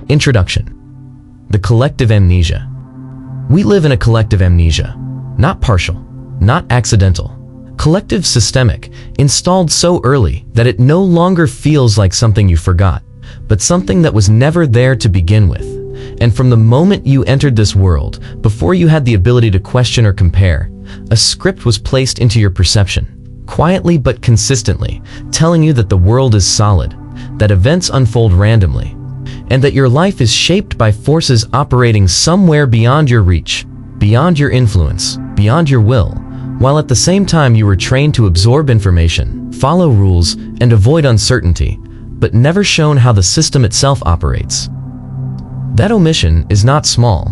Introduction. The collective amnesia. We live in a collective amnesia, not partial, not accidental. Collective systemic, installed so early that it no longer feels like something you forgot, but something that was never there to begin with. And from the moment you entered this world, before you had the ability to question or compare, a script was placed into your perception, quietly but consistently, telling you that the world is solid, that events unfold randomly, and that your life is shaped by forces operating somewhere beyond your reach, beyond your influence, beyond your will, while at the same time you were trained to absorb information, follow rules, and avoid uncertainty, but never shown how the system itself operates. That omission is not small,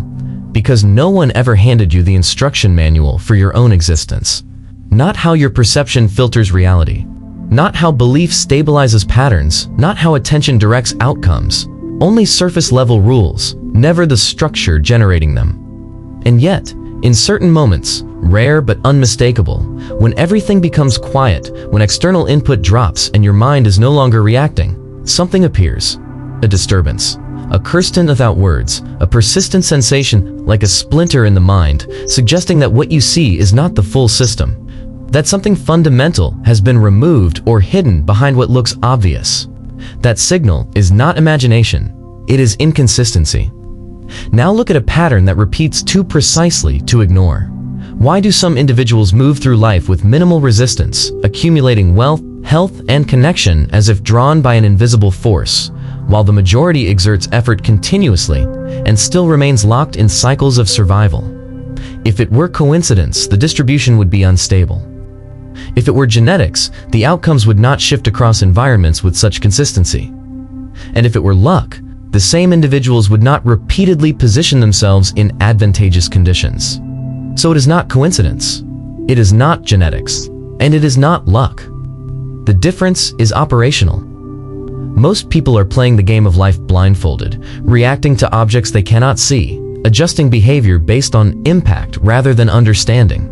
because no one ever handed you the instruction manual for your own existence. Not how your perception filters reality, not how belief stabilizes patterns, not how attention directs outcomes, only surface-level rules, never the structure generating them. And yet, in certain moments, rare but unmistakable, when everything becomes quiet, when external input drops and your mind is no longer reacting, something appears. A disturbance. A question without words, a persistent sensation like a splinter in the mind, suggesting that what you see is not the full system, that something fundamental has been removed or hidden behind what looks obvious. That signal is not imagination, it is inconsistency. Now look at a pattern that repeats too precisely to ignore. Why do some individuals move through life with minimal resistance, accumulating wealth, health, and connection as if drawn by an invisible force, while the majority exerts effort continuously and still remains locked in cycles of survival? If it were coincidence, the distribution would be unstable. If it were genetics, the outcomes would not shift across environments with such consistency. And if it were luck, the same individuals would not repeatedly position themselves in advantageous conditions. So it is not coincidence, it is not genetics, and it is not luck. The difference is operational. Most people are playing the game of life blindfolded, reacting to objects they cannot see, adjusting behavior based on impact rather than understanding,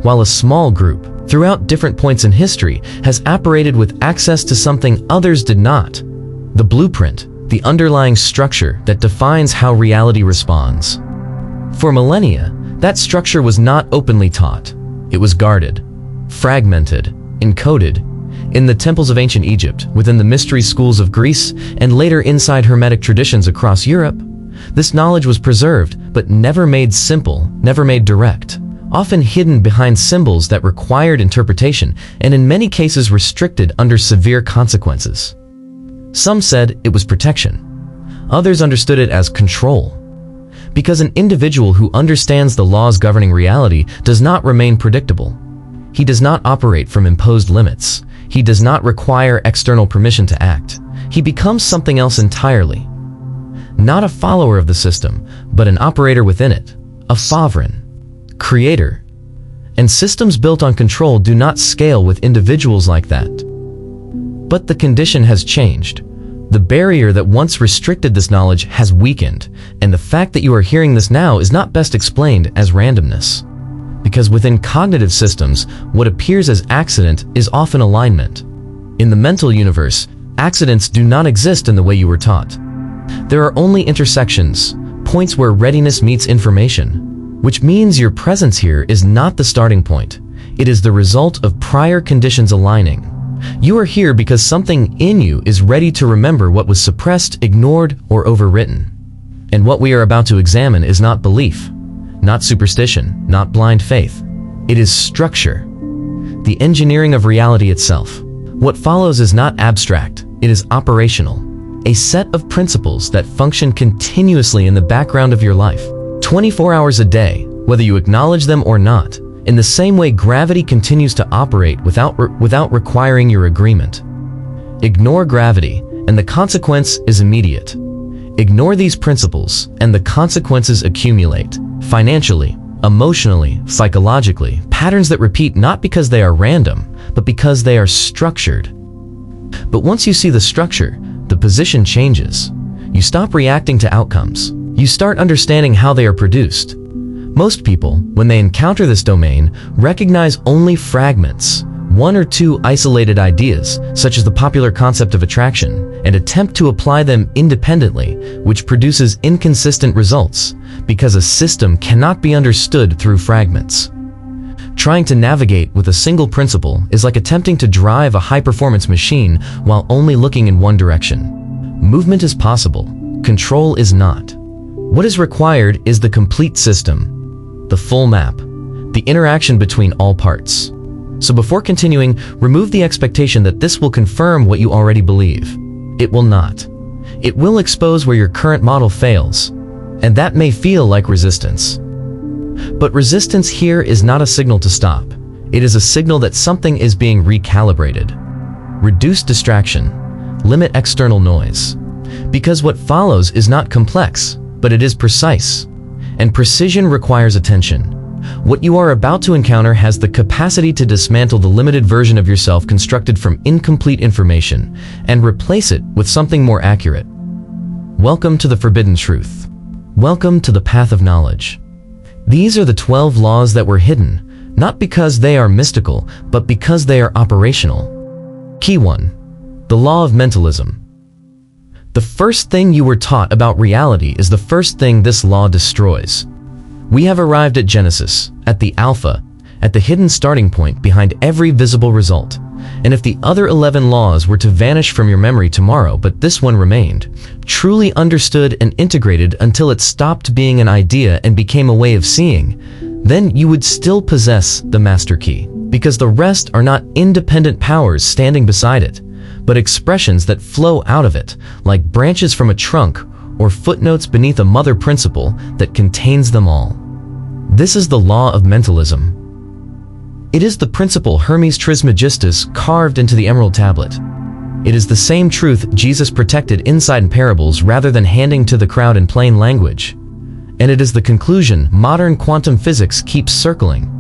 while a small group, throughout different points in history, has operated with access to something others did not: the blueprint, the underlying structure that defines how reality responds. For millennia, that structure was not openly taught. It was guarded, fragmented, encoded, in the temples of ancient Egypt, within the mystery schools of Greece, and later inside Hermetic traditions across Europe. This knowledge was preserved, but never made simple, never made direct, often hidden behind symbols that required interpretation, and in many cases restricted under severe consequences. Some said it was protection. Others understood it as control. Because an individual who understands the laws governing reality does not remain predictable. He does not operate from imposed limits. He does not require external permission to act. He becomes something else entirely. Not a follower of the system, but an operator within it, a sovereign, creator. And systems built on control do not scale with individuals like that. But the condition has changed. The barrier that once restricted this knowledge has weakened, and the fact that you are hearing this now is not best explained as randomness. Because within cognitive systems, what appears as accident is often alignment. In the mental universe, accidents do not exist in the way you were taught. There are only intersections, points where readiness meets information, which means your presence here is not the starting point. It is the result of prior conditions aligning. You are here because something in you is ready to remember what was suppressed, ignored, or overwritten. And what we are about to examine is not belief, not superstition, not blind faith. It is structure, the engineering of reality itself. What follows is not abstract, it is operational, a set of principles that function continuously in the background of your life, 24 hours a day, whether you acknowledge them or not. In the same way gravity continues to operate without requiring your agreement. Ignore gravity, and the consequence is immediate. Ignore these principles, and the consequences accumulate. Financially, emotionally, psychologically, patterns that repeat not because they are random, but because they are structured. But once you see the structure, the position changes. You stop reacting to outcomes. You start understanding how they are produced. Most people, when they encounter this domain, recognize only fragments, one or two isolated ideas, such as the popular concept of attraction, and attempt to apply them independently, which produces inconsistent results, because a system cannot be understood through fragments. Trying to navigate with a single principle is like attempting to drive a high-performance machine while only looking in one direction. Movement is possible, control is not. What is required is the complete system, the full map, the interaction between all parts. So before continuing, remove the expectation that this will confirm what you already believe. It will not. It will expose where your current model fails, and that may feel like resistance. But resistance here is not a signal to stop. It is a signal that something is being recalibrated. Reduce distraction. Limit external noise. Because what follows is not complex, but it is precise. And precision requires attention. What you are about to encounter has the capacity to dismantle the limited version of yourself constructed from incomplete information and replace it with something more accurate. Welcome to the forbidden truth. Welcome to the path of knowledge. These are the 12 laws that were hidden, not because they are mystical, but because they are operational. Key 1. The law of mentalism. The first thing you were taught about reality is the first thing this law destroys. We have arrived at Genesis, at the Alpha, at the hidden starting point behind every visible result. And if the other 11 laws were to vanish from your memory tomorrow, but this one remained, truly understood and integrated until it stopped being an idea and became a way of seeing, then you would still possess the master key, because the rest are not independent powers standing beside it, but expressions that flow out of it, like branches from a trunk or footnotes beneath a mother principle that contains them all. This is the law of mentalism. It is the principle Hermes Trismegistus carved into the emerald tablet. It is the same truth Jesus protected inside in parables rather than handing to the crowd in plain language. And it is the conclusion modern quantum physics keeps circling,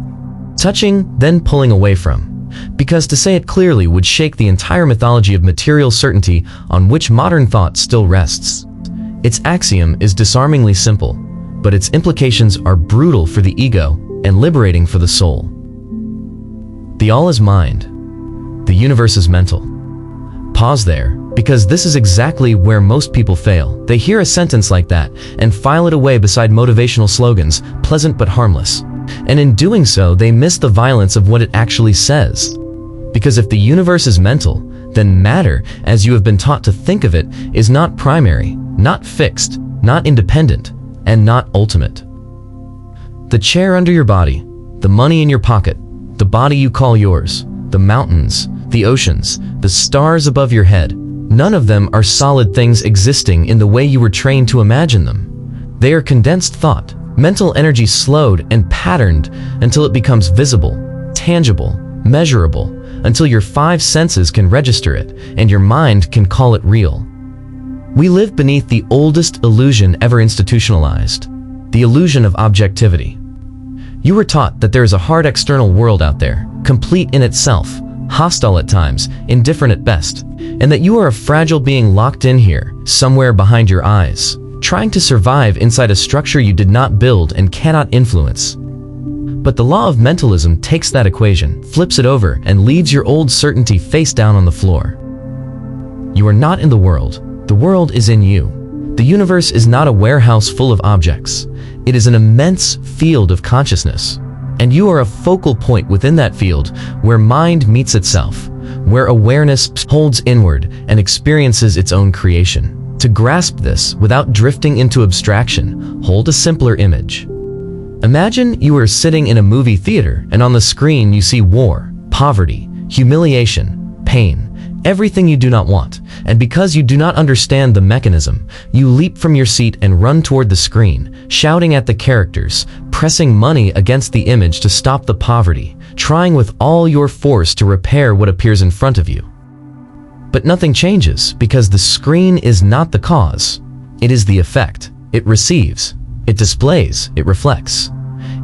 touching, then pulling away from. Because to say it clearly would shake the entire mythology of material certainty on which modern thought still rests. Its axiom is disarmingly simple, but its implications are brutal for the ego and liberating for the soul. The all is mind. The universe is mental. Pause there, because this is exactly where most people fail. They hear a sentence like that and file it away beside motivational slogans, pleasant but harmless. And in doing so, they miss the violence of what it actually says. Because if the universe is mental, then matter, as you have been taught to think of it, is not primary, not fixed, not independent, and not ultimate. The chair under your body, the money in your pocket, the body you call yours, the mountains, the oceans, the stars above your head, none of them are solid things existing in the way you were trained to imagine them. They are condensed thought, mental energy slowed and patterned until it becomes visible, tangible, measurable, until your 5 senses can register it and your mind can call it real. We live beneath the oldest illusion ever institutionalized, the illusion of objectivity. You were taught that there is a hard external world out there, complete in itself, hostile at times, indifferent at best, and that you are a fragile being locked in here, somewhere behind your eyes, trying to survive inside a structure you did not build and cannot influence. But the law of mentalism takes that equation, flips it over, and leaves your old certainty face down on the floor. You are not in the world. The world is in you. The universe is not a warehouse full of objects. It is an immense field of consciousness. And you are a focal point within that field where mind meets itself, where awareness holds inward and experiences its own creation. To grasp this without drifting into abstraction, hold a simpler image. Imagine you are sitting in a movie theater and on the screen you see war, poverty, humiliation, pain, everything you do not want, and because you do not understand the mechanism, you leap from your seat and run toward the screen, shouting at the characters, pressing money against the image to stop the poverty, trying with all your force to repair what appears in front of you. But nothing changes because the screen is not the cause. It is the effect. It receives. It displays. It reflects.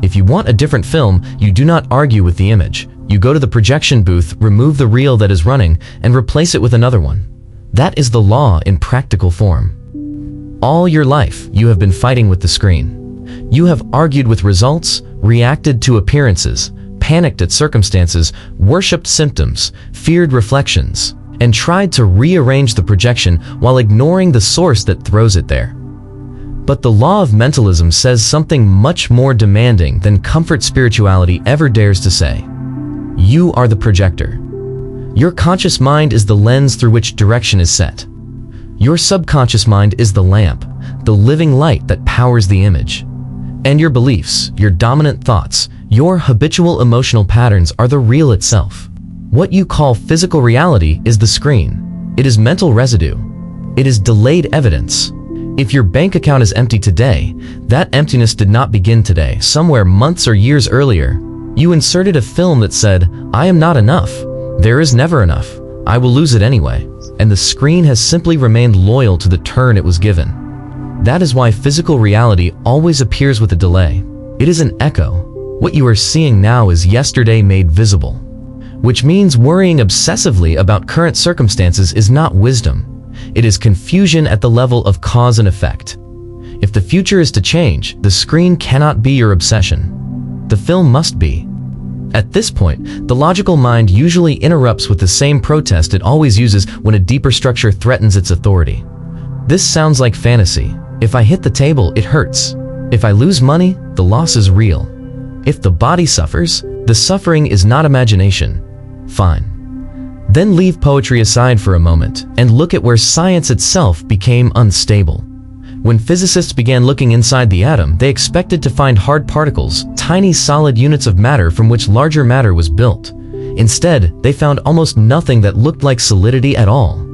If you want a different film, you do not argue with the image. You go to the projection booth, remove the reel that is running, and replace it with another one. That is the law in practical form. All your life, you have been fighting with the screen. You have argued with results, reacted to appearances, panicked at circumstances, worshipped symptoms, feared reflections, and tried to rearrange the projection while ignoring the source that throws it there. But the law of mentalism says something much more demanding than comfort spirituality ever dares to say. You are the projector. Your conscious mind is the lens through which direction is set. Your subconscious mind is the lamp, the living light that powers the image. And your beliefs, your dominant thoughts, your habitual emotional patterns are the real itself. What you call physical reality is the screen. It is mental residue. It is delayed evidence. If your bank account is empty today, that emptiness did not begin today, somewhere months or years earlier. You inserted a film that said, "I am not enough. There is never enough. I will lose it anyway." And the screen has simply remained loyal to the turn it was given. That is why physical reality always appears with a delay. It is an echo. What you are seeing now is yesterday made visible. Which means worrying obsessively about current circumstances is not wisdom. It is confusion at the level of cause and effect. If the future is to change, the screen cannot be your obsession. The film must be. At this point, the logical mind usually interrupts with the same protest it always uses when a deeper structure threatens its authority. This sounds like fantasy. If I hit the table, it hurts. If I lose money, the loss is real. If the body suffers, the suffering is not imagination. Fine. Then leave poetry aside for a moment and look at where science itself became unstable. When physicists began looking inside the atom, they expected to find hard particles, tiny solid units of matter from which larger matter was built. Instead, they found almost nothing that looked like solidity at all.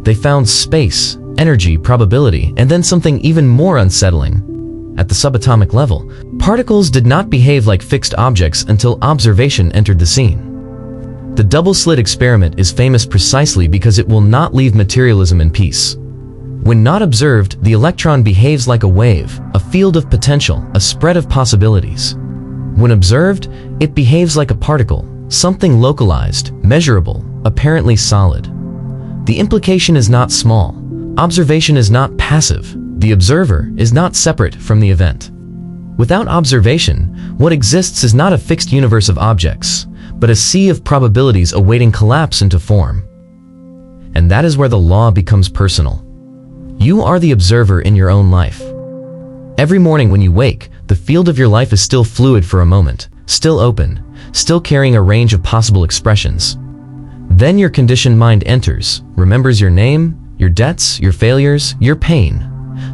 They found space, energy, probability, and then something even more unsettling. At the subatomic level, particles did not behave like fixed objects until observation entered the scene. The double-slit experiment is famous precisely because it will not leave materialism in peace. When not observed, the electron behaves like a wave, a field of potential, a spread of possibilities. When observed, it behaves like a particle, something localized, measurable, apparently solid. The implication is not small. Observation is not passive. The observer is not separate from the event. Without observation, what exists is not a fixed universe of objects, but a sea of probabilities awaiting collapse into form. And that is where the law becomes personal. You are the observer in your own life. Every morning when you wake, the field of your life is still fluid for a moment, still open, still carrying a range of possible expressions. Then your conditioned mind enters, remembers your name, your debts, your failures, your pain,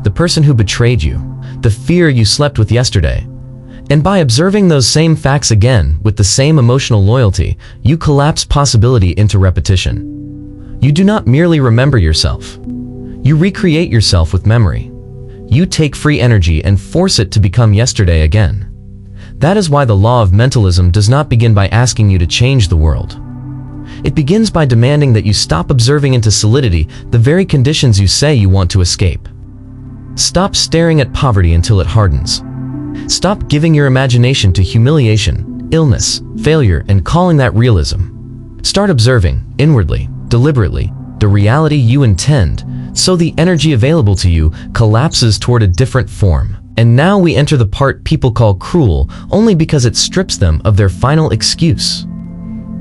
the person who betrayed you, the fear you slept with yesterday. And by observing those same facts again with the same emotional loyalty, you collapse possibility into repetition. You do not merely remember yourself. You recreate yourself with memory. You take free energy and force it to become yesterday again. That is why the law of mentalism does not begin by asking you to change the world. It begins by demanding that you stop observing into solidity the very conditions you say you want to escape. Stop staring at poverty until it hardens. Stop giving your imagination to humiliation, illness, failure, and calling that realism. Start observing, inwardly, deliberately, the reality you intend, so the energy available to you collapses toward a different form. And now we enter the part people call cruel only because it strips them of their final excuse.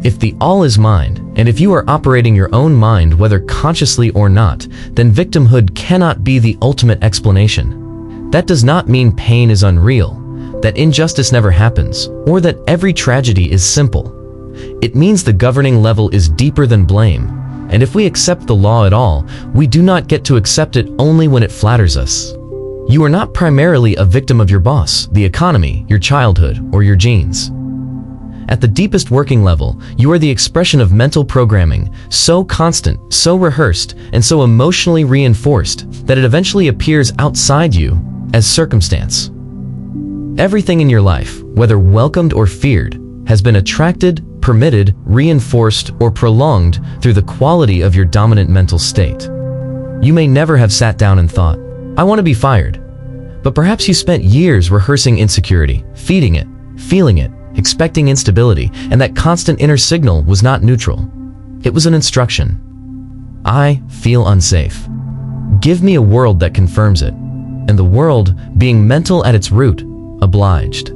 If the all is mind, and if you are operating your own mind whether consciously or not, then victimhood cannot be the ultimate explanation. That does not mean pain is unreal, that injustice never happens, or that every tragedy is simple. It means the governing level is deeper than blame, and if we accept the law at all, we do not get to accept it only when it flatters us. You are not primarily a victim of your boss, the economy, your childhood, or your genes. At the deepest working level, you are the expression of mental programming, so constant, so rehearsed, and so emotionally reinforced that it eventually appears outside you as circumstance. Everything in your life, whether welcomed or feared, has been attracted, permitted, reinforced, or prolonged through the quality of your dominant mental state. You may never have sat down and thought, "I want to be fired." But perhaps you spent years rehearsing insecurity, feeding it, feeling it, expecting instability, and that constant inner signal was not neutral. It was an instruction. I feel unsafe. Give me a world that confirms it. And the world, being mental at its root, obliged.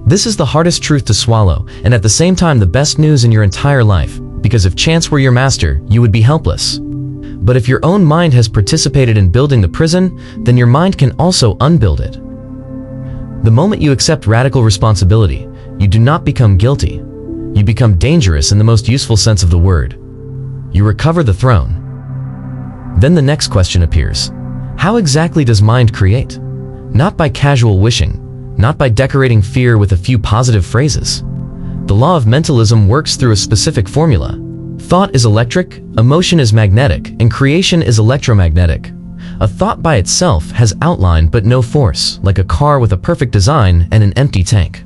This is the hardest truth to swallow, and at the same time the best news in your entire life, because if chance were your master, you would be helpless. But if your own mind has participated in building the prison, then your mind can also unbuild it. The moment you accept radical responsibility, you do not become guilty. You become dangerous in the most useful sense of the word. You recover the throne. Then the next question appears. How exactly does mind create? Not by casual wishing, not by decorating fear with a few positive phrases. The law of mentalism works through a specific formula. Thought is electric, emotion is magnetic, and creation is electromagnetic. A thought by itself has outline but no force, like a car with a perfect design and an empty tank.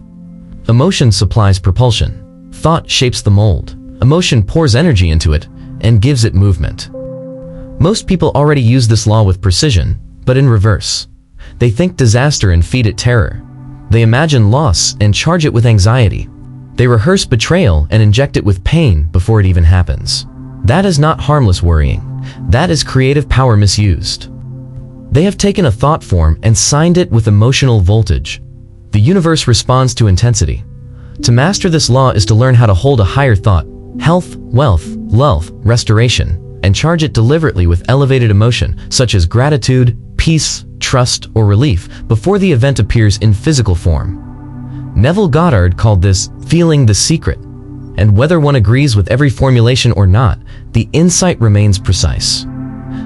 Emotion supplies propulsion. Thought shapes the mold. Emotion pours energy into it and gives it movement. Most people already use this law with precision, but in reverse. They think disaster and feed it terror. They imagine loss and charge it with anxiety. They rehearse betrayal and inject it with pain before it even happens. That is not harmless worrying. That is creative power misused. They have taken a thought form and signed it with emotional voltage. The universe responds to intensity. To master this law is to learn how to hold a higher thought, health, wealth, love, restoration, and charge it deliberately with elevated emotion, such as gratitude, peace, trust, or relief, before the event appears in physical form. Neville Goddard called this feeling the secret, and whether one agrees with every formulation or not, the insight remains precise.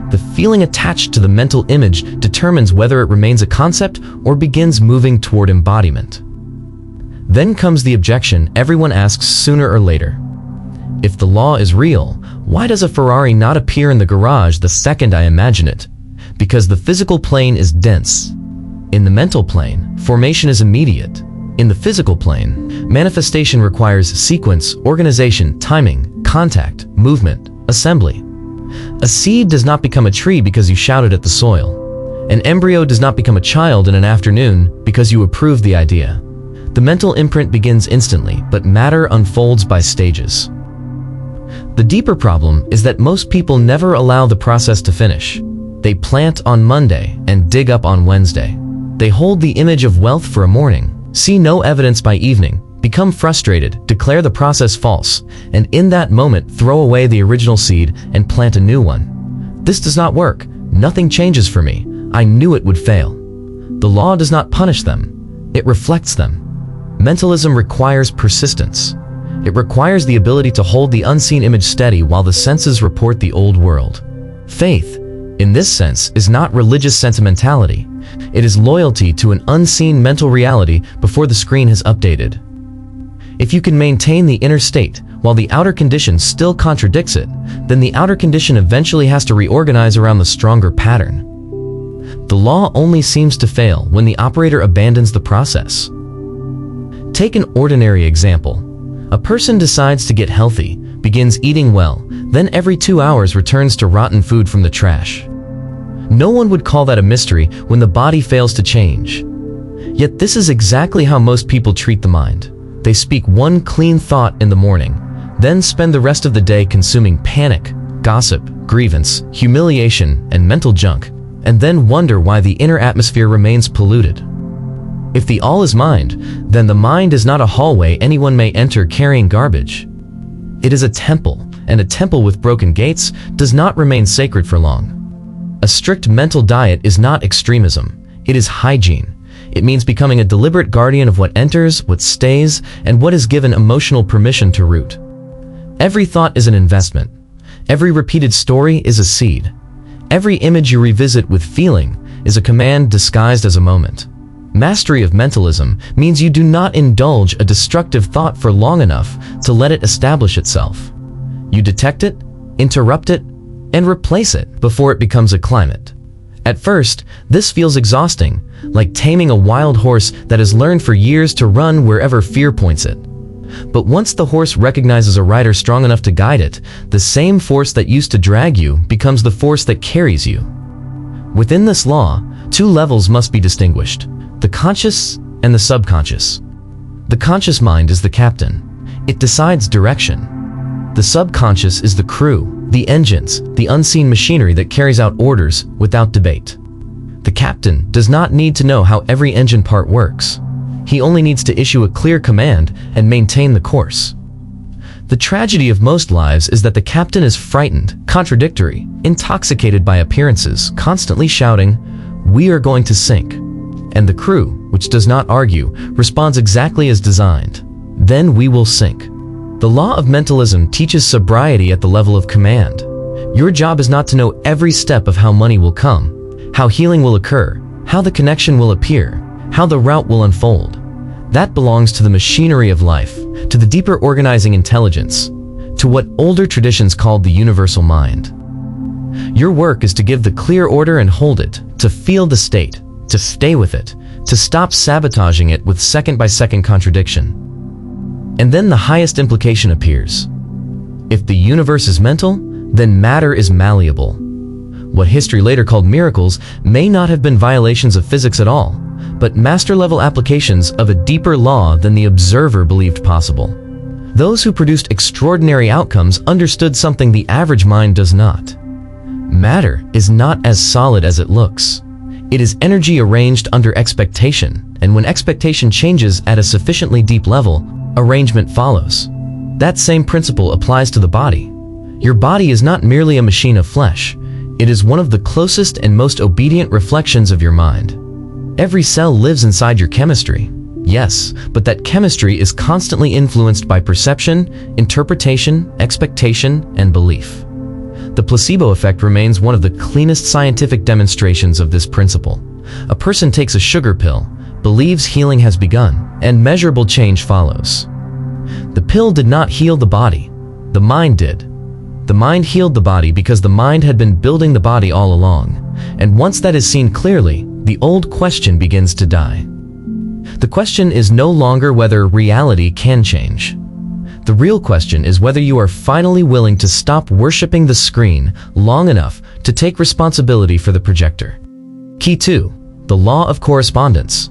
The feeling attached to the mental image determines whether it remains a concept or begins moving toward embodiment. Then comes the objection everyone asks sooner or later. If the law is real, why does a Ferrari not appear in the garage the second I imagine it? Because the physical plane is dense. In the mental plane, formation is immediate. In the physical plane, manifestation requires sequence, organization, timing, contact, movement, assembly. A seed does not become a tree because you shouted at the soil. An embryo does not become a child in an afternoon because you approved the idea. The mental imprint begins instantly, but matter unfolds by stages. The deeper problem is that most people never allow the process to finish. They plant on Monday and dig up on Wednesday. They hold the image of wealth for a morning, see no evidence by evening, become frustrated, declare the process false, and in that moment throw away the original seed and plant a new one. This does not work. Nothing changes for me. I knew it would fail. The law does not punish them. It reflects them. Mentalism requires persistence. It requires the ability to hold the unseen image steady while the senses report the old world. Faith, in this sense, is not religious sentimentality. It is loyalty to an unseen mental reality before the screen has updated. If you can maintain the inner state while the outer condition still contradicts it, then the outer condition eventually has to reorganize around the stronger pattern. The law only seems to fail when the operator abandons the process. Take an ordinary example. A person decides to get healthy, begins eating well, then every 2 hours returns to rotten food from the trash. No one would call that a mystery when the body fails to change. Yet this is exactly how most people treat the mind. They speak one clean thought in the morning, then spend the rest of the day consuming panic, gossip, grievance, humiliation, and mental junk, and then wonder why the inner atmosphere remains polluted. If the all is mind, then the mind is not a hallway anyone may enter carrying garbage. It is a temple, and a temple with broken gates does not remain sacred for long. A strict mental diet is not extremism, it is hygiene. It means becoming a deliberate guardian of what enters, what stays, and what is given emotional permission to root. Every thought is an investment. Every repeated story is a seed. Every image you revisit with feeling is a command disguised as a moment. Mastery of mentalism means you do not indulge a destructive thought for long enough to let it establish itself. You detect it, interrupt it, and replace it before it becomes a climate. At first, this feels exhausting, like taming a wild horse that has learned for years to run wherever fear points it. But once the horse recognizes a rider strong enough to guide it, the same force that used to drag you becomes the force that carries you. Within this law, 2 levels must be distinguished: the conscious and the subconscious. The conscious mind is the captain. It decides direction. The subconscious is the crew, the engines, the unseen machinery that carries out orders without debate. The captain does not need to know how every engine part works. He only needs to issue a clear command and maintain the course. The tragedy of most lives is that the captain is frightened, contradictory, intoxicated by appearances, constantly shouting, "We are going to sink." And the crew, which does not argue, responds exactly as designed. Then we will sink. The law of mentalism teaches sobriety at the level of command. Your job is not to know every step of how money will come, how healing will occur, how the connection will appear, how the route will unfold. That belongs to the machinery of life, to the deeper organizing intelligence, to what older traditions called the universal mind. Your work is to give the clear order and hold it, to feel the state, to stay with it, to stop sabotaging it with second-by-second contradiction. And then the highest implication appears. If the universe is mental, then matter is malleable. What history later called miracles may not have been violations of physics at all, but master-level applications of a deeper law than the observer believed possible. Those who produced extraordinary outcomes understood something the average mind does not. Matter is not as solid as it looks. It is energy arranged under expectation, and when expectation changes at a sufficiently deep level, arrangement follows. That same principle applies to the body. Your body is not merely a machine of flesh. It is one of the closest and most obedient reflections of your mind. Every cell lives inside your chemistry. Yes, but that chemistry is constantly influenced by perception, interpretation, expectation, and belief. The placebo effect remains one of the cleanest scientific demonstrations of this principle. A person takes a sugar pill, believes healing has begun, and measurable change follows. The pill did not heal the body. The mind did. The mind healed the body because the mind had been building the body all along. And once that is seen clearly, the old question begins to die. The question is no longer whether reality can change. The real question is whether you are finally willing to stop worshiping the screen long enough to take responsibility for the projector. Key 2. The law of correspondence.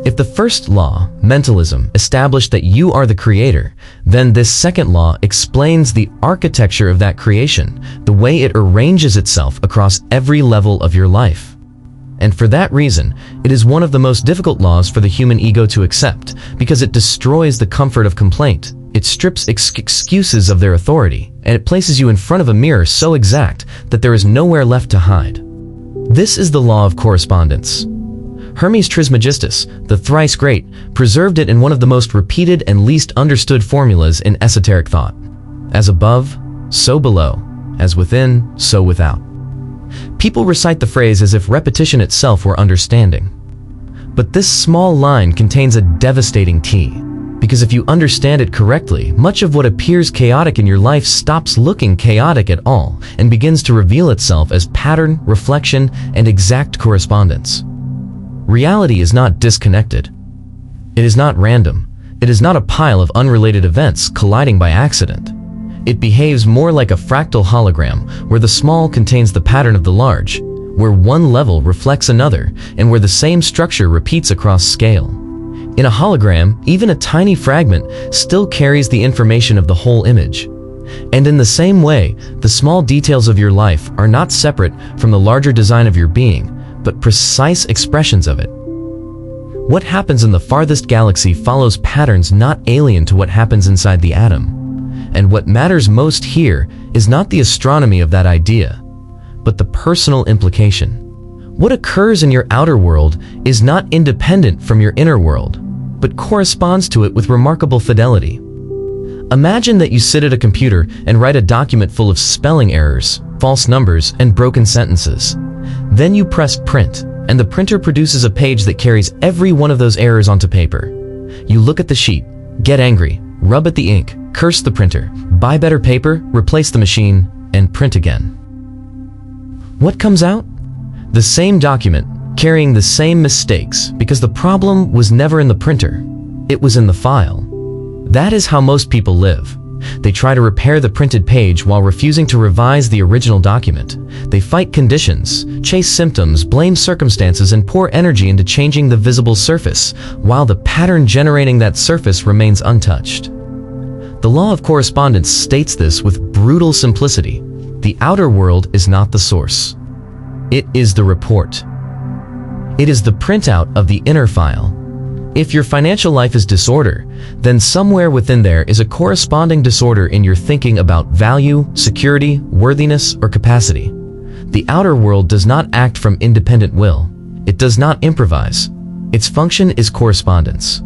If the first law, mentalism, established that you are the creator, then this second law explains the architecture of that creation, the way it arranges itself across every level of your life. And for that reason, it is one of the most difficult laws for the human ego to accept, because it destroys the comfort of complaint. It strips excuses of their authority, and it places you in front of a mirror so exact that there is nowhere left to hide. This is the law of correspondence. Hermes Trismegistus, the thrice great, preserved it in one of the most repeated and least understood formulas in esoteric thought. As above, so below. As within, so without. People recite the phrase as if repetition itself were understanding. But this small line contains a devastating key, because if you understand it correctly, much of what appears chaotic in your life stops looking chaotic at all and begins to reveal itself as pattern, reflection, and exact correspondence. Reality is not disconnected. It is not random. It is not a pile of unrelated events colliding by accident. It behaves more like a fractal hologram, where the small contains the pattern of the large, where one level reflects another, and where the same structure repeats across scale. In a hologram, even a tiny fragment still carries the information of the whole image. And in the same way, the small details of your life are not separate from the larger design of your being, but precise expressions of it. What happens in the farthest galaxy follows patterns not alien to what happens inside the atom. And what matters most here is not the astronomy of that idea, but the personal implication. What occurs in your outer world is not independent from your inner world, but corresponds to it with remarkable fidelity. Imagine that you sit at a computer and write a document full of spelling errors, false numbers, and broken sentences. Then you press print, and the printer produces a page that carries every one of those errors onto paper. You look at the sheet, get angry, rub at the ink, curse the printer, buy better paper, replace the machine, and print again. What comes out? The same document, carrying the same mistakes, because the problem was never in the printer. It was in the file. That is how most people live. They try to repair the printed page while refusing to revise the original document. They fight conditions, chase symptoms, blame circumstances, and pour energy into changing the visible surface, while the pattern generating that surface remains untouched. The law of correspondence states this with brutal simplicity. The outer world is not the source. It is the report. It is the printout of the inner file. If your financial life is disorder, then somewhere within there is a corresponding disorder in your thinking about value, security, worthiness, or capacity. The outer world does not act from independent will. It does not improvise. Its function is correspondence.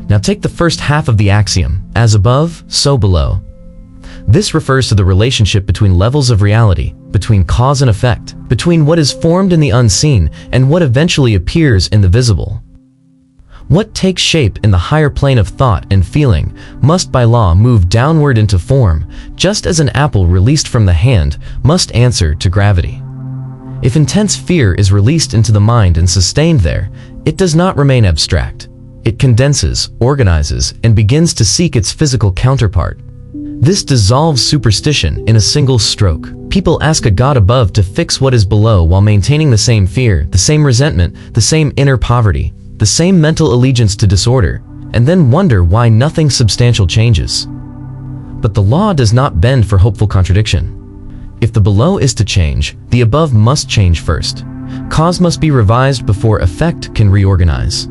Now take the first half of the axiom, as above, so below. This refers to the relationship between levels of reality, between cause and effect, between what is formed in the unseen and what eventually appears in the visible. What takes shape in the higher plane of thought and feeling must by law move downward into form, just as an apple released from the hand must answer to gravity. If intense fear is released into the mind and sustained there, it does not remain abstract. It condenses, organizes, and begins to seek its physical counterpart. This dissolves superstition in a single stroke. People ask a God above to fix what is below while maintaining the same fear, the same resentment, the same inner poverty, the same mental allegiance to disorder, and then wonder why nothing substantial changes. But the law does not bend for hopeful contradiction. If the below is to change, the above must change first. Cause must be revised before effect can reorganize.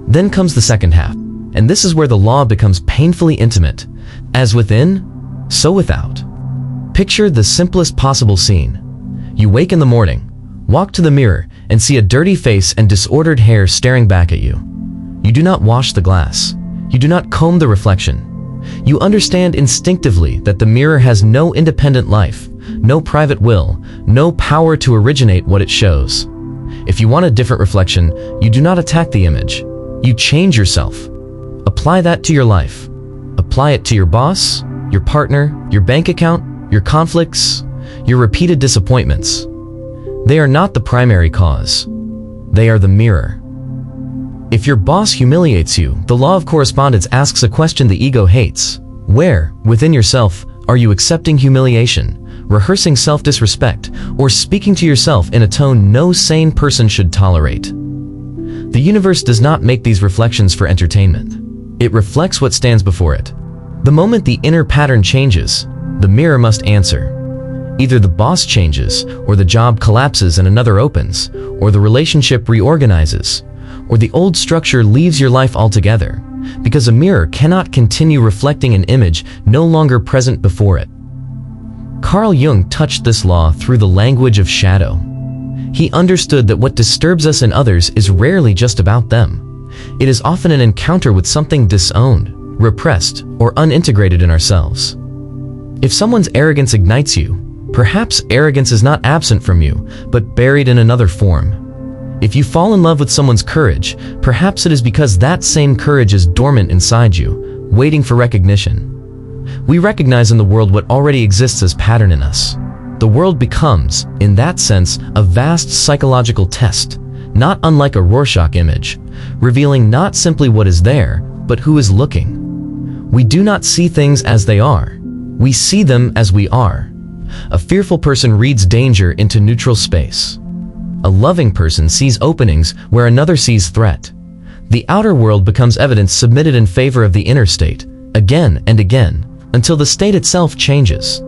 Then comes the second half, and this is where the law becomes painfully intimate. As within, so without. Picture the simplest possible scene. You wake in the morning, walk to the mirror, and see a dirty face and disordered hair staring back at you. You do not wash the glass. You do not comb the reflection. You understand instinctively that the mirror has no independent life, no private will, no power to originate what it shows. If you want a different reflection, you do not attack the image. You change yourself. Apply that to your life. Apply it to your boss, your partner, your bank account, your conflicts, your repeated disappointments. They are not the primary cause. They are the mirror. If your boss humiliates you, the law of correspondence asks a question the ego hates. Where, within yourself, are you accepting humiliation, rehearsing self-disrespect, or speaking to yourself in a tone no sane person should tolerate? The universe does not make these reflections for entertainment. It reflects what stands before it. The moment the inner pattern changes, the mirror must answer. Either the boss changes, or the job collapses and another opens, or the relationship reorganizes, or the old structure leaves your life altogether, because a mirror cannot continue reflecting an image no longer present before it. Carl Jung touched this law through the language of shadow. He understood that what disturbs us in others is rarely just about them. It is often an encounter with something disowned, repressed, or unintegrated in ourselves. If someone's arrogance ignites you, perhaps arrogance is not absent from you, but buried in another form. If you fall in love with someone's courage, perhaps it is because that same courage is dormant inside you, waiting for recognition. We recognize in the world what already exists as pattern in us. The world becomes, in that sense, a vast psychological test, not unlike a Rorschach image, revealing not simply what is there, but who is looking. We do not see things as they are. We see them as we are. A fearful person reads danger into neutral space. A loving person sees openings where another sees threat. The outer world becomes evidence submitted in favor of the inner state, again and again, until the state itself changes.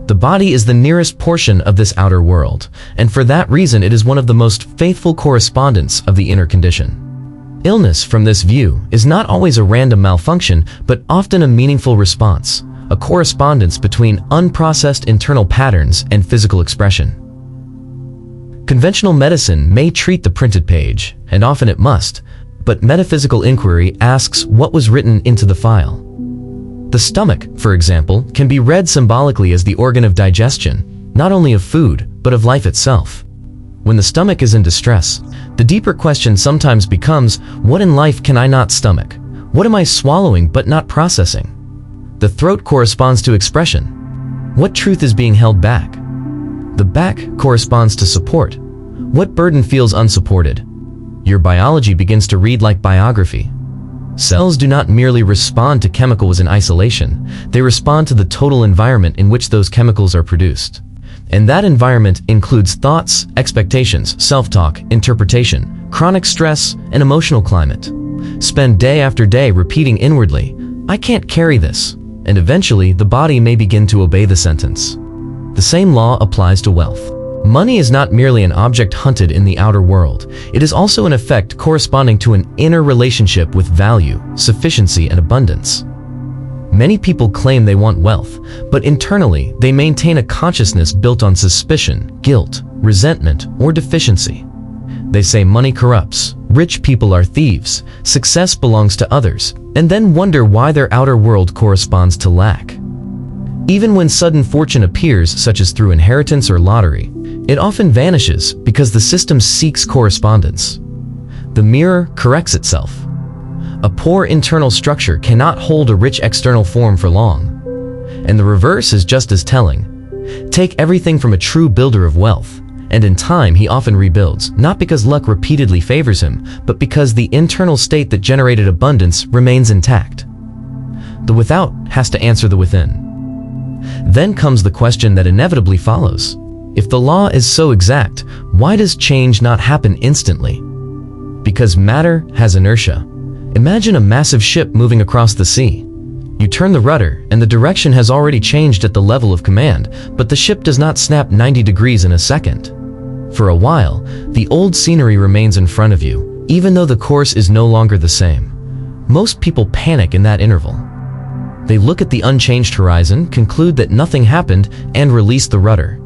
The body is the nearest portion of this outer world, and for that reason it is one of the most faithful correspondents of the inner condition. Illness, from this view, is not always a random malfunction, but often a meaningful response, a correspondence between unprocessed internal patterns and physical expression. Conventional medicine may treat the printed page, and often it must, but metaphysical inquiry asks what was written into the file. The stomach, for example, can be read symbolically as the organ of digestion, not only of food, but of life itself. When the stomach is in distress, the deeper question sometimes becomes, what in life can I not stomach? What am I swallowing but not processing? The throat corresponds to expression. What truth is being held back? The back corresponds to support. What burden feels unsupported? Your biology begins to read like biography. Cells do not merely respond to chemicals in isolation, they respond to the total environment in which those chemicals are produced. And that environment includes thoughts, expectations, self-talk, interpretation, chronic stress, and emotional climate. Spend day after day repeating inwardly, I can't carry this, and eventually the body may begin to obey the sentence. The same law applies to wealth. Money is not merely an object hunted in the outer world. It is also an effect corresponding to an inner relationship with value, sufficiency, and abundance. Many people claim they want wealth, but internally they maintain a consciousness built on suspicion, guilt, resentment, or deficiency. They say money corrupts, rich people are thieves, success belongs to others, and then wonder why their outer world corresponds to lack. Even when sudden fortune appears, such as through inheritance or lottery, it often vanishes because the system seeks correspondence. The mirror corrects itself. A poor internal structure cannot hold a rich external form for long. And the reverse is just as telling. Take everything from a true builder of wealth, and in time he often rebuilds, not because luck repeatedly favors him, but because the internal state that generated abundance remains intact. The without has to answer the within. Then comes the question that inevitably follows. If the law is so exact, why does change not happen instantly? Because matter has inertia. Imagine a massive ship moving across the sea. You turn the rudder, and the direction has already changed at the level of command, but the ship does not snap 90 degrees in a second. For a while, the old scenery remains in front of you, even though the course is no longer the same. Most people panic in that interval. They look at the unchanged horizon, conclude that nothing happened, and release the rudder.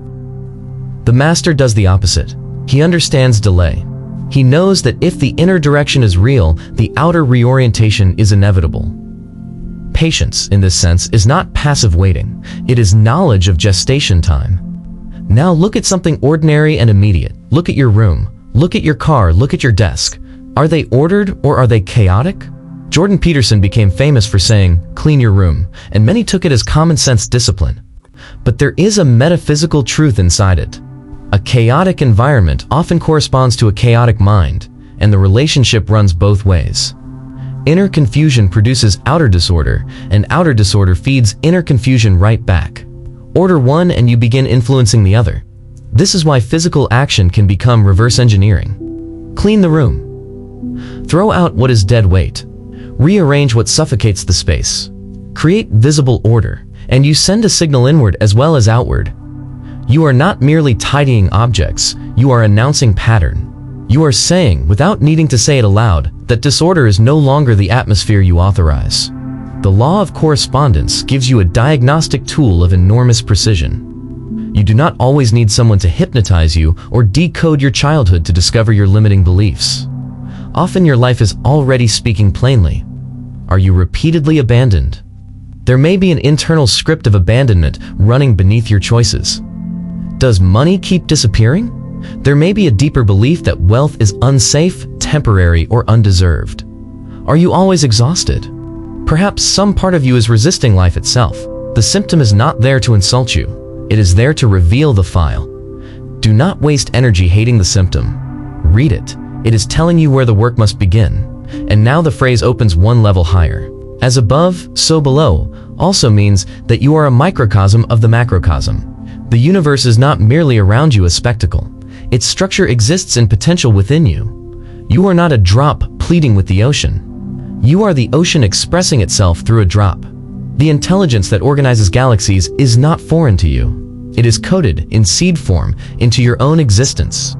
The master does the opposite. He understands delay. He knows that if the inner direction is real, the outer reorientation is inevitable. Patience, in this sense, is not passive waiting. It is knowledge of gestation time. Now look at something ordinary and immediate. Look at your room. Look at your car. Look at your desk. Are they ordered or are they chaotic? Jordan Peterson became famous for saying, "Clean your room," and many took it as common sense discipline. But there is a metaphysical truth inside it. A chaotic environment often corresponds to a chaotic mind, and the relationship runs both ways. Inner confusion produces outer disorder, and outer disorder feeds inner confusion right back. Order one and you begin influencing the other. This is why physical action can become reverse engineering. Clean the room. Throw out what is dead weight. Rearrange what suffocates the space. Create visible order, and you send a signal inward as well as outward. You are not merely tidying objects, you are announcing pattern. You are saying, without needing to say it aloud, that disorder is no longer the atmosphere you authorize. The law of correspondence gives you a diagnostic tool of enormous precision. You do not always need someone to hypnotize you or decode your childhood to discover your limiting beliefs. Often your life is already speaking plainly. Are you repeatedly abandoned? There may be an internal script of abandonment running beneath your choices. Does money keep disappearing? There may be a deeper belief that wealth is unsafe, temporary, or undeserved. Are you always exhausted? Perhaps some part of you is resisting life itself. The symptom is not there to insult you. It is there to reveal the file. Do not waste energy hating the symptom. Read it. It is telling you where the work must begin. And now the phrase opens one level higher. As above, so below also means that you are a microcosm of the macrocosm. The universe is not merely around you a spectacle. Its structure exists in potential within you. You are not a drop pleading with the ocean. You are the ocean expressing itself through a drop. The intelligence that organizes galaxies is not foreign to you. It is coded in seed form into your own existence.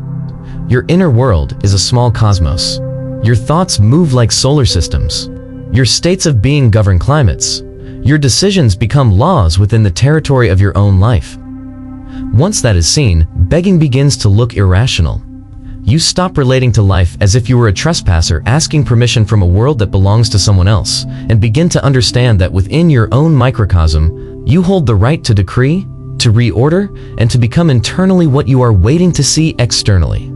Your inner world is a small cosmos. Your thoughts move like solar systems. Your states of being govern climates. Your decisions become laws within the territory of your own life. Once that is seen, begging begins to look irrational. You stop relating to life as if you were a trespasser asking permission from a world that belongs to someone else, and begin to understand that within your own microcosm, you hold the right to decree, to reorder, and to become internally what you are waiting to see externally.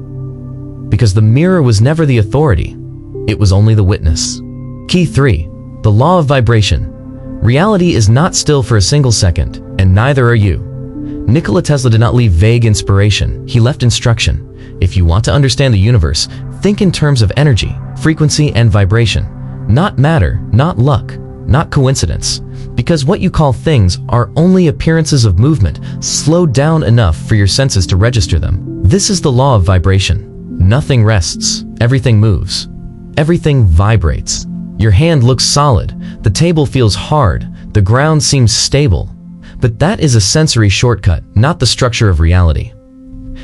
Because the mirror was never the authority, it was only the witness. Key 3. The law of vibration. Reality is not still for a single second, and neither are you. Nikola Tesla did not leave vague inspiration, he left instruction. If you want to understand the universe, think in terms of energy, frequency, and vibration. Not matter, not luck, not coincidence. Because what you call things are only appearances of movement, slowed down enough for your senses to register them. This is the law of vibration. Nothing rests, everything moves. Everything vibrates. Your hand looks solid, the table feels hard, the ground seems stable. But that is a sensory shortcut, not the structure of reality.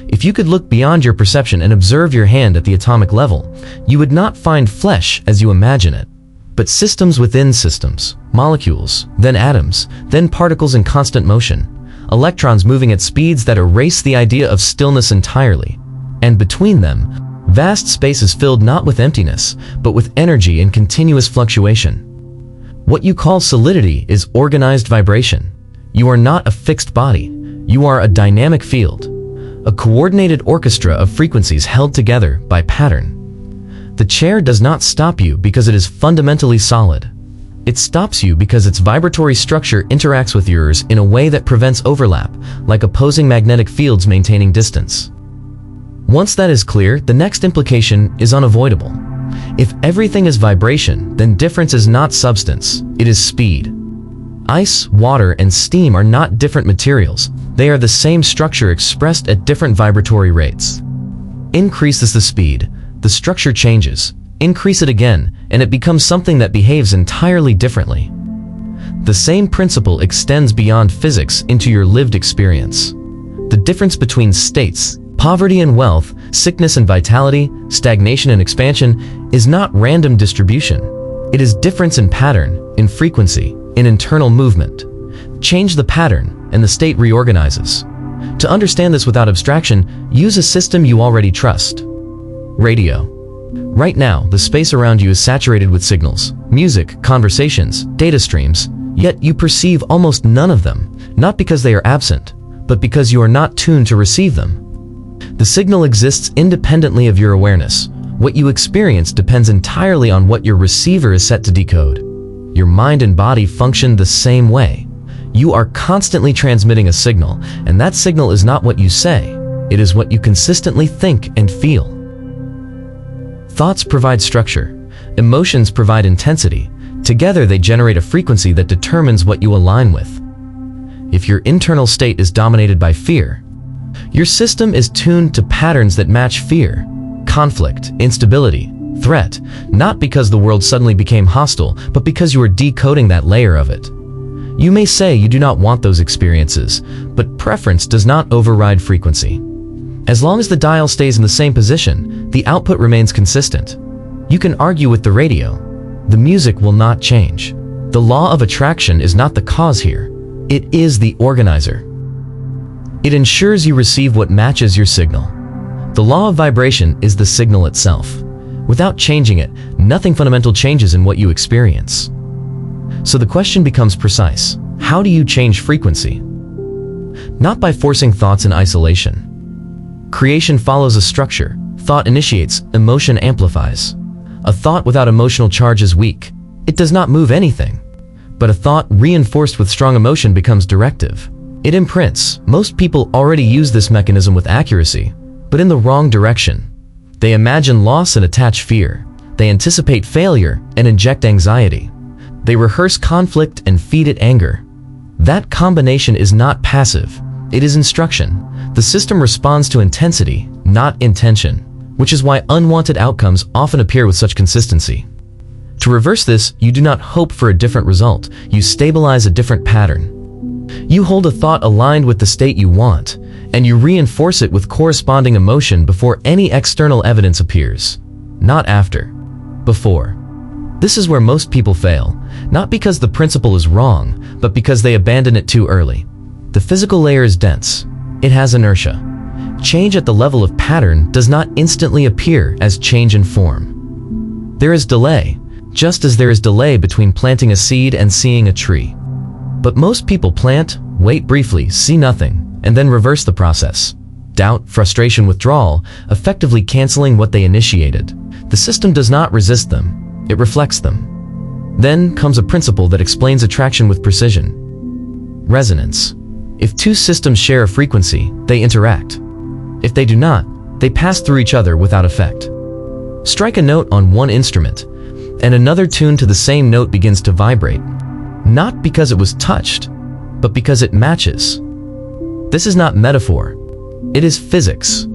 If you could look beyond your perception and observe your hand at the atomic level, you would not find flesh as you imagine it, but systems within systems, molecules, then atoms, then particles in constant motion, electrons moving at speeds that erase the idea of stillness entirely, and between them, vast spaces filled not with emptiness, but with energy and continuous fluctuation. What you call solidity is organized vibration. You are not a fixed body. You are a dynamic field, a coordinated orchestra of frequencies held together by pattern. The chair does not stop you because it is fundamentally solid. It stops you because its vibratory structure interacts with yours in a way that prevents overlap, like opposing magnetic fields maintaining distance. Once that is clear, the next implication is unavoidable. If everything is vibration, then difference is not substance, it is speed. Ice, water, and steam are not different materials. They are the same structure expressed at different vibratory rates. Increases the speed, the structure changes. Increase it again, and it becomes something that behaves entirely differently. The same principle extends beyond physics into your lived experience. The difference between states, poverty and wealth, sickness and vitality, stagnation and expansion, is not random distribution. It is difference in pattern, in frequency, in internal movement. Change the pattern, and the state reorganizes. To understand this without abstraction, use a system you already trust. Radio. Right now, the space around you is saturated with signals, music, conversations, data streams, yet you perceive almost none of them, not because they are absent, but because you are not tuned to receive them. The signal exists independently of your awareness. What you experience depends entirely on what your receiver is set to decode. Your mind and body function the same way. You are constantly transmitting a signal, and that signal is not what you say. It is what you consistently think and feel. Thoughts provide structure. Emotions provide intensity. Together they generate a frequency that determines what you align with. If your internal state is dominated by fear, your system is tuned to patterns that match fear, conflict, instability, threat, not because the world suddenly became hostile, but because you are decoding that layer of it. You may say you do not want those experiences, but preference does not override frequency. As long as the dial stays in the same position, the output remains consistent. You can argue with the radio. The music will not change. The law of attraction is not the cause here. It is the organizer. It ensures you receive what matches your signal. The law of vibration is the signal itself. Without changing it, nothing fundamental changes in what you experience. So the question becomes precise. How do you change frequency? Not by forcing thoughts in isolation. Creation follows a structure. Thought initiates, emotion amplifies. A thought without emotional charge is weak. It does not move anything. But a thought reinforced with strong emotion becomes directive. It imprints. Most people already use this mechanism with accuracy, but in the wrong direction. They imagine loss and attach fear. They anticipate failure and inject anxiety. They rehearse conflict and feed it anger. That combination is not passive. It is instruction. The system responds to intensity, not intention, which is why unwanted outcomes often appear with such consistency. To reverse this, you do not hope for a different result. You stabilize a different pattern. You hold a thought aligned with the state you want, and you reinforce it with corresponding emotion before any external evidence appears. Not after. Before. This is where most people fail, not because the principle is wrong, but because they abandon it too early. The physical layer is dense. It has inertia. Change at the level of pattern does not instantly appear as change in form. There is delay, just as there is delay between planting a seed and seeing a tree. But most people plant, wait briefly, see nothing, and then reverse the process. Doubt, frustration, withdrawal, effectively canceling what they initiated. The system does not resist them, it reflects them. Then comes a principle that explains attraction with precision. Resonance. If two systems share a frequency, they interact. If they do not, they pass through each other without effect. Strike a note on one instrument, and another tune to the same note begins to vibrate. Not because it was touched, but because it matches. This is not metaphor. It is physics.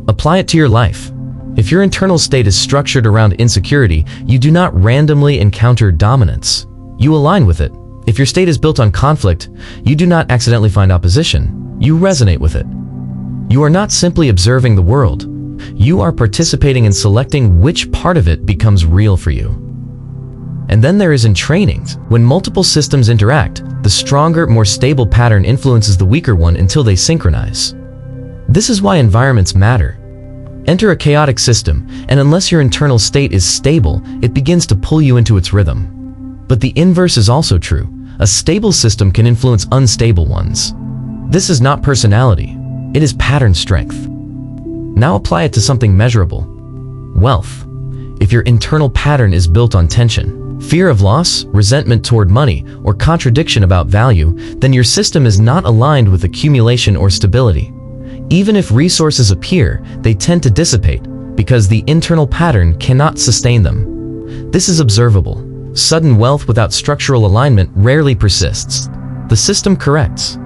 Apply it to your life. If your internal state is structured around insecurity, you do not randomly encounter dominance. You align with it. If your state is built on conflict, you do not accidentally find opposition. You resonate with it. You are not simply observing the world. You are participating in selecting which part of it becomes real for you. And then there is entrainings. When multiple systems interact, the stronger, more stable pattern influences the weaker one until they synchronize. This is why environments matter. Enter a chaotic system, and unless your internal state is stable, it begins to pull you into its rhythm. But the inverse is also true. A stable system can influence unstable ones. This is not personality. It is pattern strength. Now apply it to something measurable. Wealth. If your internal pattern is built on tension, fear of loss, resentment toward money, or contradiction about value, then your system is not aligned with accumulation or stability. Even if resources appear, they tend to dissipate because the internal pattern cannot sustain them. This is observable. Sudden wealth without structural alignment rarely persists. The system corrects.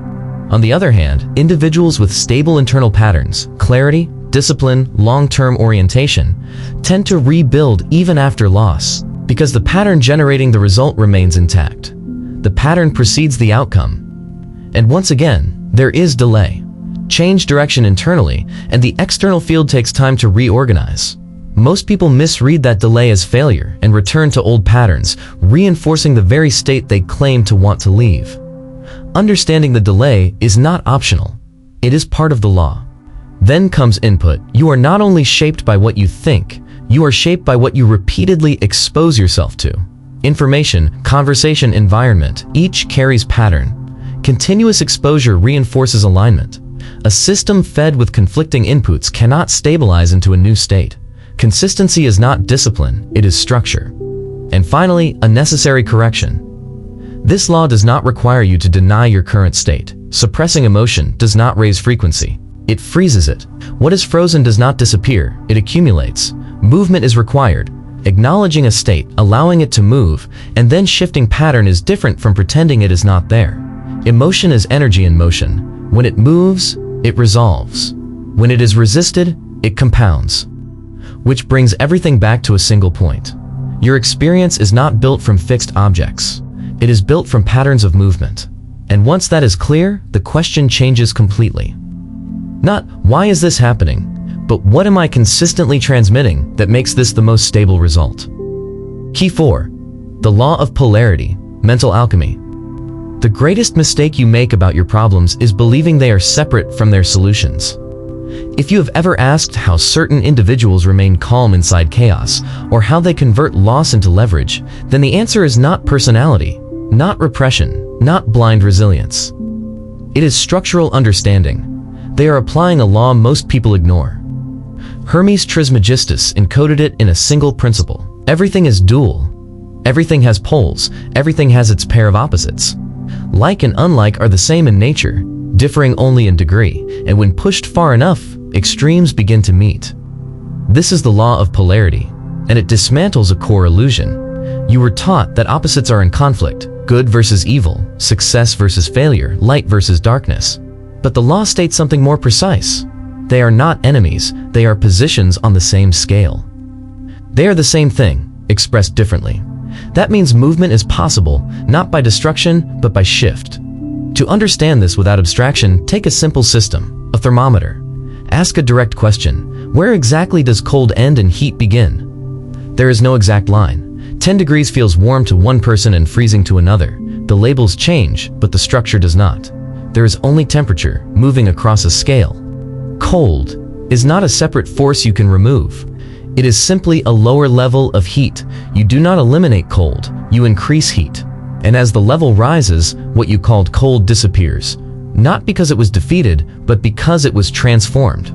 On the other hand, individuals with stable internal patterns, clarity, discipline, long-term orientation, tend to rebuild even after loss, because the pattern generating the result remains intact. The pattern precedes the outcome. And once again, there is delay. Change direction internally, and the external field takes time to reorganize. Most people misread that delay as failure and return to old patterns, reinforcing the very state they claim to want to leave. Understanding the delay is not optional. It is part of the law. Then comes input. You are not only shaped by what you think, you are shaped by what you repeatedly expose yourself to. Information, conversation, environment, each carries pattern. Continuous exposure reinforces alignment. A system fed with conflicting inputs cannot stabilize into a new state. Consistency is not discipline, it is structure. And finally, a necessary correction. This law does not require you to deny your current state. Suppressing emotion does not raise frequency. It freezes it. What is frozen does not disappear, it accumulates. Movement is required. Acknowledging a state, allowing it to move, and then shifting pattern is different from pretending it is not there. Emotion is energy in motion. When it moves, it resolves. When it is resisted, it compounds. Which brings everything back to a single point. Your experience is not built from fixed objects. It is built from patterns of movement. And once that is clear, the question changes completely. Not, why is this happening? But what am I consistently transmitting that makes this the most stable result? Key 4. The law of polarity, mental alchemy. The greatest mistake you make about your problems is believing they are separate from their solutions. If you have ever asked how certain individuals remain calm inside chaos, or how they convert loss into leverage, then the answer is not personality, not repression, not blind resilience. It is structural understanding. They are applying a law most people ignore. Hermes Trismegistus encoded it in a single principle. Everything is dual. Everything has poles. Everything has its pair of opposites. Like and unlike are the same in nature, differing only in degree, and when pushed far enough, extremes begin to meet. This is the law of polarity, and it dismantles a core illusion. You were taught that opposites are in conflict, good versus evil, success versus failure, light versus darkness. But the law states something more precise. They are not enemies, they are positions on the same scale. They are the same thing, expressed differently. That means movement is possible, not by destruction, but by shift. To understand this without abstraction, take a simple system, a thermometer. Ask a direct question. Where exactly does cold end and heat begin? There is no exact line. 10 degrees feels warm to one person and freezing to another. The labels change, but the structure does not. There is only temperature, moving across a scale. Cold is not a separate force you can remove. It is simply a lower level of heat. You do not eliminate cold, you increase heat. And as the level rises, what you called cold disappears. Not because it was defeated, but because it was transformed.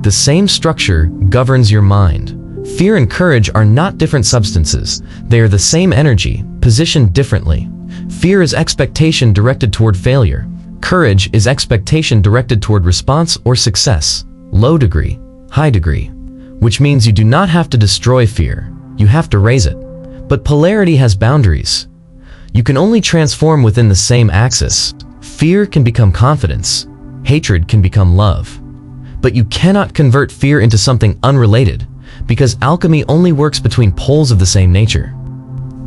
The same structure governs your mind. Fear and courage are not different substances. They are the same energy, positioned differently. Fear is expectation directed toward failure. Courage is expectation directed toward response or success. Low degree, high degree. Which means you do not have to destroy fear. You have to raise it. But polarity has boundaries. You can only transform within the same axis. Fear can become confidence. Hatred can become love. But you cannot convert fear into something unrelated, because alchemy only works between poles of the same nature.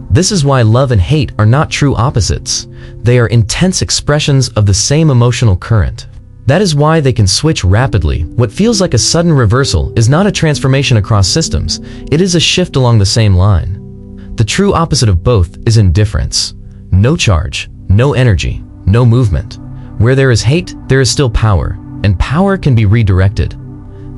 This is why love and hate are not true opposites. They are intense expressions of the same emotional current. That is why they can switch rapidly. What feels like a sudden reversal is not a transformation across systems, it is a shift along the same line. The true opposite of both is indifference. No charge, no energy, no movement. Where there is hate, there is still power, and power can be redirected.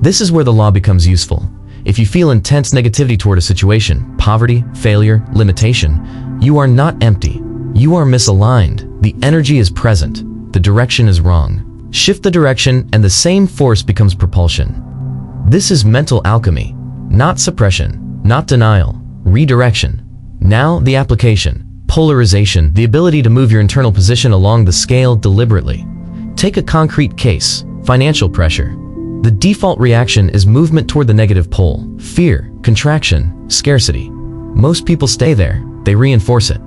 This is where the law becomes useful. If you feel intense negativity toward a situation, poverty, failure, limitation, you are not empty. You are misaligned. The energy is present. The direction is wrong. Shift the direction and the same force becomes propulsion. This is mental alchemy, not suppression, not denial, redirection. Now the application, polarization, the ability to move your internal position along the scale deliberately. Take a concrete case, financial pressure. The default reaction is movement toward the negative pole, fear, contraction, scarcity. Most people stay there, they reinforce it.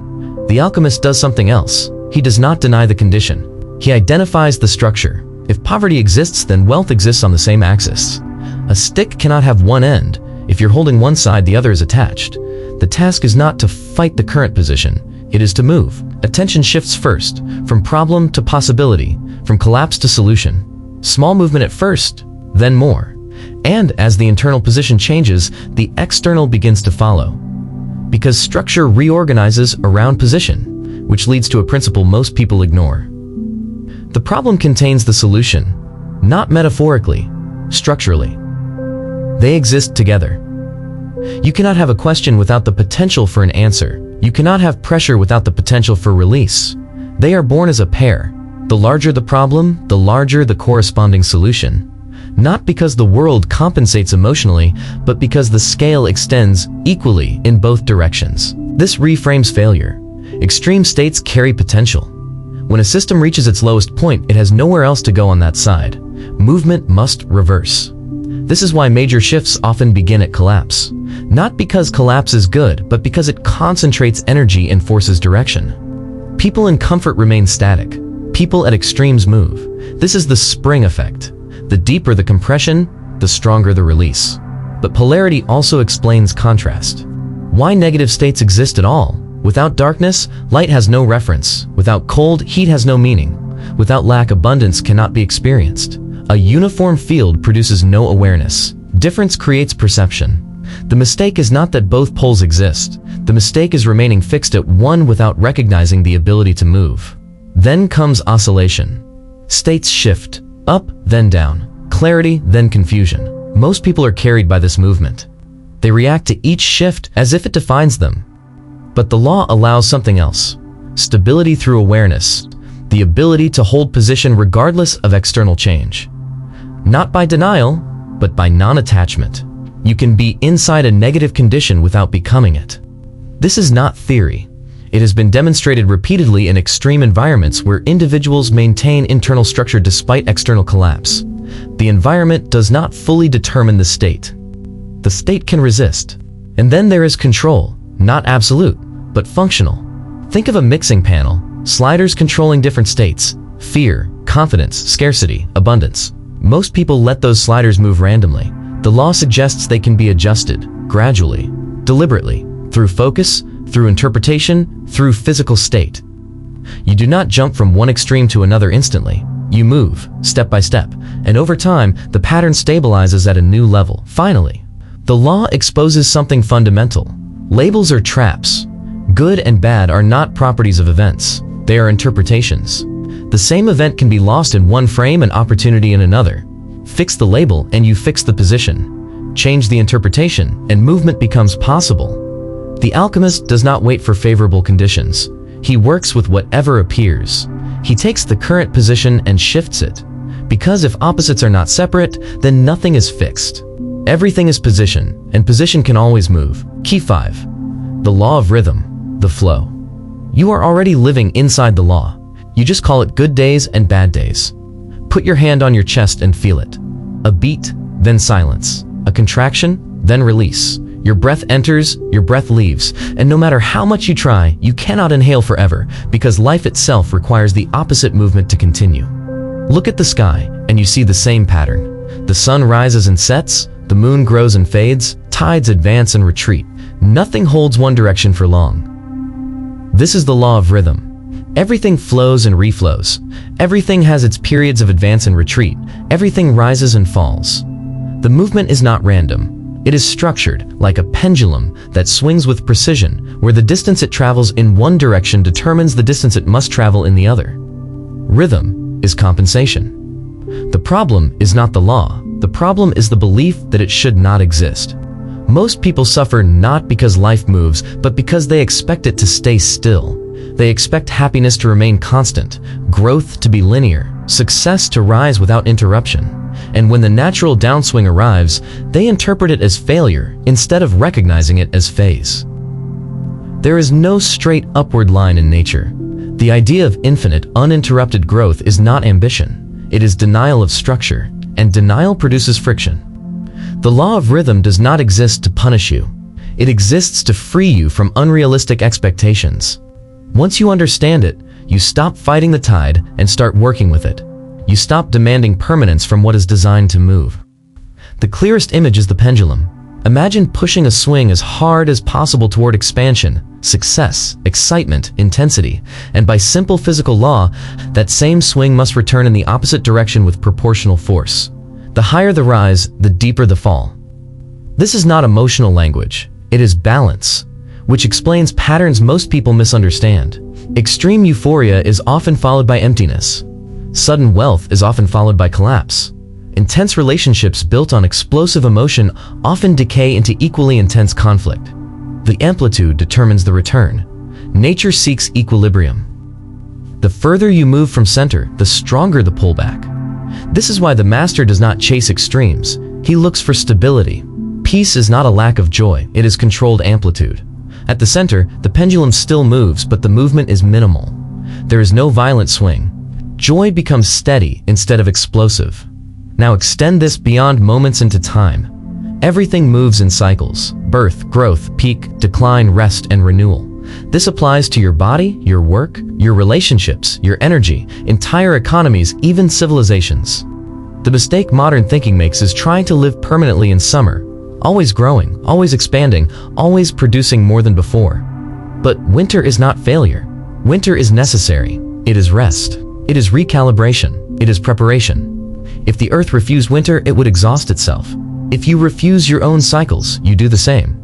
The alchemist does something else. He does not deny the condition. He identifies the structure. If poverty exists, then wealth exists on the same axis. A stick cannot have one end. If you're holding one side, the other is attached. The task is not to fight the current position. It is to move. Attention shifts first, from problem to possibility, from collapse to solution. Small movement at first, then more. And as the internal position changes, the external begins to follow. Because structure reorganizes around position, which leads to a principle most people ignore. The problem contains the solution, not metaphorically, structurally. They exist together. You cannot have a question without the potential for an answer. You cannot have pressure without the potential for release. They are born as a pair. The larger the problem, the larger the corresponding solution. Not because the world compensates emotionally, but because the scale extends equally in both directions. This reframes failure. Extreme states carry potential. When a system reaches its lowest point, it has nowhere else to go on that side. Movement must reverse. This is why major shifts often begin at collapse. Not because collapse is good, but because it concentrates energy and forces direction. People in comfort remain static. People at extremes move. This is the spring effect. The deeper the compression, the stronger the release. But polarity also explains contrast. Why negative states exist at all? Without darkness, light has no reference. Without cold, heat has no meaning. Without lack, abundance cannot be experienced. A uniform field produces no awareness. Difference creates perception. The mistake is not that both poles exist. The mistake is remaining fixed at one without recognizing the ability to move. Then comes oscillation. States shift, up, then down. Clarity, then confusion. Most people are carried by this movement. They react to each shift as if it defines them. But the law allows something else. Stability through awareness. The ability to hold position regardless of external change. Not by denial, but by non-attachment. You can be inside a negative condition without becoming it. This is not theory. It has been demonstrated repeatedly in extreme environments where individuals maintain internal structure despite external collapse. The environment does not fully determine the state. The state can resist. And then there is control, not absolute, but functional. Think of a mixing panel, sliders controlling different states: fear, confidence, scarcity, abundance. Most people let those sliders move randomly. The law suggests they can be adjusted, gradually, deliberately, through focus, through interpretation, through physical state. You do not jump from one extreme to another instantly. You move, step by step, and over time, the pattern stabilizes at a new level. Finally, the law exposes something fundamental. Labels are traps. Good and bad are not properties of events. They are interpretations. The same event can be lost in one frame and opportunity in another. Fix the label and you fix the position. Change the interpretation and movement becomes possible. The alchemist does not wait for favorable conditions. He works with whatever appears. He takes the current position and shifts it. Because if opposites are not separate, then nothing is fixed. Everything is position, and position can always move. Key 5. The law of rhythm, the flow. You are already living inside the law. You just call it good days and bad days. Put your hand on your chest and feel it. A beat, then silence. A contraction, then release. Your breath enters, your breath leaves, and no matter how much you try, you cannot inhale forever because life itself requires the opposite movement to continue. Look at the sky, and you see the same pattern. The sun rises and sets, the moon grows and fades, tides advance and retreat. Nothing holds one direction for long. This is the law of rhythm. Everything flows and reflows. Everything has its periods of advance and retreat. Everything rises and falls. The movement is not random. It is structured, like a pendulum that swings with precision, where the distance it travels in one direction determines the distance it must travel in the other. Rhythm is compensation. The problem is not the law. The problem is the belief that it should not exist. Most people suffer not because life moves, but because they expect it to stay still. They expect happiness to remain constant, growth to be linear, success to rise without interruption. And when the natural downswing arrives, they interpret it as failure instead of recognizing it as phase. There is no straight upward line in nature. The idea of infinite, uninterrupted growth is not ambition. It is denial of structure, and denial produces friction. The law of rhythm does not exist to punish you. It exists to free you from unrealistic expectations. Once you understand it, you stop fighting the tide and start working with it. You stop demanding permanence from what is designed to move. The clearest image is the pendulum. Imagine pushing a swing as hard as possible toward expansion, success, excitement, intensity, and by simple physical law, that same swing must return in the opposite direction with proportional force. The higher the rise, the deeper the fall. This is not emotional language. It is balance, which explains patterns most people misunderstand. Extreme euphoria is often followed by emptiness. Sudden wealth is often followed by collapse. Intense relationships built on explosive emotion often decay into equally intense conflict. The amplitude determines the return. Nature seeks equilibrium. The further you move from center, the stronger the pullback. This is why the master does not chase extremes. He looks for stability. Peace is not a lack of joy, it is controlled amplitude. At the center, the pendulum still moves, but the movement is minimal. There is no violent swing. Joy becomes steady instead of explosive. Now extend this beyond moments into time. Everything moves in cycles: birth, growth, peak, decline, rest, and renewal. This applies to your body, your work, your relationships, your energy, entire economies, even civilizations. The mistake modern thinking makes is trying to live permanently in summer, always growing, always expanding, always producing more than before. But winter is not failure. Winter is necessary. It is rest. It is recalibration. It is preparation. If the earth refused winter, it would exhaust itself. If you refuse your own cycles, you do the same.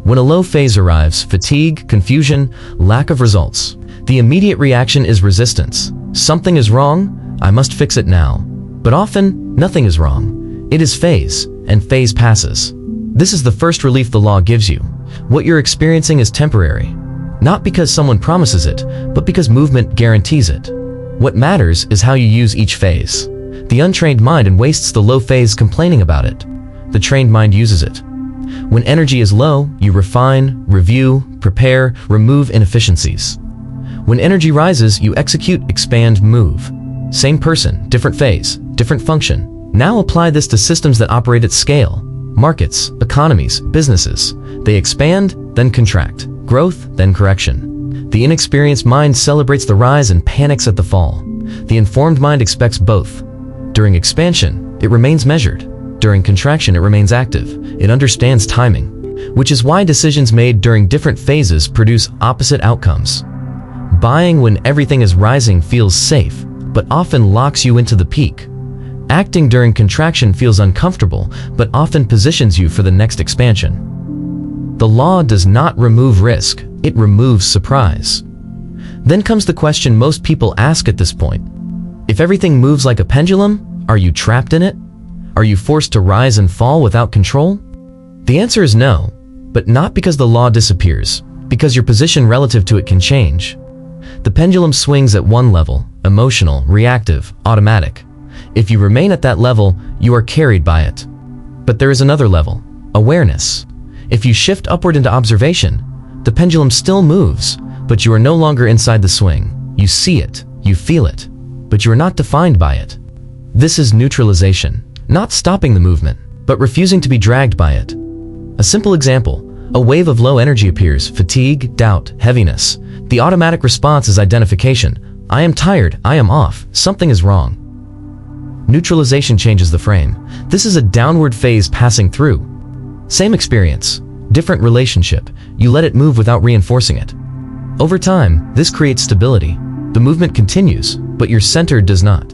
When a low phase arrives, fatigue, confusion, lack of results, the immediate reaction is resistance. Something is wrong, I must fix it now. But often, nothing is wrong. It is phase, and phase passes. This is the first relief the law gives you. What you're experiencing is temporary. Not because someone promises it, but because movement guarantees it. What matters is how you use each phase. The untrained mind wastes the low phase complaining about it. The trained mind uses it. When energy is low, you refine, review, prepare, remove inefficiencies. When energy rises, you execute, expand, move. Same person, different phase, different function. Now apply this to systems that operate at scale. Markets, economies, businesses. They expand, then contract. Growth, then correction. The inexperienced mind celebrates the rise and panics at the fall. The informed mind expects both. During expansion, it remains measured. During contraction, it remains active. It understands timing, which is why decisions made during different phases produce opposite outcomes. Buying when everything is rising feels safe, but often locks you into the peak. Acting during contraction feels uncomfortable, but often positions you for the next expansion. The law does not remove risk, it removes surprise. Then comes the question most people ask at this point. If everything moves like a pendulum, are you trapped in it? Are you forced to rise and fall without control? The answer is no, but not because the law disappears, because your position relative to it can change. The pendulum swings at one level, emotional, reactive, automatic. If you remain at that level, you are carried by it. But there is another level, awareness. If you shift upward into observation, the pendulum still moves, but you are no longer inside the swing. You see it, you feel it, but you are not defined by it. This is neutralization, not stopping the movement, but refusing to be dragged by it. A simple example, a wave of low energy appears, fatigue, doubt, heaviness. The automatic response is identification. I am tired, I am off, something is wrong. Neutralization changes the frame. This is a downward phase passing through. Same experience, different relationship. You let it move without reinforcing it. Over time, this creates stability. The movement continues, but your center does not.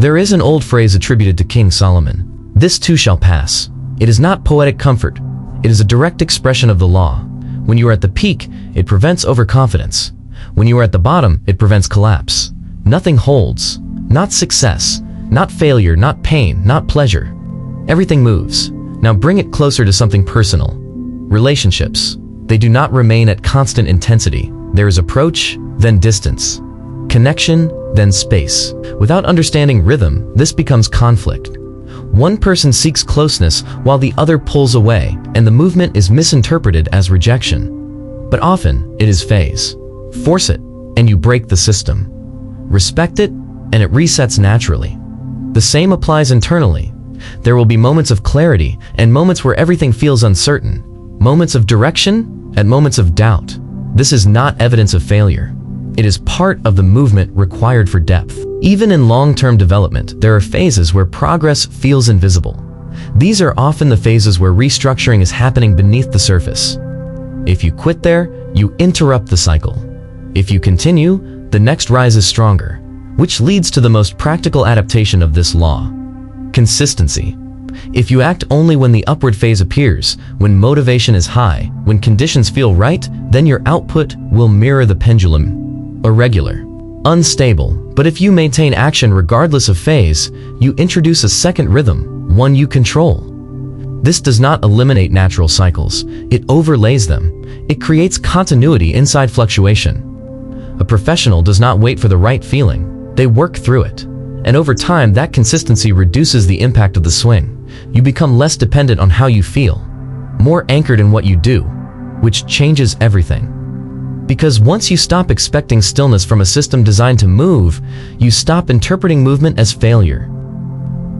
There is an old phrase attributed to King Solomon: "This too shall pass." It is not poetic comfort. It is a direct expression of the law. When you are at the peak, it prevents overconfidence. When you are at the bottom, it prevents collapse. Nothing holds. Not success, not failure, not pain, not pleasure. Everything moves. Now bring it closer to something personal. Relationships. They do not remain at constant intensity. There is approach, then distance. Connection, then space. Without understanding rhythm, this becomes conflict. One person seeks closeness while the other pulls away, and the movement is misinterpreted as rejection. But often, it is phase. Force it, and you break the system. Respect it, and it resets naturally. The same applies internally. There will be moments of clarity and moments where everything feels uncertain. Moments of direction and moments of doubt. This is not evidence of failure. It is part of the movement required for depth. Even in long-term development, there are phases where progress feels invisible. These are often the phases where restructuring is happening beneath the surface. If you quit there, you interrupt the cycle. If you continue, the next rise is stronger, which leads to the most practical adaptation of this law: consistency. If you act only when the upward phase appears, when motivation is high, when conditions feel right, then your output will mirror the pendulum. Irregular, unstable. But if you maintain action regardless of phase, you introduce a second rhythm, one you control. This does not eliminate natural cycles. It overlays them. It creates continuity inside fluctuation. A professional does not wait for the right feeling. They work through it. And over time, that consistency reduces the impact of the swing. You become less dependent on how you feel, more anchored in what you do, which changes everything. Because once you stop expecting stillness from a system designed to move, you stop interpreting movement as failure.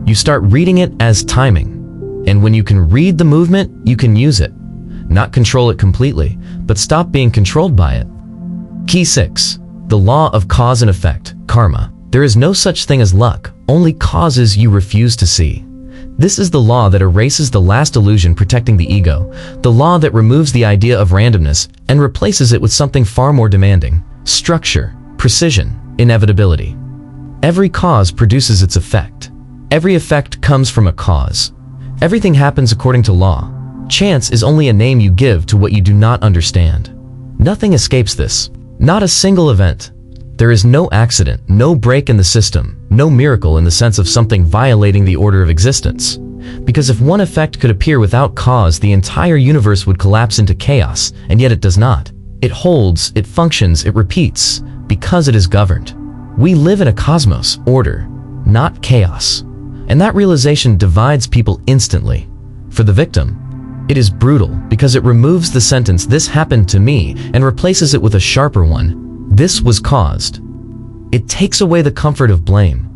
You start reading it as timing. And when you can read the movement, you can use it. Not control it completely, but stop being controlled by it. Key 6. The law of cause and effect, karma. There is no such thing as luck, only causes you refuse to see. This is the law that erases the last illusion protecting the ego, the law that removes the idea of randomness and replaces it with something far more demanding: structure, precision, inevitability. Every cause produces its effect. Every effect comes from a cause. Everything happens according to law. Chance is only a name you give to what you do not understand. Nothing escapes this. Not a single event. There is no accident, no break in the system, no miracle in the sense of something violating the order of existence. Because if one effect could appear without cause, the entire universe would collapse into chaos, and yet it does not. It holds, it functions, it repeats, because it is governed. We live in a cosmos, order, not chaos. And that realization divides people instantly. For the victim, it is brutal because it removes the sentence "this happened to me" and replaces it with a sharper one: "this was caused." It takes away the comfort of blame.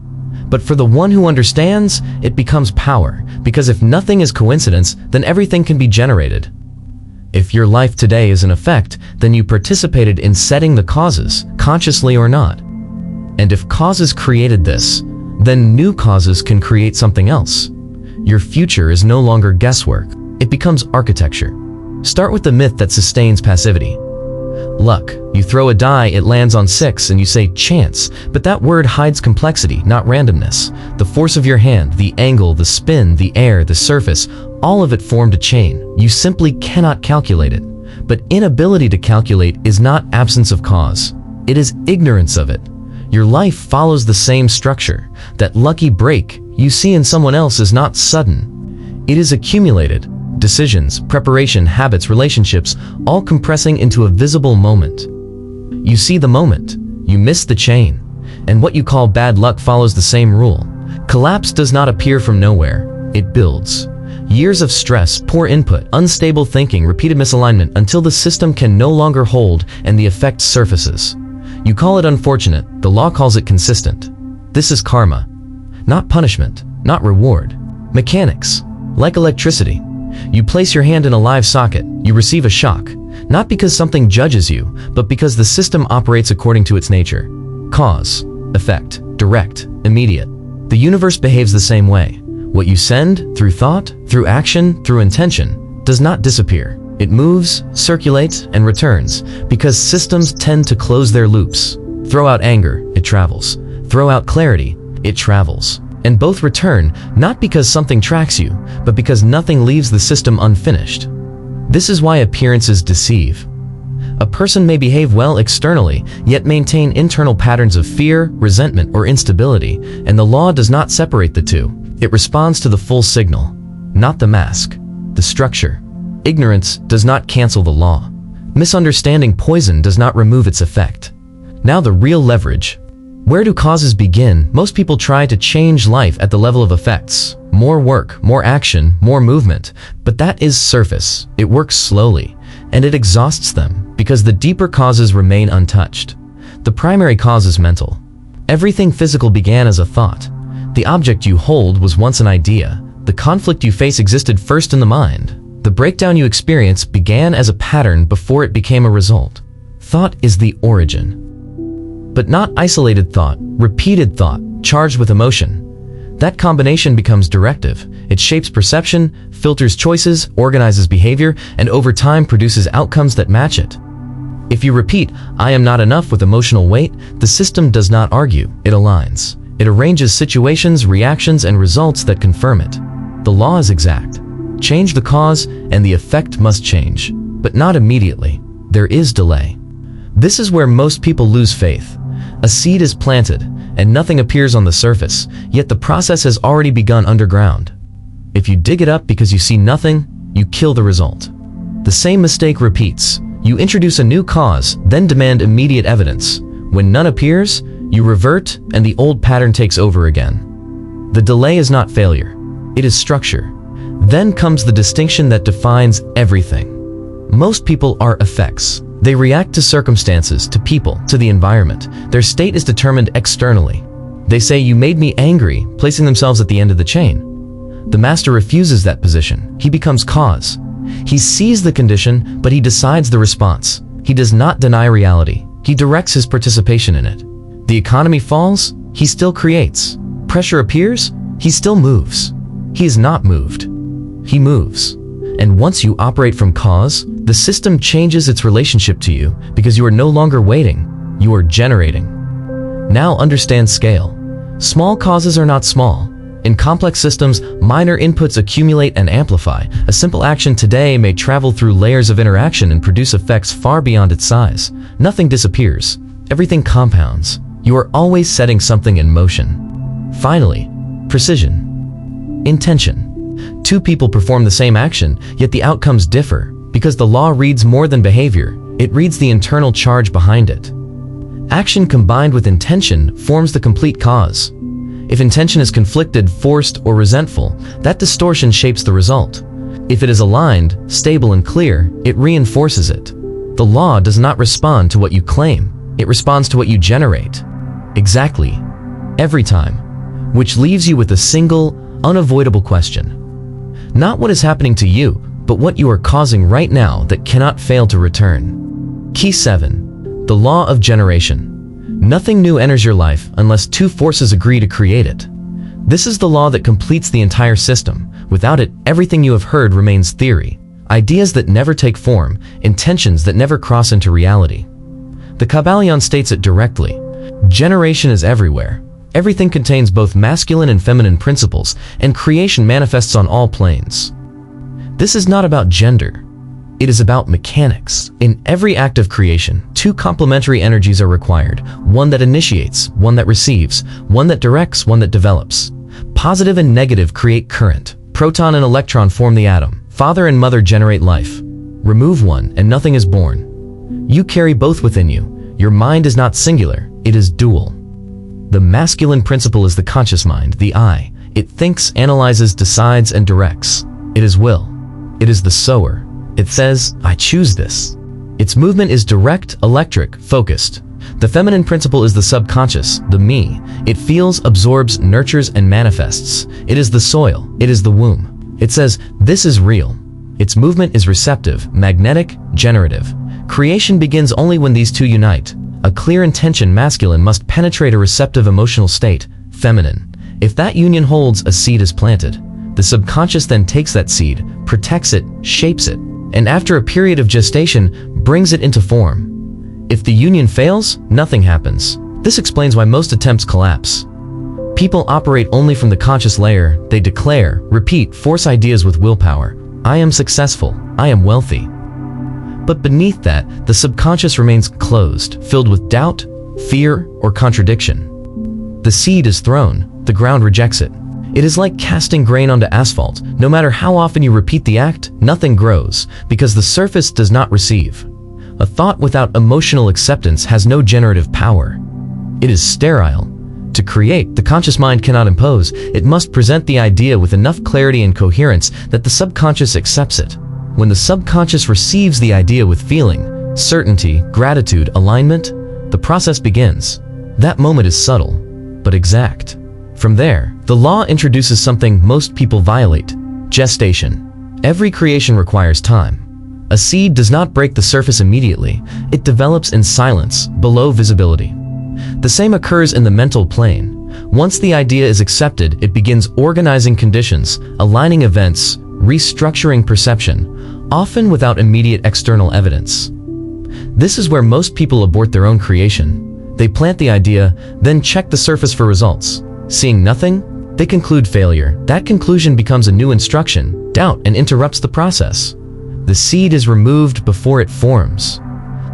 But for the one who understands, it becomes power, because if nothing is coincidence, then everything can be generated. If your life today is an effect, then you participated in setting the causes, consciously or not. And if causes created this, then new causes can create something else. Your future is no longer guesswork. It becomes architecture. Start with the myth that sustains passivity. Luck. You throw a die, it lands on 6, and you say chance, but that word hides complexity, not randomness. The force of your hand, the angle, the spin, the air, the surface, all of it formed a chain. You simply cannot calculate it. But inability to calculate is not absence of cause. It is ignorance of it. Your life follows the same structure. That lucky break you see in someone else is not sudden. It is accumulated. Decisions, preparation, habits, relationships, all compressing into a visible moment. You see the moment, you miss the chain, and what you call bad luck follows the same rule. Collapse does not appear from nowhere, it builds. Years of stress, poor input, unstable thinking, repeated misalignment until the system can no longer hold and the effect surfaces. You call it unfortunate, the law calls it consistent. This is karma. Not punishment, not reward. Mechanics. Like electricity. You place your hand in a live socket, you receive a shock, not because something judges you, but because the system operates according to its nature. Cause, effect, direct, immediate. The universe behaves the same way. What you send, through thought, through action, through intention, does not disappear. It moves, circulates, and returns, because systems tend to close their loops. Throw out anger, it travels. Throw out clarity, it travels. And both return, not because something tracks you, but because nothing leaves the system unfinished. This is why appearances deceive. A person may behave well externally, yet maintain internal patterns of fear, resentment, or instability, and the law does not separate the two. It responds to the full signal, not the mask, the structure. Ignorance does not cancel the law. Misunderstanding poison does not remove its effect. Now the real leverage. Where do causes begin? Most people try to change life at the level of effects. More work, more action, more movement. But that is surface. It works slowly, and it exhausts them because the deeper causes remain untouched. The primary cause is mental. Everything physical began as a thought. The object you hold was once an idea. The conflict you face existed first in the mind. The breakdown you experience began as a pattern before it became a result. Thought is the origin. But not isolated thought, repeated thought, charged with emotion. That combination becomes directive. It shapes perception, filters choices, organizes behavior, and over time produces outcomes that match it. If you repeat, "I am not enough" with emotional weight, the system does not argue, it aligns. It arranges situations, reactions, and results that confirm it. The law is exact. Change the cause, and the effect must change. But not immediately. There is delay. This is where most people lose faith. A seed is planted, and nothing appears on the surface, yet the process has already begun underground. If you dig it up because you see nothing, you kill the result. The same mistake repeats. You introduce a new cause, then demand immediate evidence. When none appears, you revert, and the old pattern takes over again. The delay is not failure. It is structure. Then comes the distinction that defines everything. Most people are effects. They react to circumstances, to people, to the environment. Their state is determined externally. They say, "You made me angry," placing themselves at the end of the chain. The master refuses that position. He becomes cause. He sees the condition, but he decides the response. He does not deny reality. He directs his participation in it. The economy falls, he still creates. Pressure appears, he still moves. He is not moved. He moves. And once you operate from cause, the system changes its relationship to you because you are no longer waiting, you are generating. Now understand scale. Small causes are not small. In complex systems, minor inputs accumulate and amplify. A simple action today may travel through layers of interaction and produce effects far beyond its size. Nothing disappears. Everything compounds. You are always setting something in motion. Finally, precision. Intention. Two people perform the same action, yet the outcomes differ, because the law reads more than behavior. It reads the internal charge behind it. Action combined with intention forms the complete cause. If intention is conflicted, forced, or resentful, that distortion shapes the result. If it is aligned, stable, and clear, it reinforces it. The law does not respond to what you claim. It responds to what you generate. Exactly. Every time. Which leaves you with a single, unavoidable question. Not what is happening to you, but what you are causing right now that cannot fail to return. Key 7. The law of generation. Nothing new enters your life unless two forces agree to create it. This is the law that completes the entire system. Without it, everything you have heard remains theory. Ideas that never take form, intentions that never cross into reality. The Kabbalion states it directly. Generation is everywhere. Everything contains both masculine and feminine principles, and creation manifests on all planes. This is not about gender. It is about mechanics. In every act of creation, two complementary energies are required. One that initiates, one that receives, one that directs, one that develops. Positive and negative create current. Proton and electron form the atom. Father and mother generate life. Remove one, and nothing is born. You carry both within you. Your mind is not singular, it is dual. The masculine principle is the conscious mind, the I. It thinks, analyzes, decides, and directs. It is will. It is the sower. It says, "I choose this." Its movement is direct, electric, focused. The feminine principle is the subconscious, the me. It feels, absorbs, nurtures, and manifests. It is the soil. It is the womb. It says, "This is real." Its movement is receptive, magnetic, generative. Creation begins only when these two unite. A clear intention, masculine, must penetrate a receptive emotional state, feminine. If that union holds, a seed is planted. The subconscious then takes that seed, protects it, shapes it, and after a period of gestation, brings it into form. If the union fails, nothing happens. This explains why most attempts collapse. People operate only from the conscious layer. They declare, repeat, force ideas with willpower. I am successful. I am wealthy. But beneath that, the subconscious remains closed, filled with doubt, fear, or contradiction. The seed is thrown, the ground rejects it. It is like casting grain onto asphalt. No matter how often you repeat the act, nothing grows, because the surface does not receive. A thought without emotional acceptance has no generative power. It is sterile. To create, the conscious mind cannot impose. It must present the idea with enough clarity and coherence that the subconscious accepts it. When the subconscious receives the idea with feeling, certainty, gratitude, alignment, the process begins. That moment is subtle, but exact. From there, the law introduces something most people violate: gestation. Every creation requires time. A seed does not break the surface immediately. It develops in silence, below visibility. The same occurs in the mental plane. Once the idea is accepted, it begins organizing conditions, aligning events, restructuring perception, often without immediate external evidence. This is where most people abort their own creation. They plant the idea, then check the surface for results. Seeing nothing, they conclude failure. That conclusion becomes a new instruction, doubt, and interrupts the process. The seed is removed before it forms.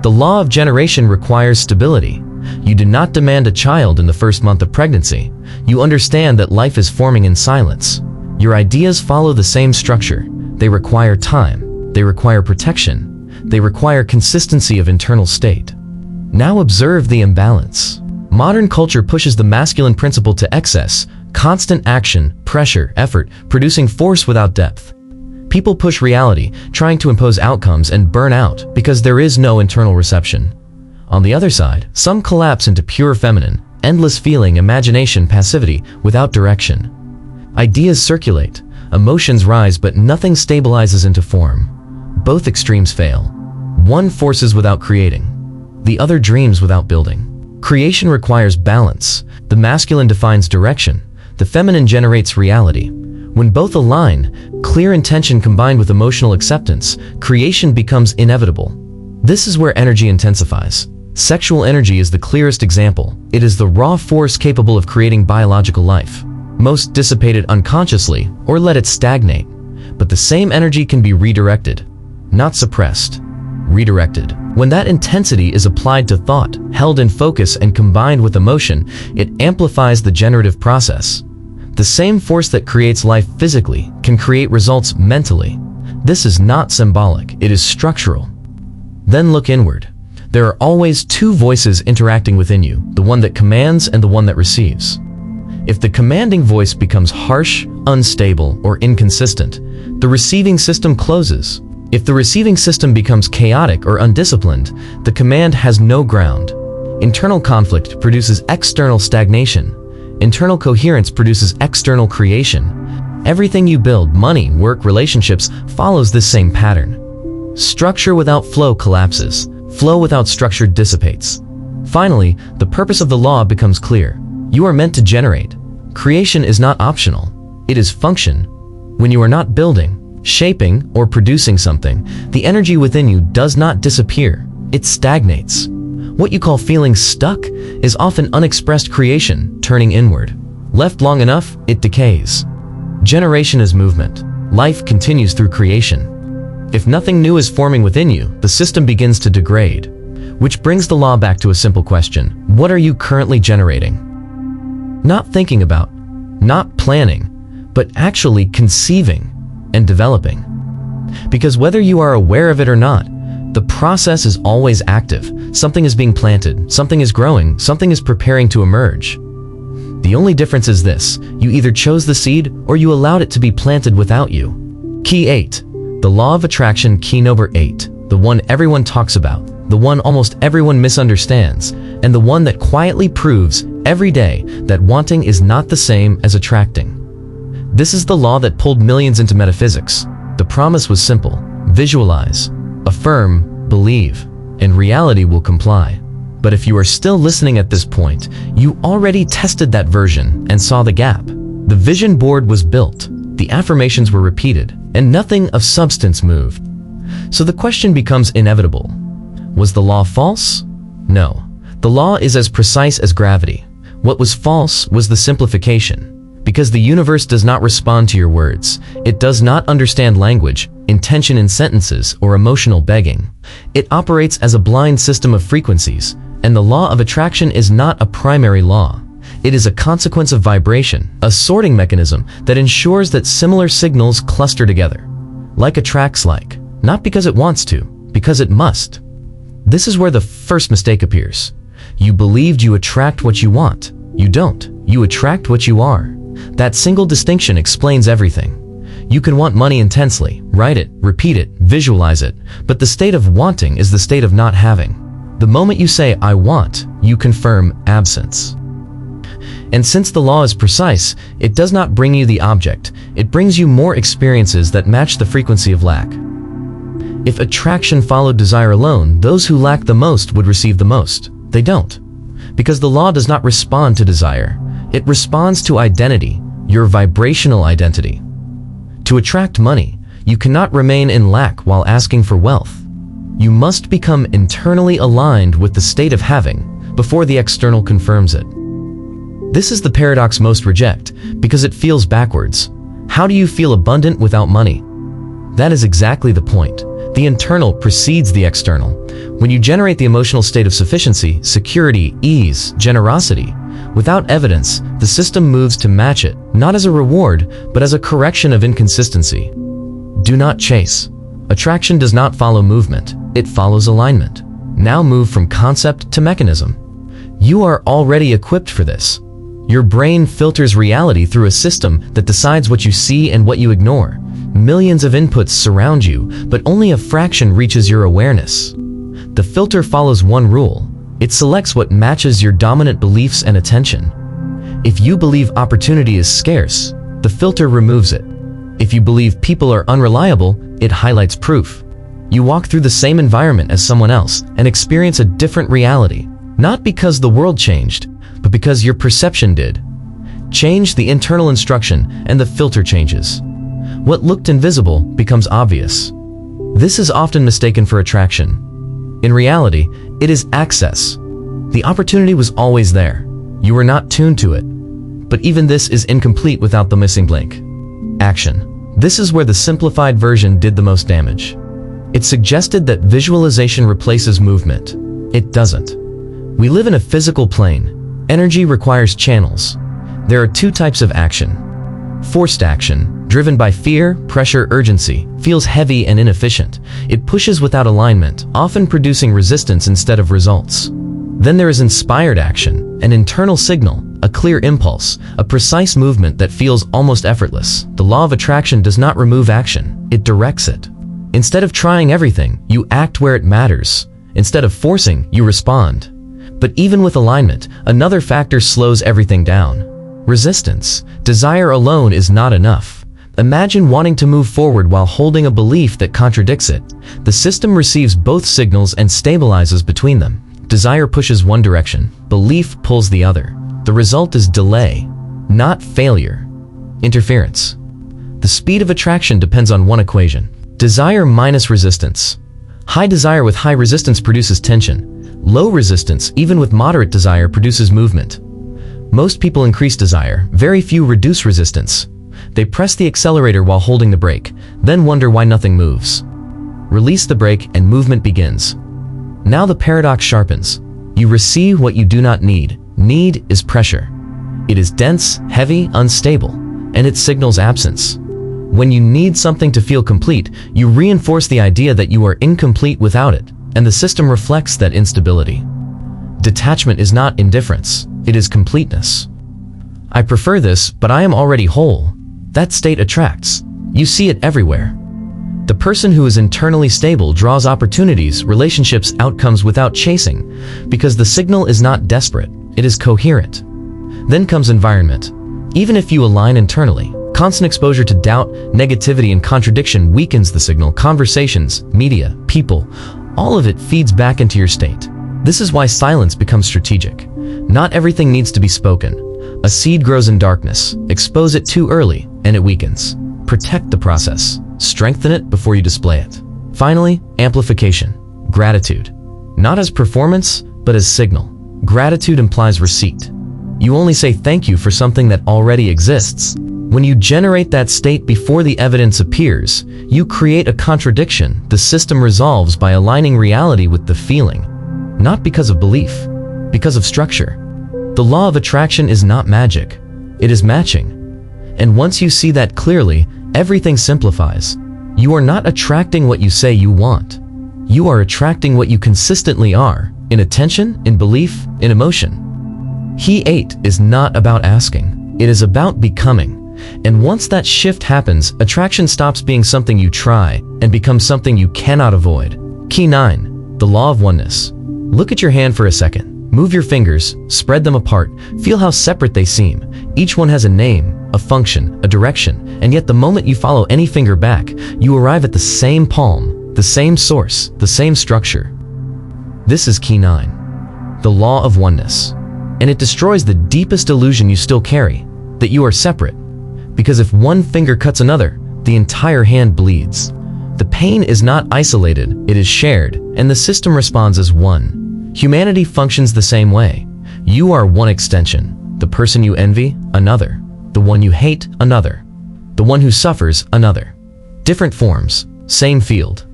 The law of generation requires stability. You do not demand a child in the first month of pregnancy. You understand that life is forming in silence. Your ideas follow the same structure. They require time. They require protection. They require consistency of internal state. Now observe the imbalance. Modern culture pushes the masculine principle to excess, constant action, pressure, effort, producing force without depth. People push reality, trying to impose outcomes, and burn out because there is no internal reception. On the other side, some collapse into pure feminine, endless feeling, imagination, passivity, without direction. Ideas circulate, emotions rise, but nothing stabilizes into form. Both extremes fail. One forces without creating. The other dreams without building. Creation requires balance. The masculine defines direction. The feminine generates reality. When both align, clear intention combined with emotional acceptance, creation becomes inevitable. This is where energy intensifies. Sexual energy is the clearest example. It is the raw force capable of creating biological life. Most dissipate it unconsciously or let it stagnate. But the same energy can be redirected, not suppressed. Redirected. When that intensity is applied to thought, held in focus, and combined with emotion, it amplifies the generative process. The same force that creates life physically can create results mentally. This is not symbolic, it is structural. Then look inward. There are always two voices interacting within you, the one that commands and the one that receives. If the commanding voice becomes harsh, unstable, or inconsistent, the receiving system closes. If the receiving system becomes chaotic or undisciplined, the command has no ground. Internal conflict produces external stagnation. Internal coherence produces external creation. Everything you build, money, work, relationships, follows this same pattern. Structure without flow collapses. Flow without structure dissipates. Finally, the purpose of the law becomes clear. You are meant to generate. Creation is not optional. It is function. When you are not building, shaping, or producing something, the energy within you does not disappear. It stagnates. What you call feeling stuck is often unexpressed creation turning inward. Left long enough, it decays. Generation is movement. Life continues through creation. If nothing new is forming within you, the system begins to degrade. Which brings the law back to a simple question. What are you currently generating? Not thinking about, not planning, but actually conceiving and developing. Because whether you are aware of it or not, the process is always active. Something is being planted, something is growing, something is preparing to emerge. The only difference is this: you either chose the seed or you allowed it to be planted without you. Key 8. The law of attraction, key number 8. The one everyone talks about, the one almost everyone misunderstands, and the one that quietly proves every day that wanting is not the same as attracting. This is the law that pulled millions into metaphysics. The promise was simple: visualize, affirm, believe, and reality will comply. But if you are still listening at this point, you already tested that version and saw the gap. The vision board was built, the affirmations were repeated, and nothing of substance moved. So the question becomes inevitable. Was the law false No. The law is as precise as gravity. What was false was the simplification. Because the universe does not respond to your words, it does not understand language, intention in sentences, or emotional begging. It operates as a blind system of frequencies, and the law of attraction is not a primary law. It is a consequence of vibration, a sorting mechanism that ensures that similar signals cluster together. Like attracts like, not because it wants to, because it must. This is where the first mistake appears. You believed you attract what you want. You don't. You attract what you are. That single distinction explains everything. You can want money intensely, write it, repeat it, visualize it, but the state of wanting is the state of not having. The moment you say, I want, you confirm absence. And since the law is precise, it does not bring you the object, it brings you more experiences that match the frequency of lack. If attraction followed desire alone, those who lack the most would receive the most. They don't. Because the law does not respond to desire. It responds to identity, your vibrational identity. To attract money, you cannot remain in lack while asking for wealth. You must become internally aligned with the state of having before the external confirms it. This is the paradox most reject because it feels backwards. How do you feel abundant without money? That is exactly the point. The internal precedes the external. When you generate the emotional state of sufficiency, security, ease, generosity, without evidence, the system moves to match it, not as a reward, but as a correction of inconsistency. Do not chase. Attraction does not follow movement, it follows alignment. Now move from concept to mechanism. You are already equipped for this. Your brain filters reality through a system that decides what you see and what you ignore. Millions of inputs surround you, but only a fraction reaches your awareness. The filter follows one rule. It selects what matches your dominant beliefs and attention. If you believe opportunity is scarce, the filter removes it. If you believe people are unreliable, it highlights proof. You walk through the same environment as someone else and experience a different reality, not because the world changed, but because your perception did. Change the internal instruction and the filter changes. What looked invisible becomes obvious. This is often mistaken for attraction. In reality, it is access. The opportunity was always there. You were not tuned to it. But even this is incomplete without the missing link. Action. This is where the simplified version did the most damage. It suggested that visualization replaces movement. It doesn't. We live in a physical plane. Energy requires channels. There are two types of action. Forced action, driven by fear, pressure, urgency, feels heavy and inefficient. It pushes without alignment, often producing resistance instead of results. Then there is inspired action, an internal signal, a clear impulse, a precise movement that feels almost effortless. The law of attraction does not remove action, it directs it. Instead of trying everything, you act where it matters. Instead of forcing, you respond. But even with alignment, another factor slows everything down. Resistance. Desire alone is not enough. Imagine wanting to move forward while holding a belief that contradicts it. The system receives both signals and stabilizes between them. Desire pushes one direction, belief pulls the other. The result is delay, not failure. Interference. The speed of attraction depends on one equation. Desire minus resistance. High desire with high resistance produces tension. Low resistance, even with moderate desire, produces movement. Most people increase desire, very few reduce resistance. They press the accelerator while holding the brake, then wonder why nothing moves. Release the brake and movement begins. Now the paradox sharpens. You receive what you do not need. Need is pressure. It is dense, heavy, unstable, and it signals absence. When you need something to feel complete, you reinforce the idea that you are incomplete without it, and the system reflects that instability. Detachment is not indifference, it is completeness. I prefer this, but I am already whole. That state attracts. You see it everywhere. The person who is internally stable draws opportunities, relationships, outcomes without chasing, because the signal is not desperate, it is coherent. Then comes environment. Even if you align internally, constant exposure to doubt, negativity, and contradiction weakens the signal. Conversations, media, people, all of it feeds back into your state. This is why silence becomes strategic. Not everything needs to be spoken. A seed grows in darkness. Expose it too early, and it weakens. Protect the process. Strengthen it before you display it. Finally, amplification. Gratitude. Not as performance, but as signal. Gratitude implies receipt. You only say thank you for something that already exists. When you generate that state before the evidence appears, you create a contradiction the system resolves by aligning reality with the feeling. Not because of belief, because of structure. The law of attraction is not magic. It is matching. And once you see that clearly, everything simplifies. You are not attracting what you say you want. You are attracting what you consistently are, in attention, in belief, in emotion. He ate is not about asking. It is about becoming. And once that shift happens, attraction stops being something you try and becomes something you cannot avoid. Key 9. The law of oneness. Look at your hand for a second. Move your fingers, spread them apart, feel how separate they seem. Each one has a name, a function, a direction, and yet the moment you follow any finger back, you arrive at the same palm, the same source, the same structure. This is Key 9. The law of oneness. And it destroys the deepest illusion you still carry, that you are separate. Because if one finger cuts another, the entire hand bleeds. The pain is not isolated, it is shared, and the system responds as one. Humanity functions the same way. You are one extension. The person you envy, another. The one you hate, another. The one who suffers, another. Different forms, same field.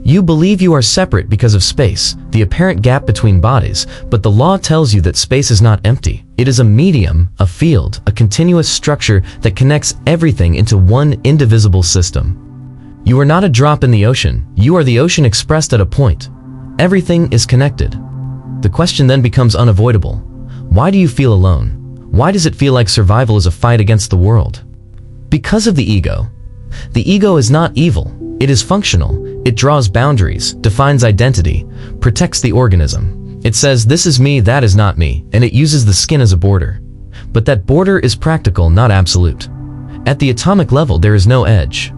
You believe you are separate because of space, the apparent gap between bodies, but the law tells you that space is not empty. It is a medium, a field, a continuous structure that connects everything into one indivisible system. You are not a drop in the ocean, you are the ocean expressed at a point. Everything is connected. The question then becomes unavoidable. Why do you feel alone? Why does it feel like survival is a fight against the world? Because of the ego. The ego is not evil. It is functional. It draws boundaries, defines identity, protects the organism. It says, this is me, that is not me, and it uses the skin as a border. But that border is practical, not absolute. At the atomic level, there is no edge.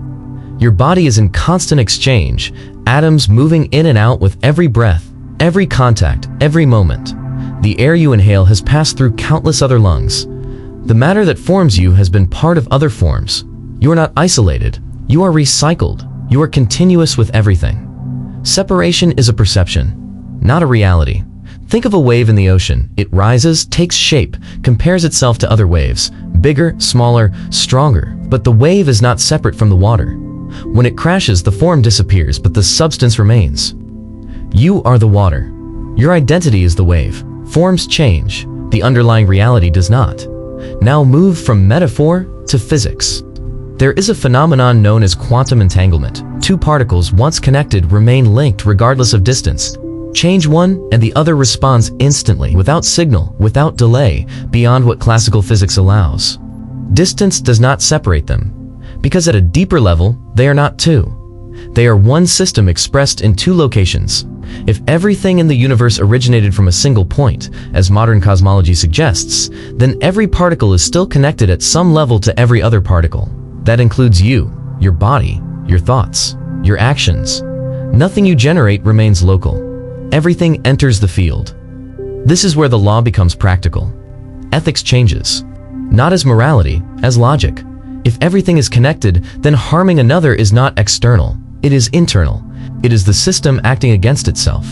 Your body is in constant exchange, atoms moving in and out with every breath, every contact, every moment. The air you inhale has passed through countless other lungs. The matter that forms you has been part of other forms. You are not isolated. You are recycled. You are continuous with everything. Separation is a perception, not a reality. Think of a wave in the ocean. It rises, takes shape, compares itself to other waves, bigger, smaller, stronger. But the wave is not separate from the water. When it crashes, the form disappears, but the substance remains. You are the water. Your identity is the wave. Forms change. The underlying reality does not. Now move from metaphor to physics. There is a phenomenon known as quantum entanglement. Two particles once connected remain linked regardless of distance. Change one and the other responds instantly, without signal, without delay, beyond what classical physics allows. Distance does not separate them, because at a deeper level, they are not two. They are one system expressed in two locations. If everything in the universe originated from a single point, as modern cosmology suggests, then every particle is still connected at some level to every other particle. That includes you, your body, your thoughts, your actions. Nothing you generate remains local. Everything enters the field. This is where the law becomes practical. Ethics changes, not as morality, as logic. If everything is connected, then harming another is not external, it is internal. It is the system acting against itself.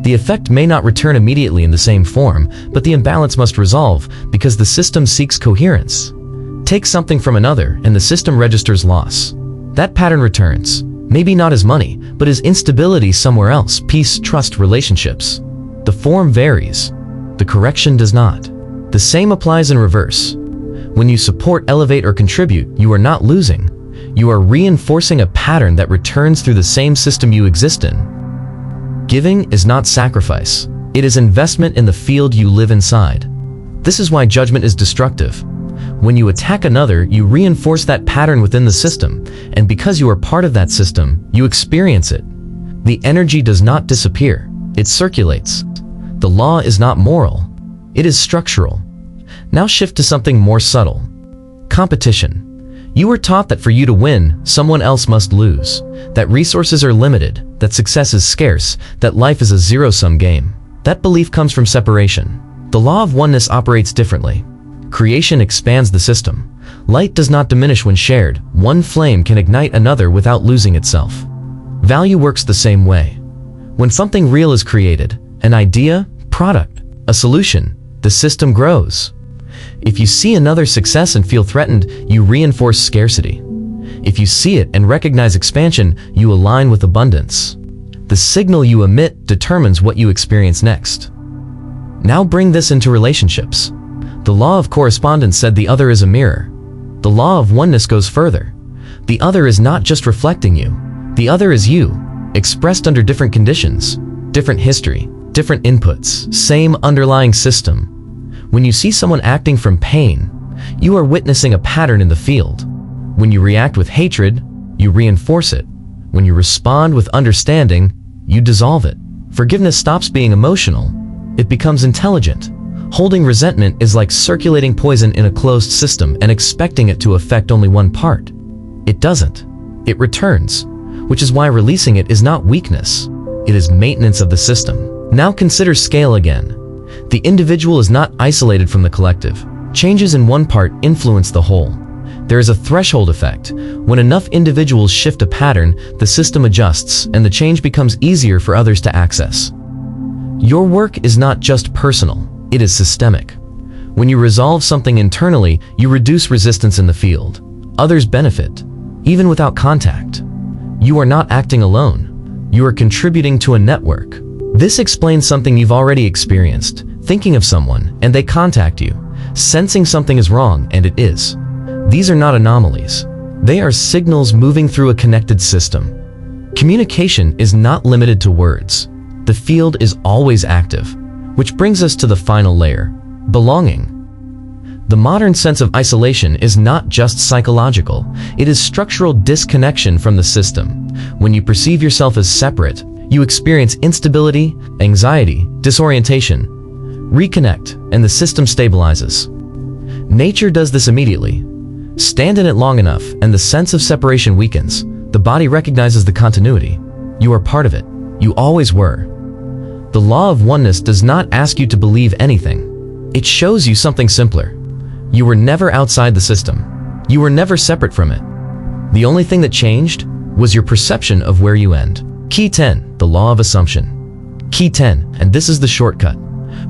The effect may not return immediately in the same form, but the imbalance must resolve because the system seeks coherence. Take something from another and the system registers loss. That pattern returns, maybe not as money, but as instability somewhere else, peace, trust, relationships. The form varies. The correction does not. The same applies in reverse. When you support, elevate, or contribute, you are not losing. You are reinforcing a pattern that returns through the same system you exist in. Giving is not sacrifice. It is investment in the field you live inside. This is why judgment is destructive. When you attack another, you reinforce that pattern within the system, and because you are part of that system, you experience it. The energy does not disappear. It circulates. The law is not moral. It is structural. Now shift to something more subtle. Competition. You were taught that for you to win, someone else must lose, that resources are limited, that success is scarce, that life is a zero-sum game. That belief comes from separation. The law of oneness operates differently. Creation expands the system. Light does not diminish when shared. One flame can ignite another without losing itself. Value works the same way. When something real is created, an idea, product, a solution, the system grows. If you see another success and feel threatened, you reinforce scarcity. If you see it and recognize expansion, you align with abundance. The signal you emit determines what you experience next. Now bring this into relationships. The law of correspondence said the other is a mirror. The law of oneness goes further. The other is not just reflecting you. The other is you, expressed under different conditions, different history, different inputs, same underlying system. When you see someone acting from pain, you are witnessing a pattern in the field. When you react with hatred, you reinforce it. When you respond with understanding, you dissolve it. Forgiveness stops being emotional. It becomes intelligent. Holding resentment is like circulating poison in a closed system and expecting it to affect only one part. It doesn't. It returns, which is why releasing it is not weakness. It is maintenance of the system. Now consider scale again. The individual is not isolated from the collective. Changes in one part influence the whole. There is a threshold effect. When enough individuals shift a pattern, the system adjusts and the change becomes easier for others to access. Your work is not just personal, it is systemic. When you resolve something internally, you reduce resistance in the field. Others benefit, even without contact. You are not acting alone. You are contributing to a network. This explains something you've already experienced. Thinking of someone, and they contact you. Sensing something is wrong, and it is. These are not anomalies. They are signals moving through a connected system. Communication is not limited to words. The field is always active, which brings us to the final layer, belonging. The modern sense of isolation is not just psychological, it is structural disconnection from the system. When you perceive yourself as separate, you experience instability, anxiety, disorientation. Reconnect, and the system stabilizes. Nature does this immediately. Stand in it long enough, and the sense of separation weakens. The body recognizes the continuity. You are part of it. You always were. The law of oneness does not ask you to believe anything. It shows you something simpler. You were never outside the system. You were never separate from it. The only thing that changed was your perception of where you end. Key 10, the law of assumption. Key 10, and this is the shortcut.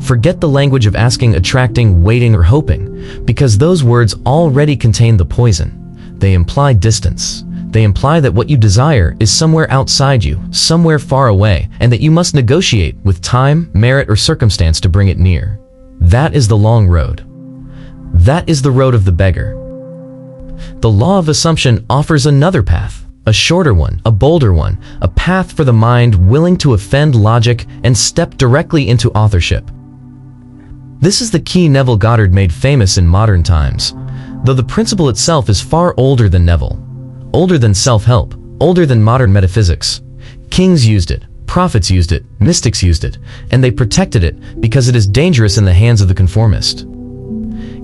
Forget the language of asking, attracting, waiting, or hoping, because those words already contain the poison. They imply distance. They imply that what you desire is somewhere outside you, somewhere far away, and that you must negotiate with time, merit, or circumstance to bring it near. That is the long road. That is the road of the beggar. The law of assumption offers another path, a shorter one, a bolder one, a path for the mind willing to offend logic and step directly into authorship. This is the key Neville Goddard made famous in modern times, though the principle itself is far older than Neville, older than self-help, older than modern metaphysics. Kings used it, prophets used it, mystics used it, and they protected it because it is dangerous in the hands of the conformist.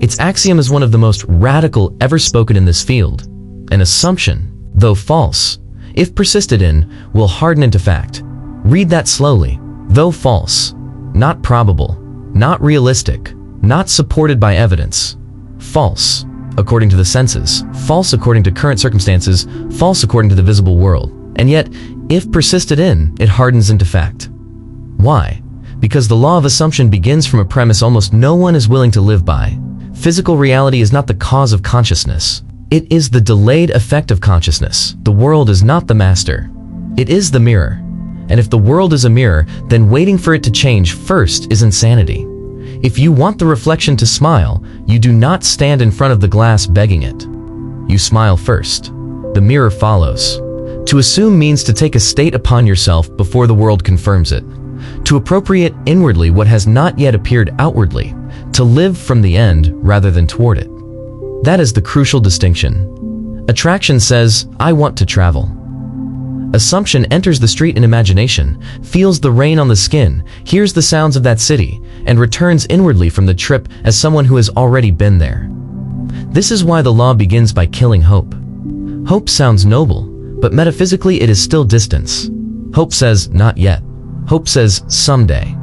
Its axiom is one of the most radical ever spoken in this field. An assumption, though false, if persisted in, will harden into fact. Read that slowly. Though false, not probable, not realistic, not supported by evidence. False, according to the senses. False according to current circumstances. False according to the visible world. And yet, if persisted in, it hardens into fact. Why? Because the law of assumption begins from a premise almost no one is willing to live by. Physical reality is not the cause of consciousness. It is the delayed effect of consciousness. The world is not the master. It is the mirror. And if the world is a mirror, then waiting for it to change first is insanity. If you want the reflection to smile, you do not stand in front of the glass begging it. You smile first. The mirror follows. To assume means to take a state upon yourself before the world confirms it. To appropriate inwardly what has not yet appeared outwardly. To live from the end rather than toward it. That is the crucial distinction. Attraction says, I want to travel. Assumption enters the street in imagination, feels the rain on the skin, hears the sounds of that city, and returns inwardly from the trip as someone who has already been there. This is why the law begins by killing hope. Hope sounds noble, but metaphysically it is still distance. Hope says, not yet. Hope says, someday.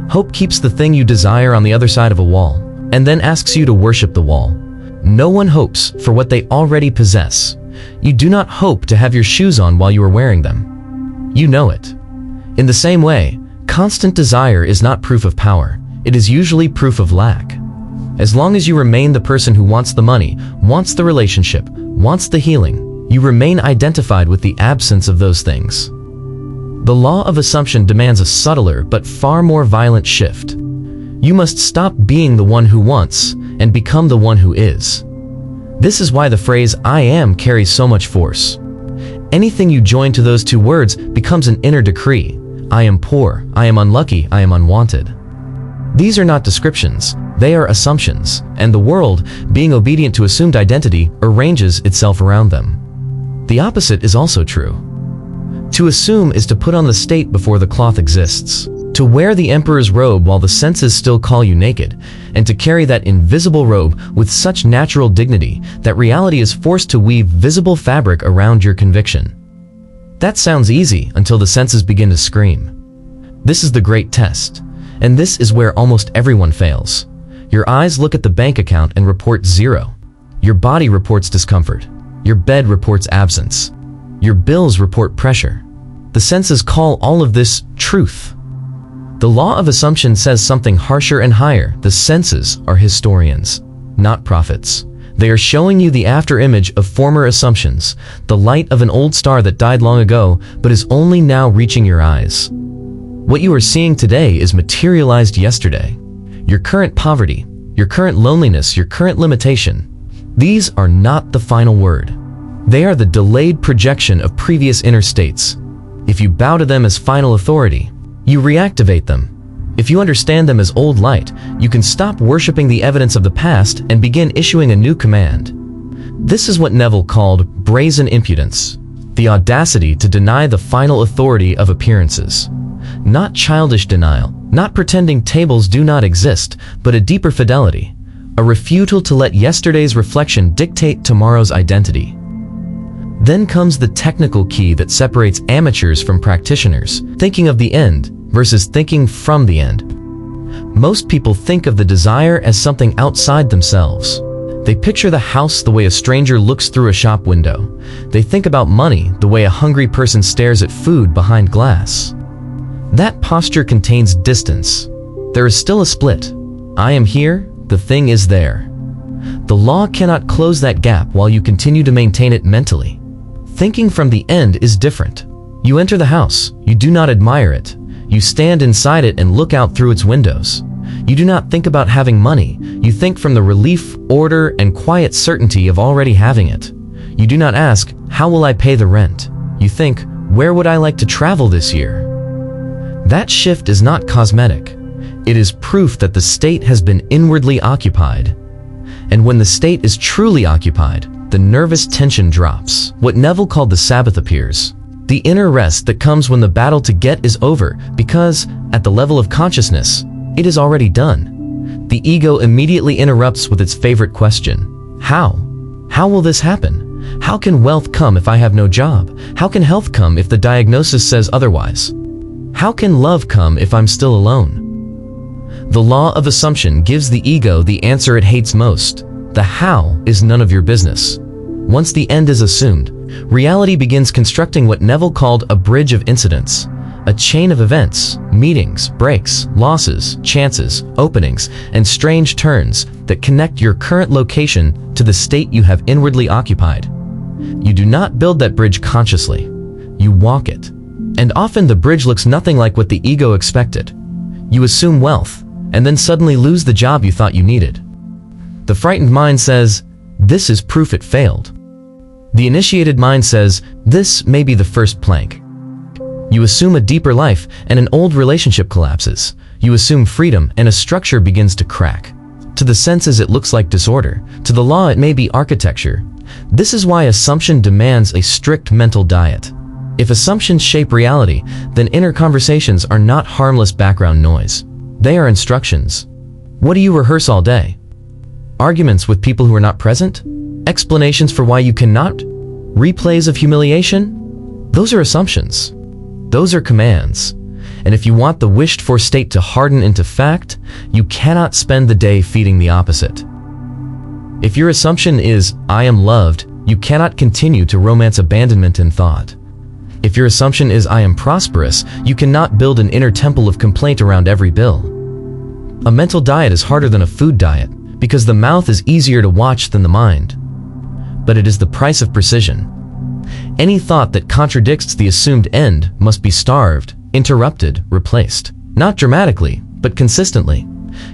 Hope keeps the thing you desire on the other side of a wall, and then asks you to worship the wall. No one hopes for what they already possess. You do not hope to have your shoes on while you are wearing them. You know it. In the same way, Constant desire is not proof of power. It is usually proof of lack. As long as you remain the person who wants the money, wants the relationship, wants the healing, you remain identified with the absence of those things. The law of assumption demands a subtler but far more violent shift. You must stop being the one who wants and become the one who is. This is why the phrase "I am" carries so much force. Anything you join to those two words becomes an inner decree. I am poor, I am unlucky, I am unwanted. These are not descriptions, they are assumptions, and the world, being obedient to assumed identity, arranges itself around them. The opposite is also true. To assume is to put on the state before the cloth exists, to wear the emperor's robe while the senses still call you naked, and to carry that invisible robe with such natural dignity that reality is forced to weave visible fabric around your conviction. That sounds easy until the senses begin to scream. This is the great test, and this is where almost everyone fails. Your eyes look at the bank account and report zero. Your body reports discomfort. Your bed reports absence. Your bills report pressure. The senses call all of this truth. The law of assumption says something harsher and higher. The senses are historians, not prophets. They are showing you the after-image of former assumptions, the light of an old star that died long ago but is only now reaching your eyes. What you are seeing today is materialized yesterday. Your current poverty, your current loneliness, your current limitation. These are not the final word. They are the delayed projection of previous inner states. If you bow to them as final authority, you reactivate them. If you understand them as old light, you can stop worshiping the evidence of the past and begin issuing a new command. This is what Neville called brazen impudence, the audacity to deny the final authority of appearances. Not childish denial, not pretending tables do not exist, but a deeper fidelity, a refusal to let yesterday's reflection dictate tomorrow's identity. Then comes the technical key that separates amateurs from practitioners, thinking of the end versus thinking from the end. Most people think of the desire as something outside themselves. They picture the house the way a stranger looks through a shop window. They think about money the way a hungry person stares at food behind glass. That posture contains distance. There is still a split. I am here, the thing is there. The law cannot close that gap while you continue to maintain it mentally. Thinking from the end is different. You enter the house, you do not admire it. You stand inside it and look out through its windows. You do not think about having money. You think from the relief, order, and quiet certainty of already having it. You do not ask, how will I pay the rent? You think, where would I like to travel this year? That shift is not cosmetic. It is proof that the state has been inwardly occupied. And when the state is truly occupied, the nervous tension drops. What Neville called the Sabbath appears. The inner rest that comes when the battle to get is over, because, at the level of consciousness, it is already done. The ego immediately interrupts with its favorite question. How? How will this happen? How can wealth come if I have no job? How can health come if the diagnosis says otherwise? How can love come if I'm still alone? The law of assumption gives the ego the answer it hates most. The how is none of your business. Once the end is assumed, reality begins constructing what Neville called a bridge of incidents, a chain of events, meetings, breaks, losses, chances, openings, and strange turns that connect your current location to the state you have inwardly occupied. You do not build that bridge consciously. You walk it. And often the bridge looks nothing like what the ego expected. You assume wealth, and then suddenly lose the job you thought you needed. The frightened mind says, this is proof it failed. The initiated mind says, this may be the first plank. You assume a deeper life, and an old relationship collapses. You assume freedom, and a structure begins to crack. To the senses it looks like disorder. To the law it may be architecture. This is why assumption demands a strict mental diet. If assumptions shape reality, then inner conversations are not harmless background noise. They are instructions. What do you rehearse all day? Arguments with people who are not present? Explanations for why you cannot? Replays of humiliation? Those are assumptions. Those are commands. And if you want the wished-for state to harden into fact, you cannot spend the day feeding the opposite. If your assumption is, I am loved, you cannot continue to romance abandonment in thought. If your assumption is I am prosperous, you cannot build an inner temple of complaint around every bill. A mental diet is harder than a food diet, because the mouth is easier to watch than the mind. But it is the price of precision. Any thought that contradicts the assumed end must be starved, interrupted, replaced. Not dramatically, but consistently.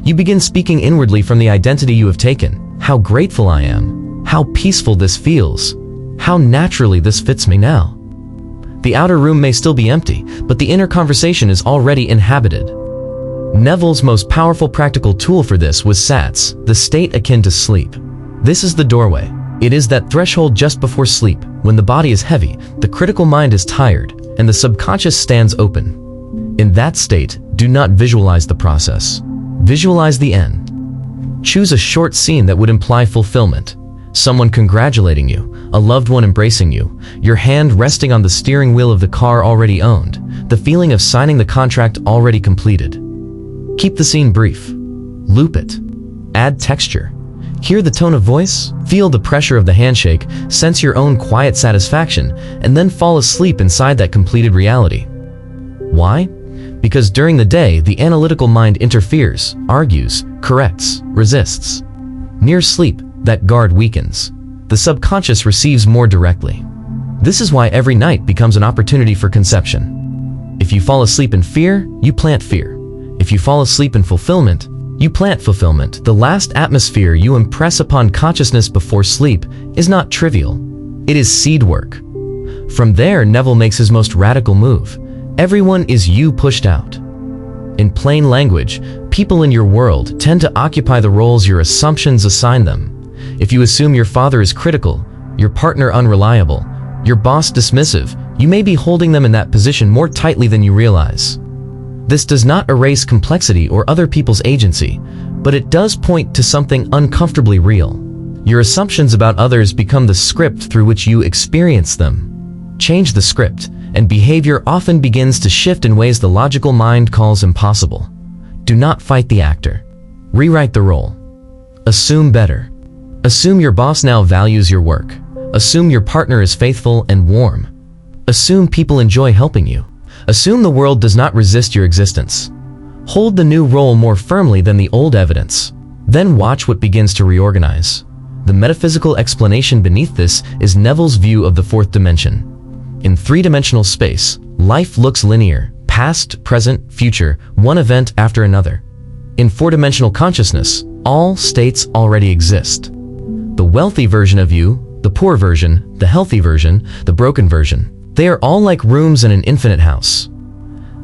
You begin speaking inwardly from the identity you have taken. How grateful I am. How peaceful this feels. How naturally this fits me now. The outer room may still be empty, but the inner conversation is already inhabited. Neville's most powerful practical tool for this was SATS, the state akin to sleep. This is the doorway. It is that threshold just before sleep, when the body is heavy, the critical mind is tired, and the subconscious stands open. In that state, do not visualize the process. Visualize the end. Choose a short scene that would imply fulfillment. Someone congratulating you, a loved one embracing you, your hand resting on the steering wheel of the car already owned, the feeling of signing the contract already completed. Keep the scene brief. Loop it. Add texture. Hear the tone of voice, feel the pressure of the handshake, sense your own quiet satisfaction, and then fall asleep inside that completed reality. Why? Because during the day, the analytical mind interferes, argues, corrects, resists. Near sleep, that guard weakens. The subconscious receives more directly. This is why every night becomes an opportunity for conception. If you fall asleep in fear, you plant fear. If you fall asleep in fulfillment, you plant fulfillment. The last atmosphere you impress upon consciousness before sleep is not trivial. It is seed work. From there, Neville makes his most radical move. Everyone is you pushed out. In plain language, people in your world tend to occupy the roles your assumptions assign them. If you assume your father is critical, your partner unreliable, your boss dismissive, you may be holding them in that position more tightly than you realize. This does not erase complexity or other people's agency, but it does point to something uncomfortably real. Your assumptions about others become the script through which you experience them. Change the script, and behavior often begins to shift in ways the logical mind calls impossible. Do not fight the actor. Rewrite the role. Assume better. Assume your boss now values your work. Assume your partner is faithful and warm. Assume people enjoy helping you. Assume the world does not resist your existence. Hold the new role more firmly than the old evidence. Then watch what begins to reorganize. The metaphysical explanation beneath this is Neville's view of the fourth dimension. In three-dimensional space, life looks linear, past, present, future, one event after another. In four-dimensional consciousness, all states already exist. The wealthy version of you, the poor version, the healthy version, the broken version, they are all like rooms in an infinite house.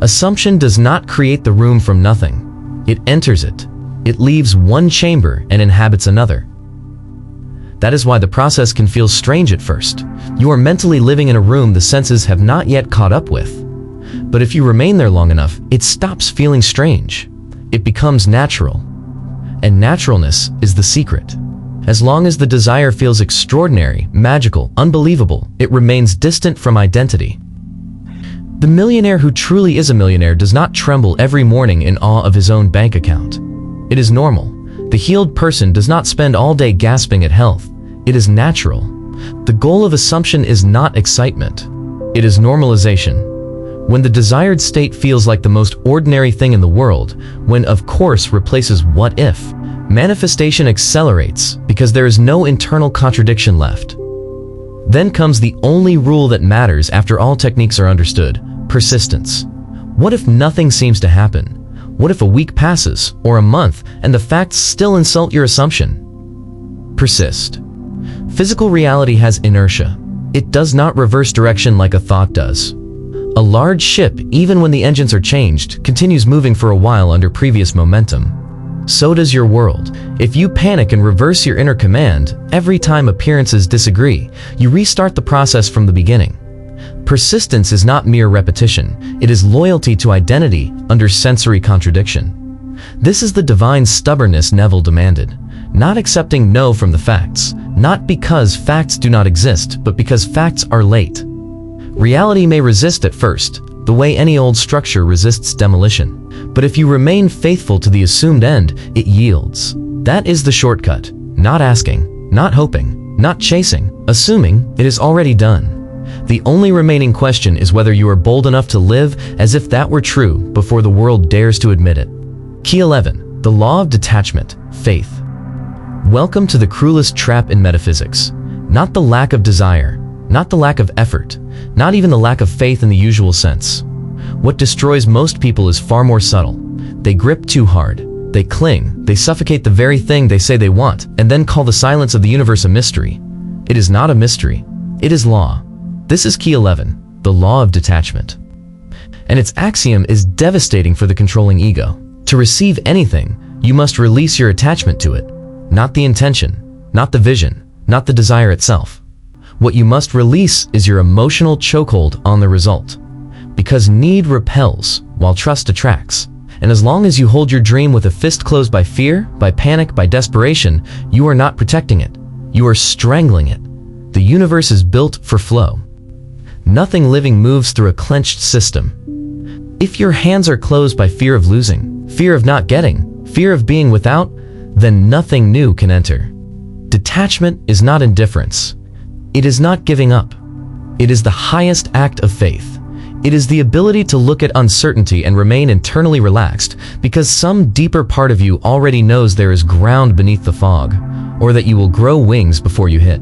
Assumption does not create the room from nothing. It enters it. It leaves one chamber and inhabits another. That is why the process can feel strange at first. You are mentally living in a room the senses have not yet caught up with. But if you remain there long enough, it stops feeling strange. It becomes natural. And naturalness is the secret. As long as the desire feels extraordinary, magical, unbelievable, it remains distant from identity. The millionaire who truly is a millionaire does not tremble every morning in awe of his own bank account. It is normal. The healed person does not spend all day gasping at health. It is natural. The goal of assumption is not excitement. It is normalization. When the desired state feels like the most ordinary thing in the world, when of course replaces what if, manifestation accelerates because there is no internal contradiction left. Then comes the only rule that matters after all techniques are understood: persistence. What if nothing seems to happen? What if a week passes, or a month, and the facts still insult your assumption? Persist. Physical reality has inertia. It does not reverse direction like a thought does. A large ship, even when the engines are changed, continues moving for a while under previous momentum. So does your world. If you panic and reverse your inner command, every time appearances disagree, you restart the process from the beginning. Persistence is not mere repetition. It is loyalty to identity under sensory contradiction. This is the divine stubbornness Neville demanded. Not accepting no from the facts. Not because facts do not exist, but because facts are late. Reality may resist at first, the way any old structure resists demolition. But if you remain faithful to the assumed end, it yields. That is the shortcut. Not asking, not hoping, not chasing, assuming it is already done. The only remaining question is whether you are bold enough to live as if that were true before the world dares to admit it. Key 11. The Law of Detachment, Faith. Welcome to the cruelest trap in metaphysics. Not the lack of desire, not the lack of effort, not even the lack of faith in the usual sense. What destroys most people is far more subtle. They grip too hard. They cling, they suffocate the very thing they say they want, and then call the silence of the universe a mystery. It is not a mystery. It is law. This is Key 11, the Law of Detachment. And its axiom is devastating for the controlling ego. To receive anything, you must release your attachment to it. Not the intention, not the vision, not the desire itself. What you must release is your emotional chokehold on the result. Because need repels, while trust attracts. And as long as you hold your dream with a fist closed by fear, by panic, by desperation, you are not protecting it. You are strangling it. The universe is built for flow. Nothing living moves through a clenched system. If your hands are closed by fear of losing, fear of not getting, fear of being without, then nothing new can enter. Detachment is not indifference. It is not giving up. It is the highest act of faith. It is the ability to look at uncertainty and remain internally relaxed because some deeper part of you already knows there is ground beneath the fog, or that you will grow wings before you hit.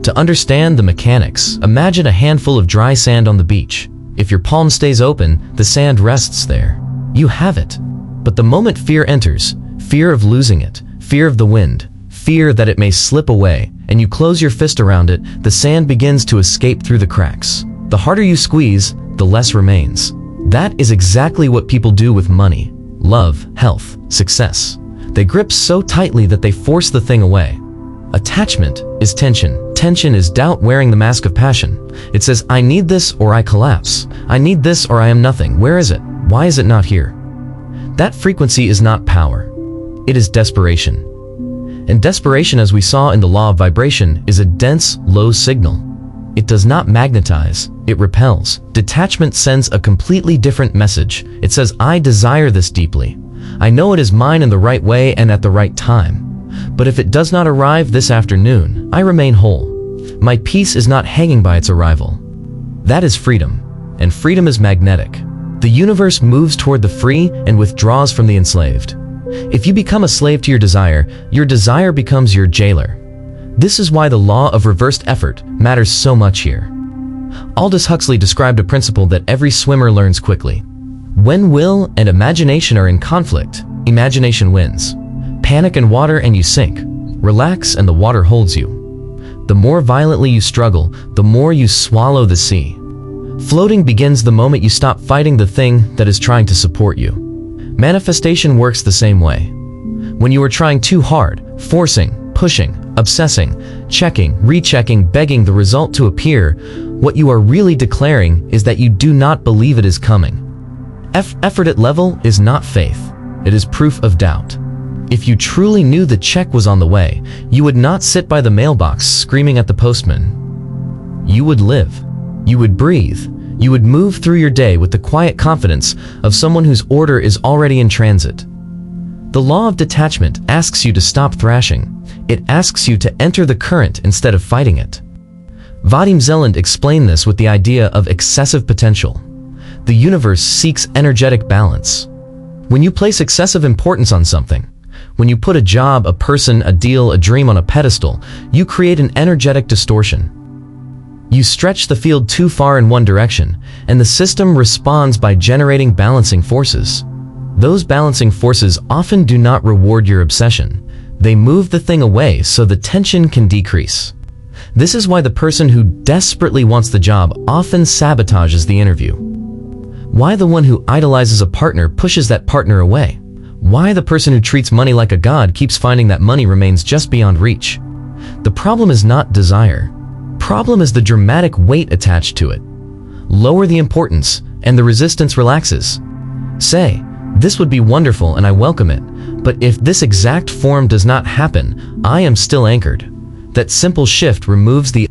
To understand the mechanics, imagine a handful of dry sand on the beach. If your palm stays open, the sand rests there. You have it. But the moment fear enters, fear of losing it, fear of the wind, fear that it may slip away, and you close your fist around it, the sand begins to escape through the cracks. The harder you squeeze, the less remains. That is exactly what people do with money, love, health, success. They grip so tightly that they force the thing away. Attachment is tension. Tension is doubt wearing the mask of passion. It says, I need this or I collapse. I need this or I am nothing. Where is it? Why is it not here? That frequency is not power. It is desperation. And desperation, as we saw in the law of vibration, is a dense, low signal. It does not magnetize, it repels. Detachment sends a completely different message. It says, I desire this deeply. I know it is mine in the right way and at the right time. But if it does not arrive this afternoon, I remain whole. My peace is not hanging by its arrival. That is freedom, and freedom is magnetic. The universe moves toward the free and withdraws from the enslaved. If you become a slave to your desire becomes your jailer. This is why the law of reversed effort matters so much here. Aldous Huxley described a principle that every swimmer learns quickly. When will and imagination are in conflict, imagination wins. Panic in water and you sink. Relax and the water holds you. The more violently you struggle, the more you swallow the sea. Floating begins the moment you stop fighting the thing that is trying to support you. Manifestation works the same way. When you are trying too hard, forcing, pushing, obsessing, checking, rechecking, begging the result to appear, what you are really declaring is that you do not believe it is coming. Effort at level is not faith. It is proof of doubt. If you truly knew the check was on the way, you would not sit by the mailbox screaming at the postman. You would live. You would breathe. You would move through your day with the quiet confidence of someone whose order is already in transit. The law of detachment asks you to stop thrashing. It asks you to enter the current instead of fighting it. Vadim Zeland explained this with the idea of excessive potential. The universe seeks energetic balance. When you place excessive importance on something, when you put a job, a person, a deal, a dream on a pedestal, you create an energetic distortion. You stretch the field too far in one direction, and the system responds by generating balancing forces. Those balancing forces often do not reward your obsession. They move the thing away so the tension can decrease. This is why the person who desperately wants the job often sabotages the interview. Why the one who idolizes a partner pushes that partner away. Why the person who treats money like a god keeps finding that money remains just beyond reach. The problem is not desire. Problem is the dramatic weight attached to it. Lower the importance, and the resistance relaxes. Say, this would be wonderful and I welcome it, but if this exact form does not happen, I am still anchored. That simple shift removes the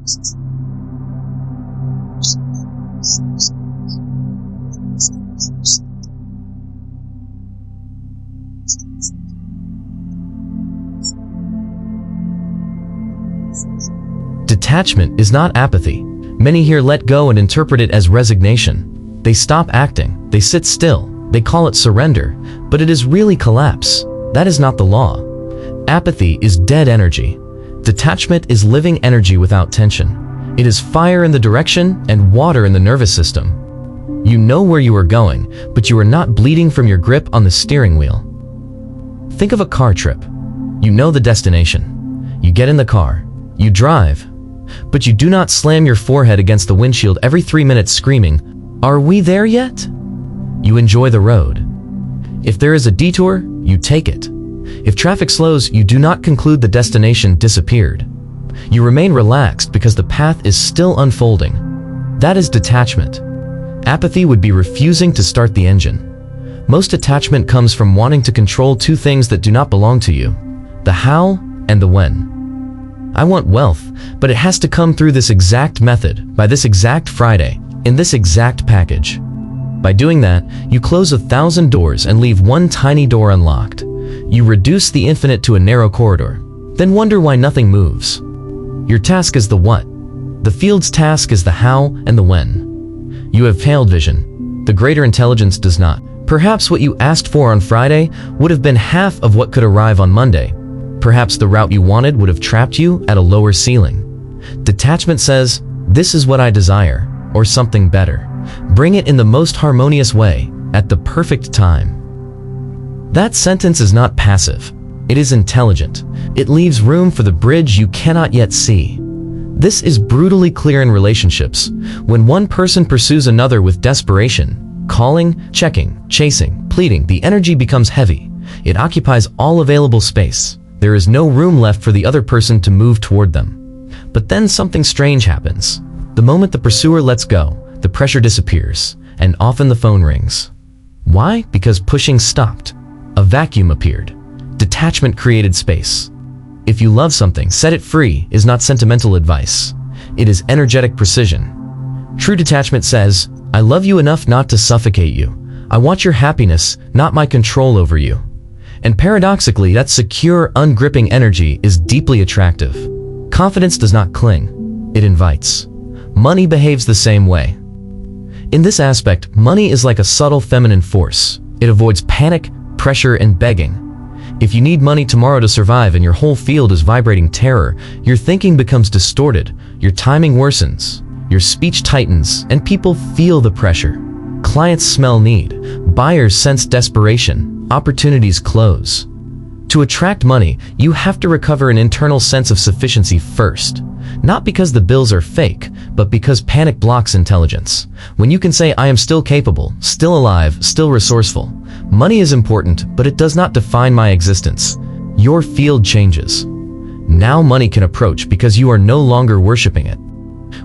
Detachment is not apathy. Many here let go and interpret it as resignation. They stop acting, they sit still, they call it surrender, but it is really collapse. That is not the law. Apathy is dead energy. Detachment is living energy without tension. It is fire in the direction and water in the nervous system. You know where you are going, but you are not bleeding from your grip on the steering wheel. Think of a car trip. You know the destination. You get in the car. You drive. But you do not slam your forehead against the windshield every 3 minutes screaming, "Are we there yet?" You enjoy the road. If there is a detour, you take it. If traffic slows, you do not conclude the destination disappeared. You remain relaxed because the path is still unfolding. That is detachment. Apathy would be refusing to start the engine. Most attachment comes from wanting to control two things that do not belong to you: the how and the when. I want wealth, but it has to come through this exact method, by this exact Friday, in this exact package. By doing that, you close 1,000 doors and leave one tiny door unlocked. You reduce the infinite to a narrow corridor, then wonder why nothing moves. Your task is the what. The field's task is the how and the when. You have failed vision. The greater intelligence does not. Perhaps what you asked for on Friday would have been half of what could arrive on Monday. Perhaps the route you wanted would have trapped you at a lower ceiling. Detachment says, "This is what I desire," or something better. Bring it in the most harmonious way, at the perfect time. That sentence is not passive. It is intelligent. It leaves room for the bridge you cannot yet see. This is brutally clear in relationships. When one person pursues another with desperation, calling, checking, chasing, pleading, the energy becomes heavy. It occupies all available space. There is no room left for the other person to move toward them. But then something strange happens. The moment the pursuer lets go, the pressure disappears, and often the phone rings. Why? Because pushing stopped. A vacuum appeared. Detachment created space. If you love something, set it free is not sentimental advice. It is energetic precision. True detachment says, "I love you enough not to suffocate you. I want your happiness, not my control over you." And paradoxically, that secure, ungripping energy is deeply attractive. Confidence does not cling. It invites. Money behaves the same way. In this aspect, money is like a subtle feminine force. It avoids panic, pressure, and begging. If you need money tomorrow to survive and your whole field is vibrating terror, your thinking becomes distorted, your timing worsens, your speech tightens, and people feel the pressure. Clients smell need, buyers sense desperation, opportunities close. To attract money, you have to recover an internal sense of sufficiency first. Not because the bills are fake, but because panic blocks intelligence. When you can say, "I am still capable, still alive, still resourceful," money is important, but it does not define my existence. Your field changes. Now money can approach because you are no longer worshiping it.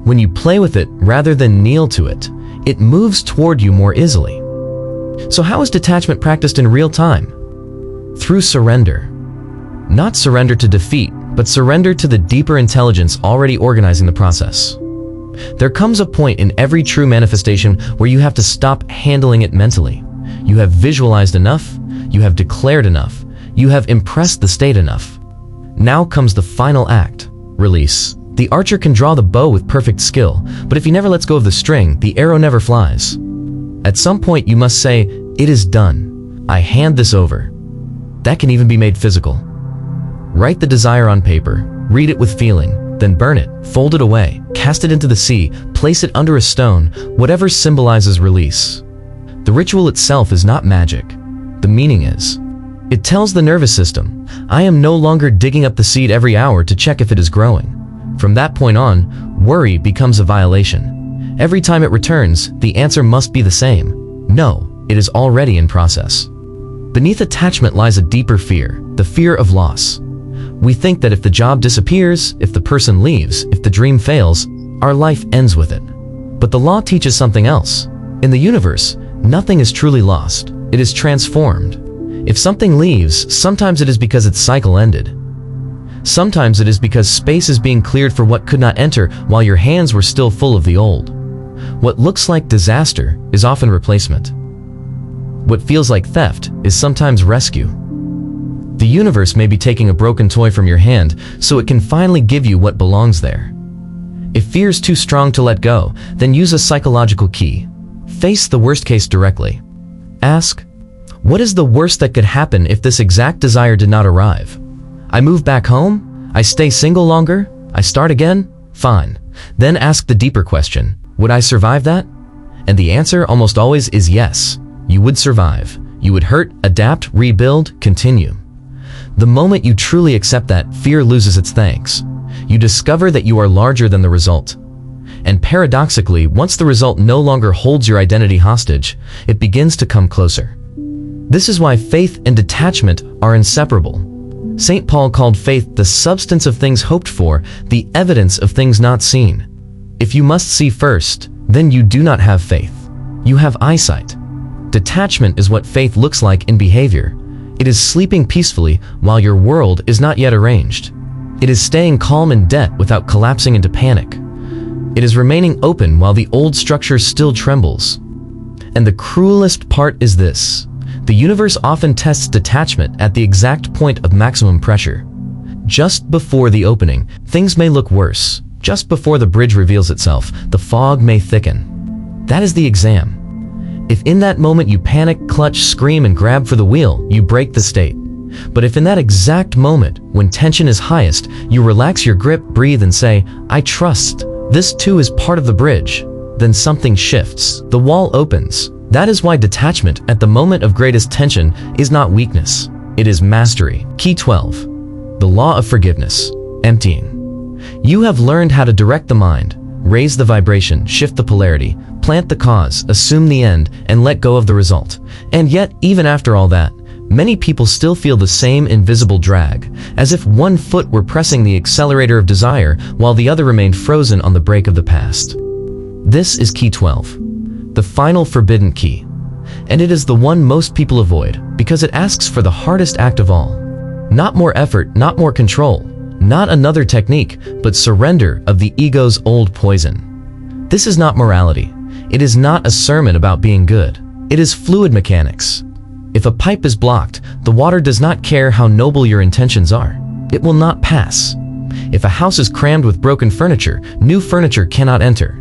When you play with it rather than kneel to it, it moves toward you more easily. So how is detachment practiced in real time? Through surrender. Not surrender to defeat, but surrender to the deeper intelligence already organizing the process. There comes a point in every true manifestation where you have to stop handling it mentally. You have visualized enough, you have declared enough, you have impressed the state enough. Now comes the final act, release. The archer can draw the bow with perfect skill, but if he never lets go of the string, the arrow never flies. At some point you must say, "It is done. I hand this over." That can even be made physical. Write the desire on paper, read it with feeling, then burn it, fold it away, cast it into the sea, place it under a stone, whatever symbolizes release. The ritual itself is not magic. The meaning is. It tells the nervous system, "I am no longer digging up the seed every hour to check if it is growing." From that point on, worry becomes a violation. Every time it returns, the answer must be the same. No, it is already in process. Beneath attachment lies a deeper fear, the fear of loss. We think that if the job disappears, if the person leaves, if the dream fails, our life ends with it. But the law teaches something else. In the universe, nothing is truly lost. It is transformed. If something leaves, sometimes it is because its cycle ended. Sometimes it is because space is being cleared for what could not enter while your hands were still full of the old. What looks like disaster is often replacement. What feels like theft is sometimes rescue. The universe may be taking a broken toy from your hand so it can finally give you what belongs there. If fear is too strong to let go, then use a psychological key. Face the worst case directly. Ask, what is the worst that could happen if this exact desire did not arrive? I move back home? I stay single longer? I start again? Fine. Then ask the deeper question, would I survive that? And the answer almost always is yes. You would survive. You would hurt, adapt, rebuild, continue. The moment you truly accept that, fear loses its thanks. You discover that you are larger than the result. And paradoxically, once the result no longer holds your identity hostage, it begins to come closer. This is why faith and detachment are inseparable. St. Paul called faith the substance of things hoped for, the evidence of things not seen. If you must see first, then you do not have faith. You have eyesight. Detachment is what faith looks like in behavior. It is sleeping peacefully while your world is not yet arranged. It is staying calm in debt without collapsing into panic. It is remaining open while the old structure still trembles. And the cruelest part is this. The universe often tests detachment at the exact point of maximum pressure. Just before the opening, things may look worse. Just before the bridge reveals itself, the fog may thicken. That is the exam. If in that moment you panic, clutch, scream, and grab for the wheel, you break the state. But if in that exact moment, when tension is highest, you relax your grip, breathe, and say, I trust, this too is part of the bridge, then something shifts. The wall opens. That is why detachment at the moment of greatest tension is not weakness. It is mastery. Key 12. The law of forgiveness. Emptying. You have learned how to direct the mind, raise the vibration, shift the polarity, plant the cause, assume the end, and let go of the result. And yet, even after all that, many people still feel the same invisible drag, as if one foot were pressing the accelerator of desire while the other remained frozen on the brake of the past. This is key 12, the final forbidden key. And it is the one most people avoid, because it asks for the hardest act of all. Not more effort, not more control, not another technique, but surrender of the ego's old poison. This is not morality. It is not a sermon about being good. It is fluid mechanics. If a pipe is blocked, the water does not care how noble your intentions are. It will not pass. If a house is crammed with broken furniture, new furniture cannot enter.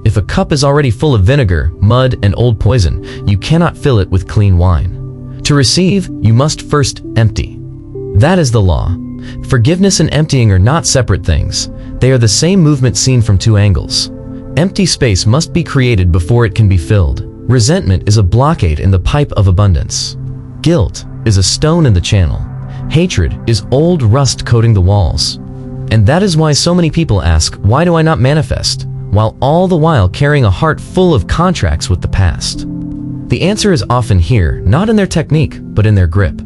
If a cup is already full of vinegar, mud, and old poison, you cannot fill it with clean wine. To receive, you must first empty. That is the law. Forgiveness and emptying are not separate things. They are the same movement seen from two angles. Empty space must be created before it can be filled. Resentment is a blockade in the pipe of abundance. Guilt is a stone in the channel. Hatred is old rust coating the walls. And that is why so many people ask, why do I not manifest? While all the while carrying a heart full of contracts with the past. The answer is often here, not in their technique, but in their grip.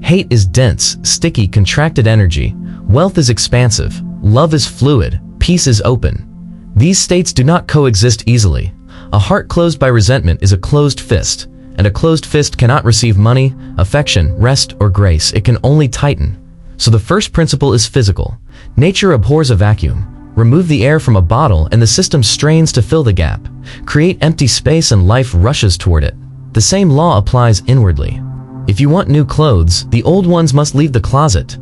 Hate is dense, sticky, contracted energy. Wealth is expansive. Love is fluid. Peace is open. These states do not coexist easily. A heart closed by resentment is a closed fist, and a closed fist cannot receive money, affection, rest, or grace. It can only tighten. So the first principle is physical. Nature abhors a vacuum. Remove the air from a bottle and the system strains to fill the gap. Create empty space and life rushes toward it. The same law applies inwardly. If you want new clothes, the old ones must leave the closet.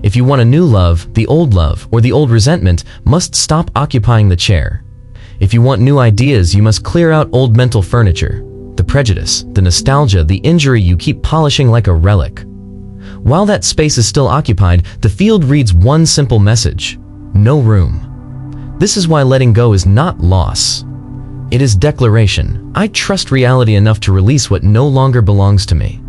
If you want a new love, the old love or the old resentment must stop occupying the chair. If you want new ideas, you must clear out old mental furniture, the prejudice, the nostalgia, the injury you keep polishing like a relic. While that space is still occupied, the field reads one simple message: no room. This is why letting go is not loss. It is declaration. I trust reality enough to release what no longer belongs to me.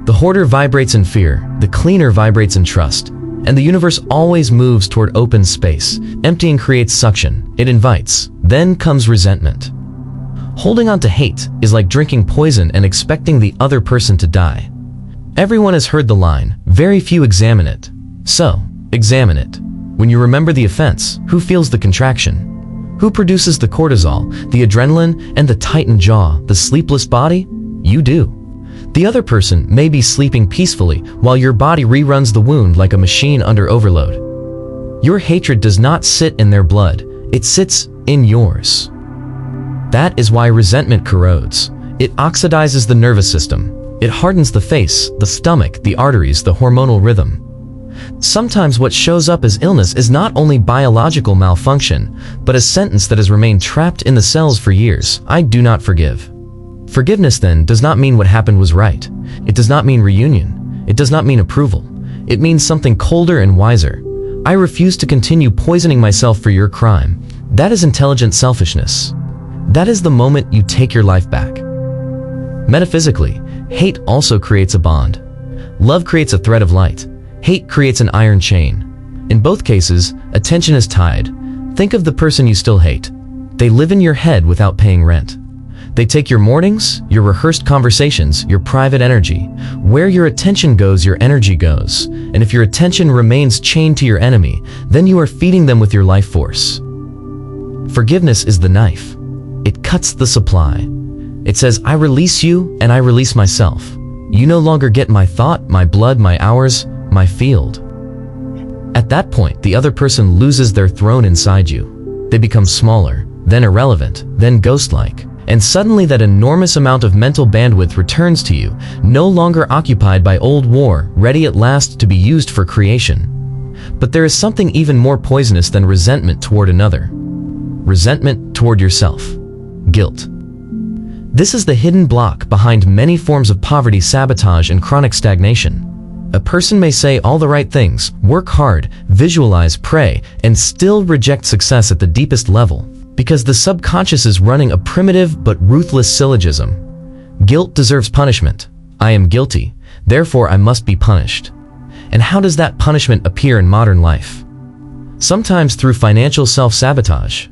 The hoarder vibrates in fear, the cleaner vibrates in trust, and the universe always moves toward open space. Emptying creates suction. It invites. Then comes resentment. Holding on to hate is like drinking poison and expecting the other person to die. Everyone has heard the line, very few examine it. So, examine it. When you remember the offense, who feels the contraction? Who produces the cortisol, the adrenaline, and the tightened jaw, the sleepless body? You do. The other person may be sleeping peacefully while your body reruns the wound like a machine under overload. Your hatred does not sit in their blood, it sits in yours. That is why resentment corrodes. It oxidizes the nervous system. It hardens the face, the stomach, the arteries, the hormonal rhythm. Sometimes what shows up as illness is not only biological malfunction, but a sentence that has remained trapped in the cells for years. I do not forgive. Forgiveness then does not mean what happened was right. It does not mean reunion. It does not mean approval. It means something colder and wiser. I refuse to continue poisoning myself for your crime. That is intelligent selfishness. That is the moment you take your life back. Metaphysically, hate also creates a bond. Love creates a thread of light. Hate creates an iron chain. In both cases, attention is tied. Think of the person you still hate. They live in your head without paying rent. They take your mornings, your rehearsed conversations, your private energy. Where your attention goes, your energy goes. And if your attention remains chained to your enemy, then you are feeding them with your life force. Forgiveness is the knife. It cuts the supply. It says, I release you and I release myself. You no longer get my thought, my blood, my hours, my field. At that point, the other person loses their throne inside you. They become smaller, then irrelevant, then ghost-like. And suddenly that enormous amount of mental bandwidth returns to you, no longer occupied by old war, ready at last to be used for creation. But there is something even more poisonous than resentment toward another. Resentment toward yourself. Guilt. This is the hidden block behind many forms of poverty, sabotage, and chronic stagnation. A person may say all the right things, work hard, visualize, pray, and still reject success at the deepest level, because the subconscious is running a primitive but ruthless syllogism. Guilt deserves punishment. I am guilty, therefore I must be punished. And how does that punishment appear in modern life? Sometimes through financial self-sabotage,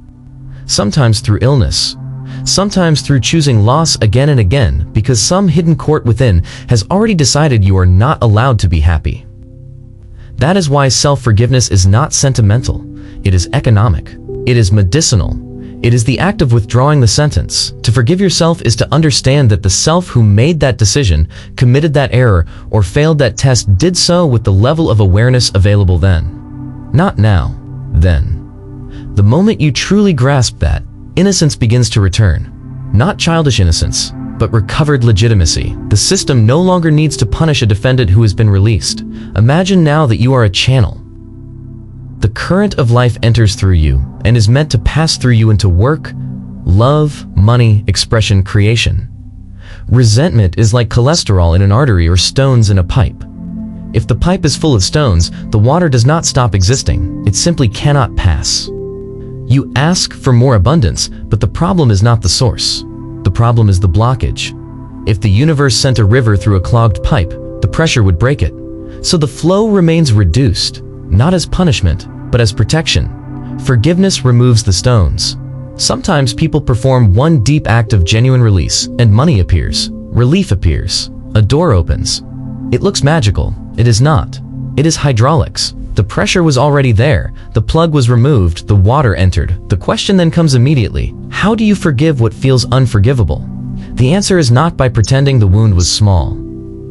sometimes through illness, sometimes through choosing loss again and again because some hidden court within has already decided you are not allowed to be happy. That is why self-forgiveness is not sentimental. It is economic. It is medicinal. It is the act of withdrawing the sentence. To forgive yourself is to understand that the self who made that decision, committed that error, or failed that test did so with the level of awareness available then. Not now, then. The moment you truly grasp that, innocence begins to return. Not childish innocence, but recovered legitimacy. The system no longer needs to punish a defendant who has been released. Imagine now that you are a channel. The current of life enters through you and is meant to pass through you into work, love, money, expression, creation. Resentment is like cholesterol in an artery or stones in a pipe. If the pipe is full of stones, the water does not stop existing. It simply cannot pass. You ask for more abundance, but the problem is not the source. The problem is the blockage. If the universe sent a river through a clogged pipe, the pressure would break it. So the flow remains reduced, not as punishment, but as protection. Forgiveness removes the stones. Sometimes people perform one deep act of genuine release, and money appears. Relief appears. A door opens. It looks magical. It is not. It is hydraulics. The pressure was already there. The plug was removed. The water entered. The question then comes immediately. How do you forgive what feels unforgivable? The answer is not by pretending the wound was small.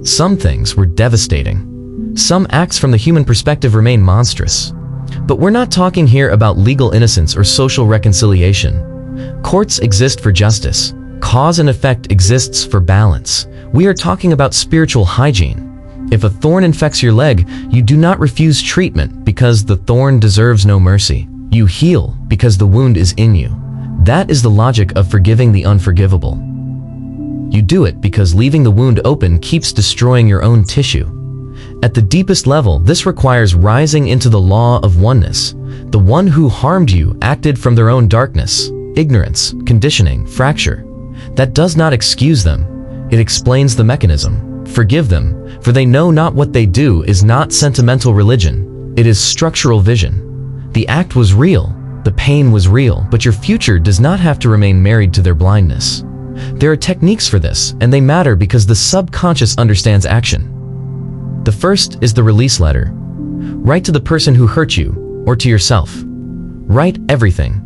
Some things were devastating. Some acts from the human perspective remain monstrous. But we're not talking here about legal innocence or social reconciliation. Courts exist for justice. Cause and effect exists for balance. We are talking about spiritual hygiene. If a thorn infects your leg, you do not refuse treatment because the thorn deserves no mercy. You heal because the wound is in you. That is the logic of forgiving the unforgivable. You do it because leaving the wound open keeps destroying your own tissue. At the deepest level, this requires rising into the law of oneness. The one who harmed you acted from their own darkness, ignorance, conditioning, fracture. That does not excuse them. It explains the mechanism. Forgive them, for they know not what they do is not sentimental religion. It is structural vision. The act was real, the pain was real, but your future does not have to remain married to their blindness. There are techniques for this, and they matter because the subconscious understands action. The first is the release letter. Write to the person who hurt you, or to yourself. Write everything.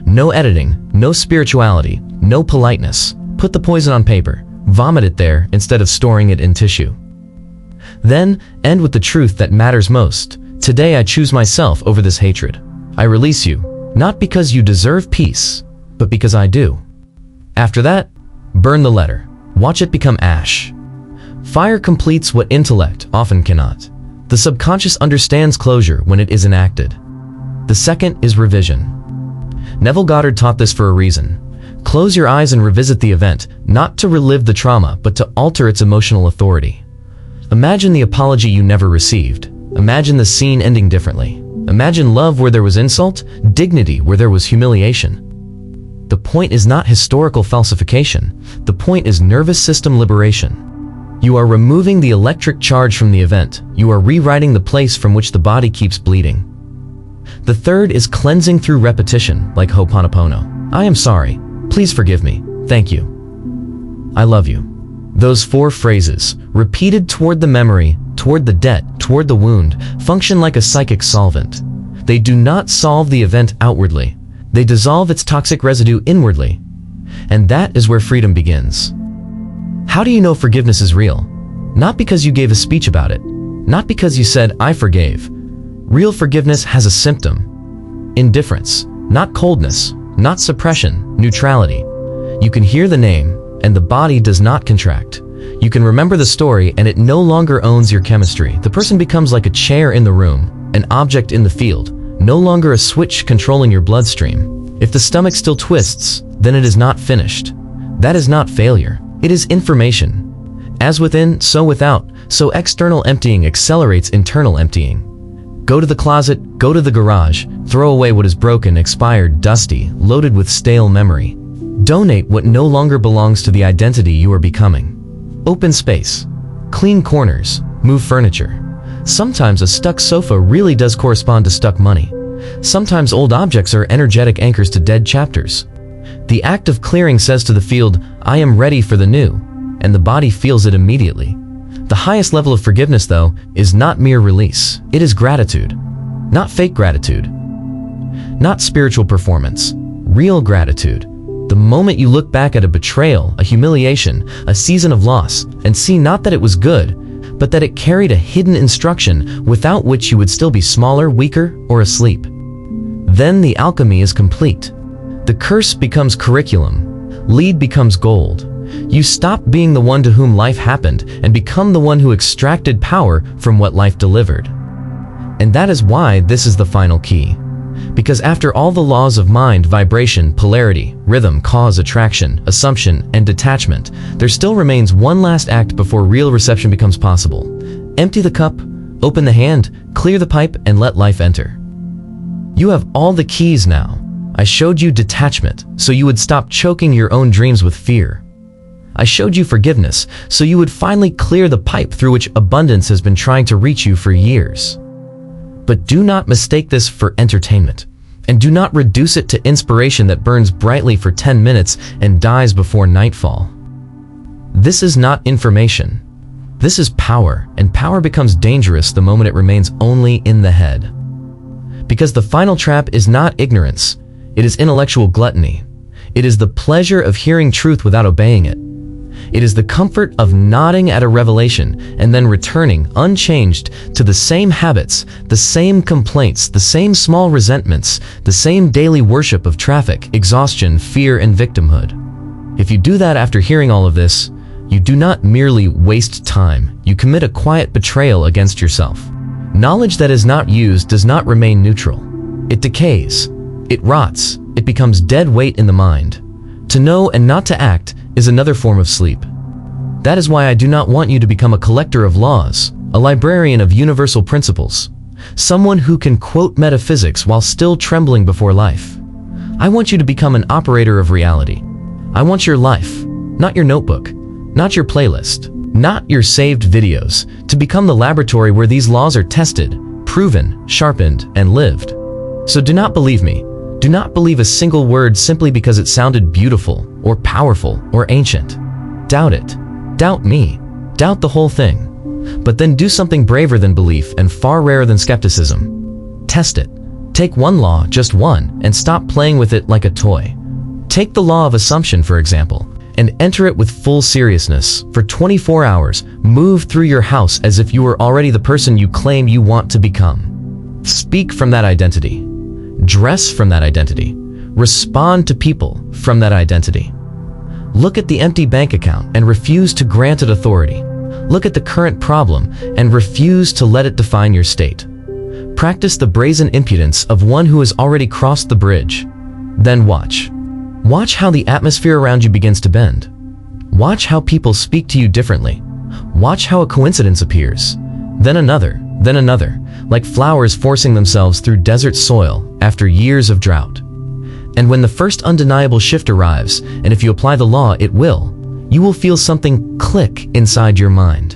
No editing, no spirituality, no politeness. Put the poison on paper. Vomit it there instead of storing it in tissue. Then, end with the truth that matters most. Today I choose myself over this hatred. I release you, not because you deserve peace, but because I do. After that, burn the letter. Watch it become ash. Fire completes what intellect often cannot. The subconscious understands closure when it is enacted. The second is revision. Neville Goddard taught this for a reason. Close your eyes and revisit the event, not to relive the trauma, but to alter its emotional authority. Imagine the apology you never received. Imagine the scene ending differently. Imagine love where there was insult, dignity where there was humiliation. The point is not historical falsification. The point is nervous system liberation. You are removing the electric charge from the event. You are rewriting the place from which the body keeps bleeding. The third is cleansing through repetition, like Ho'oponopono. I am sorry. Please forgive me. Thank you. I love you. Those 4 phrases, repeated toward the memory, toward the debt, toward the wound, function like a psychic solvent. They do not solve the event outwardly. They dissolve its toxic residue inwardly. And that is where freedom begins. How do you know forgiveness is real? Not because you gave a speech about it. Not because you said, I forgave. Real forgiveness has a symptom. Indifference, not coldness, not suppression, neutrality. You can hear the name, and the body does not contract. You can remember the story, and it no longer owns your chemistry. The person becomes like a chair in the room, an object in the field, no longer a switch controlling your bloodstream. If the stomach still twists, then it is not finished. That is not failure. It is information. As within, so without, so external emptying accelerates internal emptying. Go to the closet, go to the garage, throw away what is broken, expired, dusty, loaded with stale memory. Donate what no longer belongs to the identity you are becoming. Open space. Clean corners. Move furniture. Sometimes a stuck sofa really does correspond to stuck money. Sometimes old objects are energetic anchors to dead chapters. The act of clearing says to the field, I am ready for the new, and the body feels it immediately. The highest level of forgiveness, though, is not mere release. It is gratitude. Not fake gratitude. Not spiritual performance. Real gratitude. The moment you look back at a betrayal, a humiliation, a season of loss, and see not that it was good, but that it carried a hidden instruction without which you would still be smaller, weaker, or asleep. Then the alchemy is complete. The curse becomes curriculum. Lead becomes gold. You stop being the one to whom life happened and become the one who extracted power from what life delivered. And that is why this is the final key. Because after all the laws of mind, vibration, polarity, rhythm, cause, attraction, assumption, and detachment, there still remains one last act before real reception becomes possible. Empty the cup, open the hand, clear the pipe, and let life enter. You have all the keys now. I showed you detachment, so you would stop choking your own dreams with fear. I showed you forgiveness, so you would finally clear the pipe through which abundance has been trying to reach you for years. But do not mistake this for entertainment, and do not reduce it to inspiration that burns brightly for 10 minutes and dies before nightfall. This is not information. This is power, and power becomes dangerous the moment it remains only in the head. Because the final trap is not ignorance, it is intellectual gluttony. It is the pleasure of hearing truth without obeying it. It is the comfort of nodding at a revelation and then returning unchanged to the same habits, the same complaints, the same small resentments, the same daily worship of traffic, exhaustion, fear, and victimhood. If you do that after hearing all of this, you do not merely waste time, you commit a quiet betrayal against yourself. Knowledge that is not used does not remain neutral. It decays, it rots, it becomes dead weight in the mind. To know and not to act is another form of sleep. That is why I do not want you to become a collector of laws, a librarian of universal principles, someone who can quote metaphysics while still trembling before life. I want you to become an operator of reality. I want your life, not your notebook, not your playlist, not your saved videos, to become the laboratory where these laws are tested, proven, sharpened, and lived. So do not believe me. Do not believe a single word simply because it sounded beautiful, or powerful, or ancient. Doubt it. Doubt me. Doubt the whole thing. But then do something braver than belief and far rarer than skepticism. Test it. Take one law, just one, and stop playing with it like a toy. Take the law of assumption, for example, and enter it with full seriousness. For 24 hours, move through your house as if you were already the person you claim you want to become. Speak from that identity. Dress from that identity. Respond to people from that identity. Look at the empty bank account and refuse to grant it authority. Look at the current problem and refuse to let it define your state. Practice the brazen impudence of one who has already crossed the bridge. Then watch. Watch how the atmosphere around you begins to bend. Watch how people speak to you differently. Watch how a coincidence appears. Then another, like flowers forcing themselves through desert soil after years of drought. And when the first undeniable shift arrives, and if you apply the law, you will feel something click inside your mind.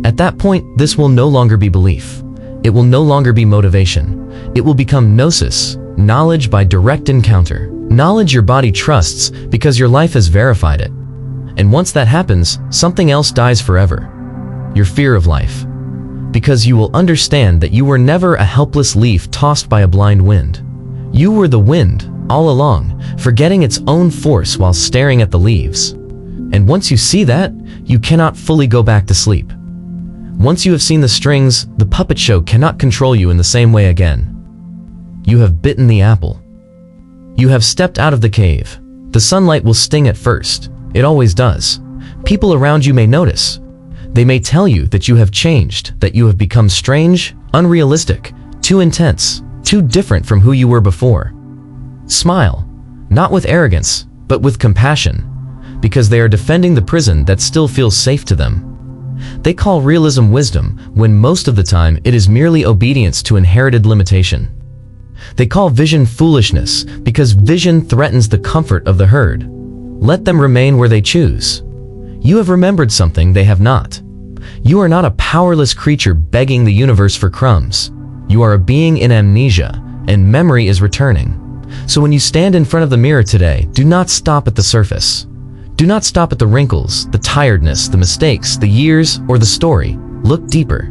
At that point, this will no longer be belief. It will no longer be motivation. It will become gnosis, knowledge by direct encounter. Knowledge your body trusts because your life has verified it. And once that happens, something else dies forever. Your fear of life. Because you will understand that you were never a helpless leaf tossed by a blind wind. You were the wind, all along, forgetting its own force while staring at the leaves. And once you see that, you cannot fully go back to sleep. Once you have seen the strings, the puppet show cannot control you in the same way again. You have bitten the apple. You have stepped out of the cave. The sunlight will sting at first. It always does. People around you may notice. They may tell you that you have changed, that you have become strange, unrealistic, too intense, too different from who you were before. Smile, not with arrogance, but with compassion, because they are defending the prison that still feels safe to them. They call realism wisdom, when most of the time it is merely obedience to inherited limitation. They call vision foolishness, because vision threatens the comfort of the herd. Let them remain where they choose. You have remembered something they have not. You are not a powerless creature begging the universe for crumbs. You are a being in amnesia, and memory is returning. So when you stand in front of the mirror today, do not stop at the surface. Do not stop at the wrinkles, the tiredness, the mistakes, the years, or the story. Look deeper.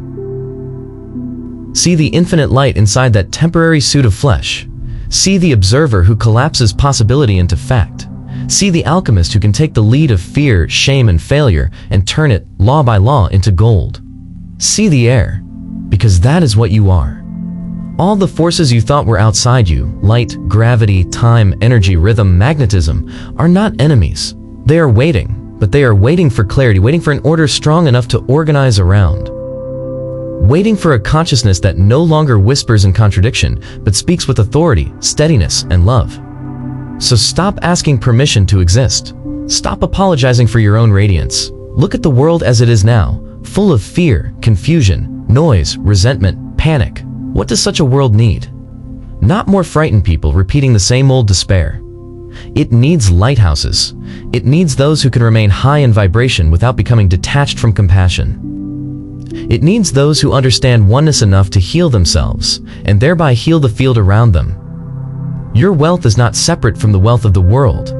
See the infinite light inside that temporary suit of flesh. See the observer who collapses possibility into fact. See the alchemist who can take the lead of fear, shame, and failure and turn it, law by law, into gold. See the air, because that is what you are. All the forces you thought were outside you, light, gravity, time, energy, rhythm, magnetism, are not enemies. They are waiting, but they are waiting for clarity, waiting for an order strong enough to organize around. Waiting for a consciousness that no longer whispers in contradiction, but speaks with authority, steadiness, and love. So stop asking permission to exist. Stop apologizing for your own radiance. Look at the world as it is now, full of fear, confusion, noise, resentment, panic. What does such a world need? Not more frightened people repeating the same old despair. It needs lighthouses. It needs those who can remain high in vibration without becoming detached from compassion. It needs those who understand oneness enough to heal themselves, and thereby heal the field around them. Your wealth is not separate from the wealth of the world.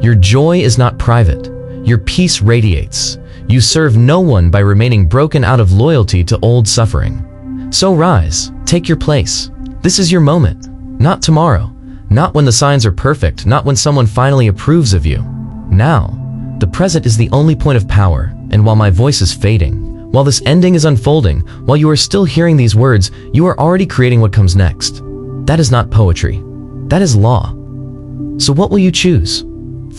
Your joy is not private. Your peace radiates. You serve no one by remaining broken out of loyalty to old suffering. So rise, take your place. This is your moment, not tomorrow, not when the signs are perfect, not when someone finally approves of you. Now, the present is the only point of power, and while my voice is fading, while this ending is unfolding, while you are still hearing these words, you are already creating what comes next. That is not poetry. That is law. So what will you choose?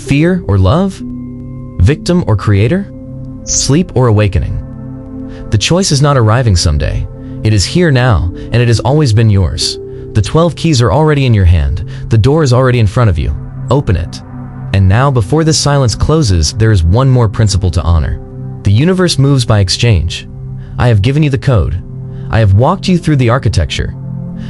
Fear or love? Victim or creator? Sleep or awakening? The choice is not arriving someday. It is here now, and it has always been yours. The 12 keys are already in your hand. The door is already in front of you. Open it. And now, before this silence closes, there is one more principle to honor. The universe moves by exchange. I have given you the code. I have walked you through the architecture.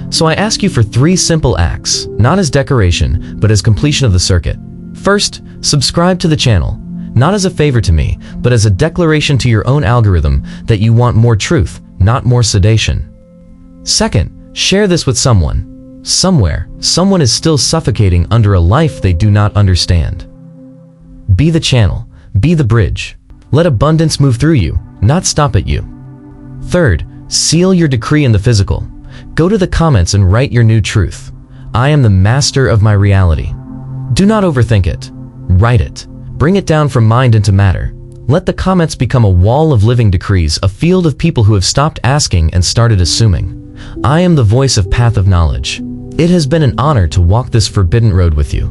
So I ask you for 3 simple acts, not as decoration, but as completion of the circuit. First, subscribe to the channel, not as a favor to me, but as a declaration to your own algorithm that you want more truth, not more sedation. Second, share this with someone. Somewhere, someone is still suffocating under a life they do not understand. Be the channel, be the bridge. Let abundance move through you, not stop at you. Third, seal your decree in the physical. Go to the comments and write your new truth. I am the master of my reality. Do not overthink it. Write it. Bring it down from mind into matter. Let the comments become a wall of living decrees, a field of people who have stopped asking and started assuming. I am the voice of path of knowledge. It has been an honor to walk this forbidden road with you.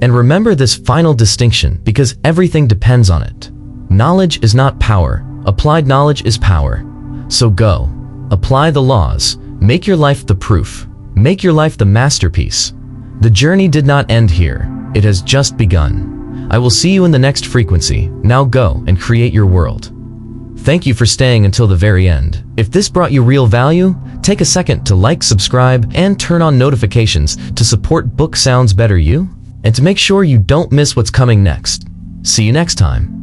And remember this final distinction, because everything depends on it. Knowledge is not power. Applied knowledge is power. So go. Apply the laws. Make your life the proof. Make your life the masterpiece. The journey did not end here. It has just begun. I will see you in the next frequency. Now go and create your world. Thank you for staying until the very end. If this brought you real value, take a second to like, subscribe, and turn on notifications to support Book Sounds Better You, and to make sure you don't miss what's coming next. See you next time.